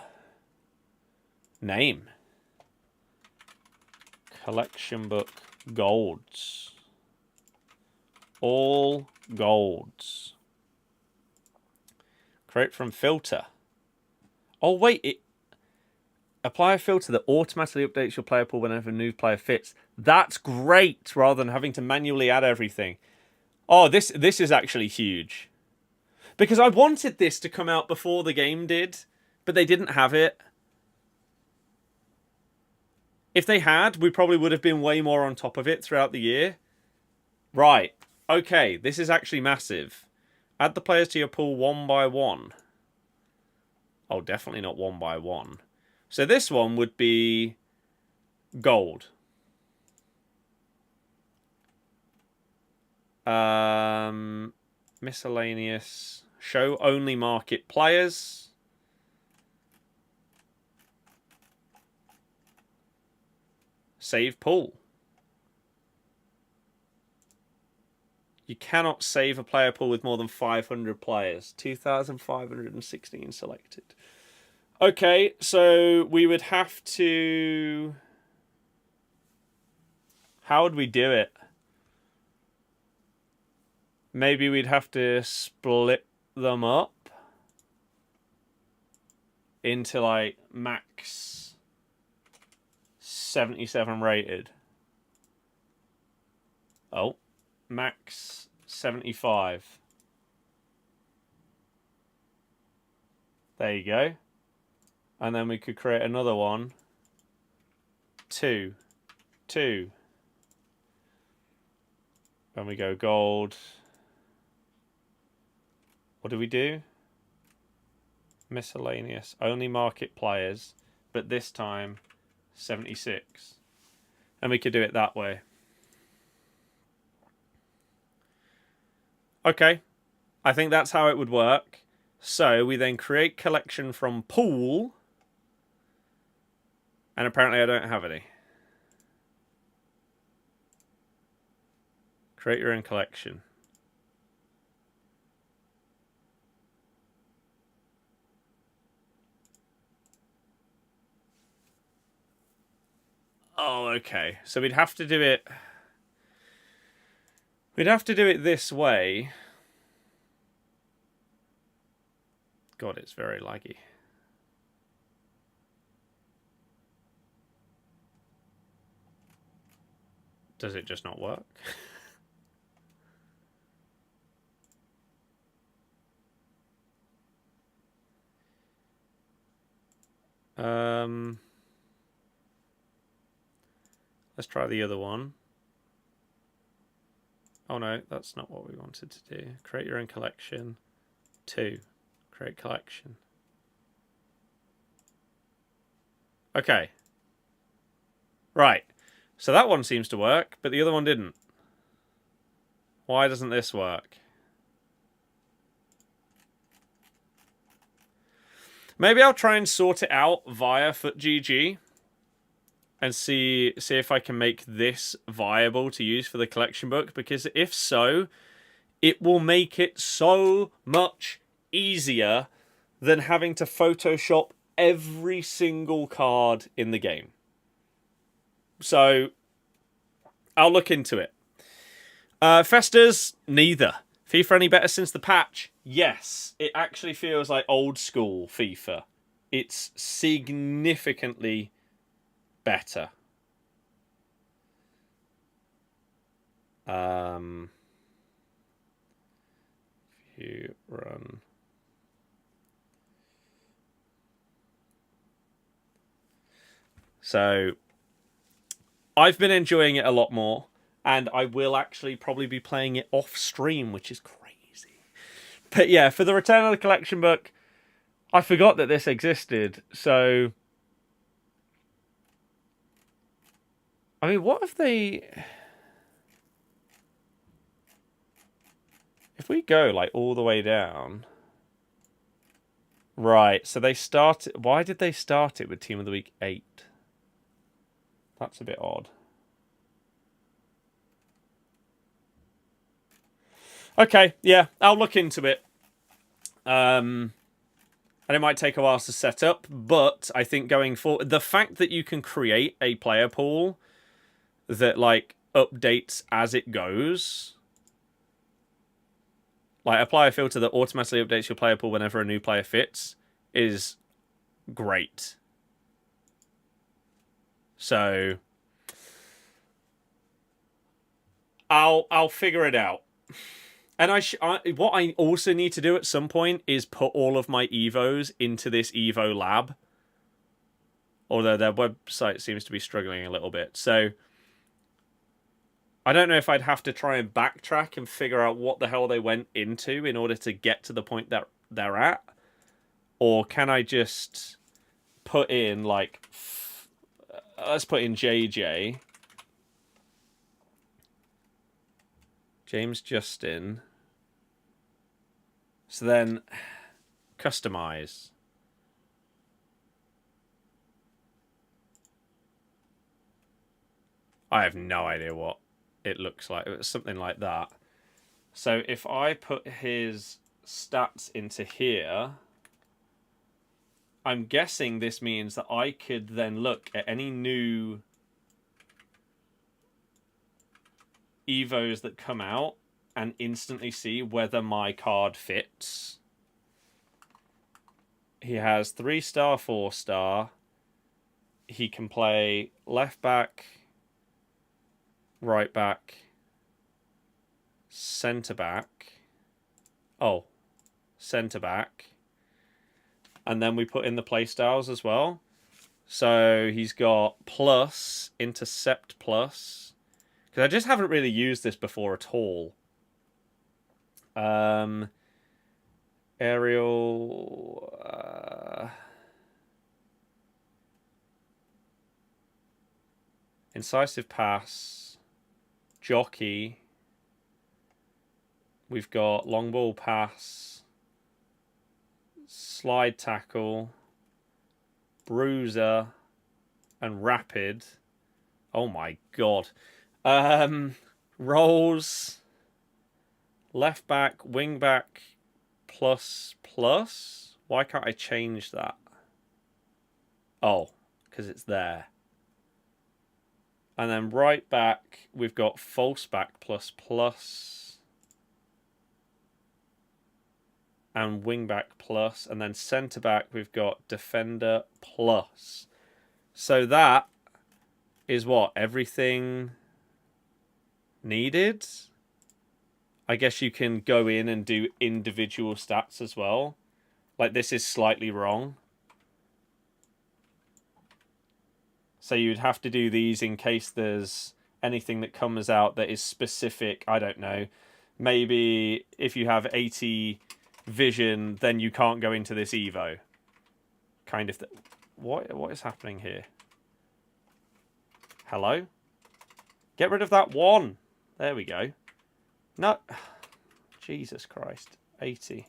Speaker 1: Name. Collection book golds. All golds. Create from filter. Oh wait, apply a filter that automatically updates your player pool whenever a new player fits. That's great, rather than having to manually add everything. Oh, this is actually huge. Because I wanted this to come out before the game did, but they didn't have it. If they had, we probably would have been way more on top of it throughout the year. Right. Okay, this is actually massive. Add the players to your pool 1 by 1. Oh, definitely not 1 by 1. So this one would be gold. Miscellaneous. Show only market players. Save pool. You cannot save a player pool with more than 500 players. 2,516 selected. Okay, so we would have to... How would we do it? Maybe we'd have to split them up into like max 77 rated. Oh, max 75. There you go. And then we could create another one. 2. Then we go gold. What do we do? Miscellaneous. Only market players. But this time, 76. And we could do it that way. Okay. I think that's how it would work. So we then create collection from pool. And apparently I don't have any. Create your own collection. Oh, okay. So we'd have to do it... We'd have to do it this way. God, it's very laggy. Does it just not work? Let's try the other one. Oh no, that's not what we wanted to do. Create your own collection. 2. Create collection. Okay. Right. So that one seems to work, but the other one didn't. Why doesn't this work? Maybe I'll try and sort it out via FUTGG and see if I can make this viable to use for the collection book, because if so, it will make it so much easier than having to Photoshop every single card in the game. So I'll look into it. Festas, neither. FIFA any better since the patch? Yes. It actually feels like old school FIFA. It's significantly better. You run. So I've been enjoying it a lot more, and I will actually probably be playing it off stream, which is crazy. But yeah, for the Return of the Collection book, I forgot that this existed. So I mean, what if they... If we go, like, all the way down... Right, so they started... Why did they start it with Team of the Week 8? That's a bit odd. Okay, yeah, I'll look into it. And it might take a while to set up, but I think going forward... The fact that you can create a player pool that, like, updates as it goes... Like, apply a filter that automatically updates your player pool whenever a new player fits is great. So I'll figure it out. And what I also need to do at some point is put all of my Evos into this Evo lab. Although their website seems to be struggling a little bit. So I don't know if I'd have to try and backtrack and figure out what the hell they went into in order to get to the point that they're at. Or can I just put in, like... Let's put in JJ. James Justin. So then, customize. I have no idea what it looks like. It's something like that. So if I put his stats into here, I'm guessing this means that I could then look at any new Evos that come out and instantly see whether my card fits. He has 3-star, 4-star. He can play left back, right back, centre back. Oh, centre back. And then we put in the playstyles as well. So he's got plus, intercept plus. Because I just haven't really used this before at all. Aerial... incisive pass. Jockey. We've got long ball pass. Slide tackle. Bruiser. And rapid. Oh my god. Rolls. Left back, wing back, plus. Why can't I change that? Oh, because it's there. And then right back, we've got false back, plus. And wing back, plus. And then centre back, we've got defender, plus. So that is what? Everything needed. I guess you can go in and do individual stats as well. Like, this is slightly wrong. So you'd have to do these in case there's anything that comes out that is specific. I don't know. Maybe if you have 80 vision, then you can't go into this Evo. Kind of. What is happening here? Hello? Get rid of that one. There we go. No. Jesus Christ. 80.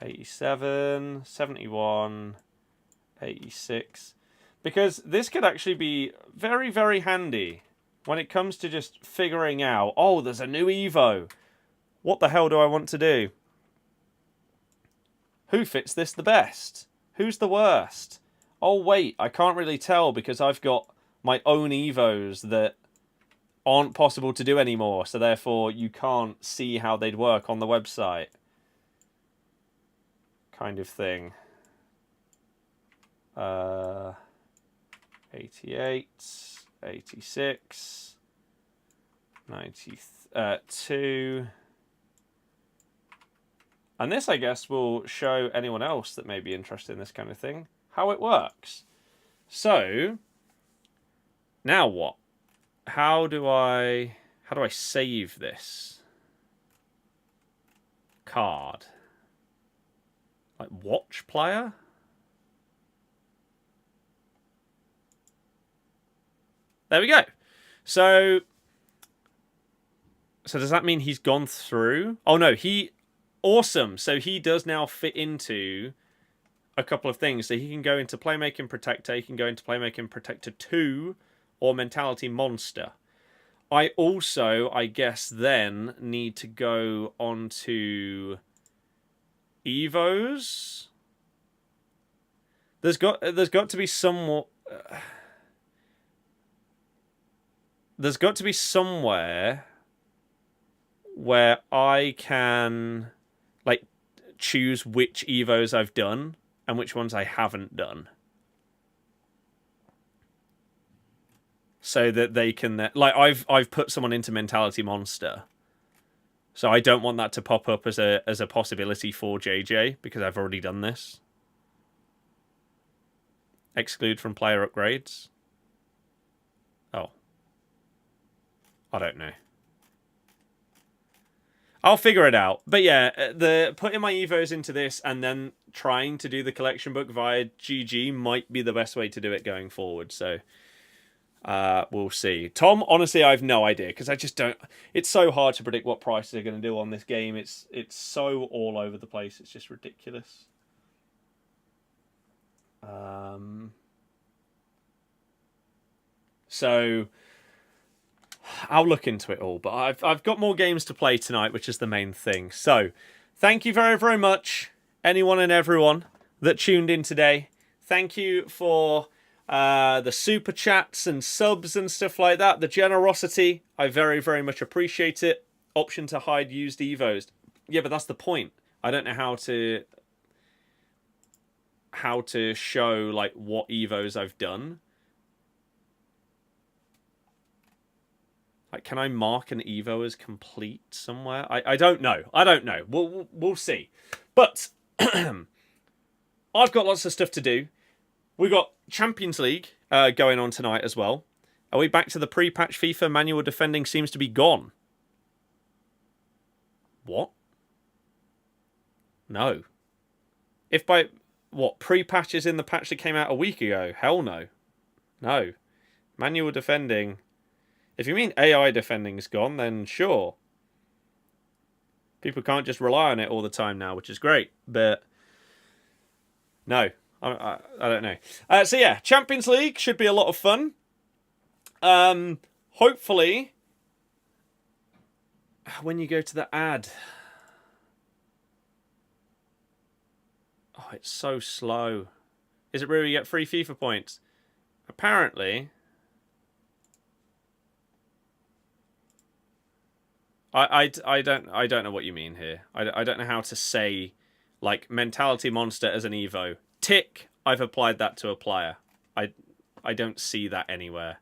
Speaker 1: 87. 71. 86. Because this could actually be very, very handy when it comes to just figuring out, oh, there's a new Evo. What the hell do I want to do? Who fits this the best? Who's the worst? Oh, wait, I can't really tell because I've got my own Evos that aren't possible to do anymore. So therefore, you can't see how they'd work on the website. Kind of thing. 88, 86, 92. And this, I guess, will show anyone else that may be interested in this kind of thing how it works. So, now what? How do I save this card? Like watch player? There we go. So does that mean he's gone through? Oh no, awesome. So he does now fit into a couple of things. So he can go into Playmaking Protector, he can go into Playmaking Protector 2 or Mentality Monster. I also, I guess, then need to go onto Evos. There's got to be somewhat. There's got to be somewhere where I can like choose which Evos I've done and which ones I haven't done. So that they can like I've put someone into Mentality Monster. So I don't want that to pop up as a possibility for JJ because I've already done this. Exclude from player upgrades. Oh. I don't know. I'll figure it out. But yeah, putting my Evos into this and then trying to do the collection book via GG might be the best way to do it going forward. So we'll see. Tom, honestly, I have no idea because I just don't. It's so hard to predict what prices are going to do on this game. It's so all over the place. It's just ridiculous. So I'll look into it all, but I've got more games to play tonight, which is the main thing. So, thank you very, very much, anyone and everyone that tuned in today. Thank you for the super chats and subs and stuff like that. The generosity, I very, very much appreciate it. Option to hide used Evos. Yeah, but that's the point. I don't know how to show like what Evos I've done. Like, can I mark an Evo as complete somewhere? I don't know. I don't know. We'll see. But I've got lots of stuff to do. We've got Champions League going on tonight as well. Are we back to the pre-patch FIFA? Manual defending seems to be gone. What? No. If by... What? Pre-patch is in the patch that came out a week ago? Hell no. No. Manual defending... If you mean AI defending's gone, then sure. People can't just rely on it all the time now, which is great. But no, I don't know. So yeah, Champions League should be a lot of fun. Hopefully, when you go to the ad, oh, it's so slow. Is it where you get free FIFA points? Apparently. I don't know what you mean here. I don't know how to say like Mentality Monster as an Evo. Tick, I've applied that to a player. I don't see that anywhere.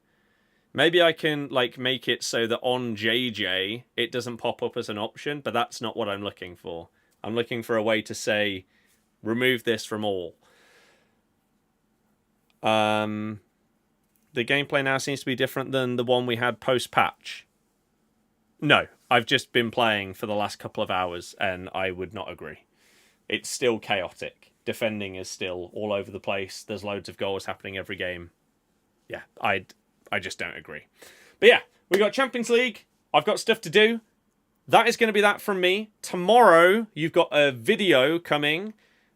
Speaker 1: Maybe I can like make it so that on JJ it doesn't pop up as an option, but that's not what I'm looking for. I'm looking for a way to say remove this from all. The gameplay now seems to be different than the one we had post-patch. No, I've just been playing for the last couple of hours and I would not agree. It's still chaotic. Defending is still all over the place. There's loads of goals happening every game. Yeah, I just don't agree. But yeah, we got Champions League. I've got stuff to do. That is going to be that from me. Tomorrow, you've got a video coming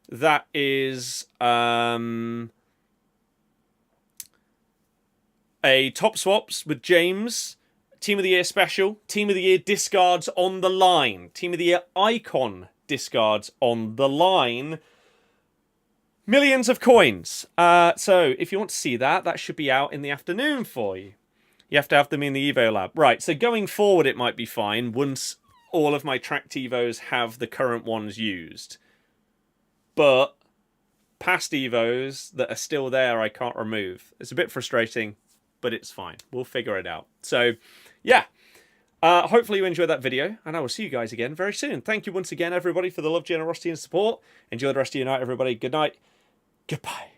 Speaker 1: that is a top swaps with James. Team of the Year special. Team of the Year discards on the line. Team of the Year icon discards on the line. Millions of coins. So if you want to see that, that should be out in the afternoon for you. You have to have them in the Evo lab. Right, so going forward it might be fine once all of my tracked Evos have the current ones used. But past Evos that are still there I can't remove. It's a bit frustrating, but it's fine. We'll figure it out. So, yeah. Hopefully you enjoyed that video, and I will see you guys again very soon. Thank you once again, everybody, for the love, generosity, and support. Enjoy the rest of your night, everybody. Good night. Goodbye.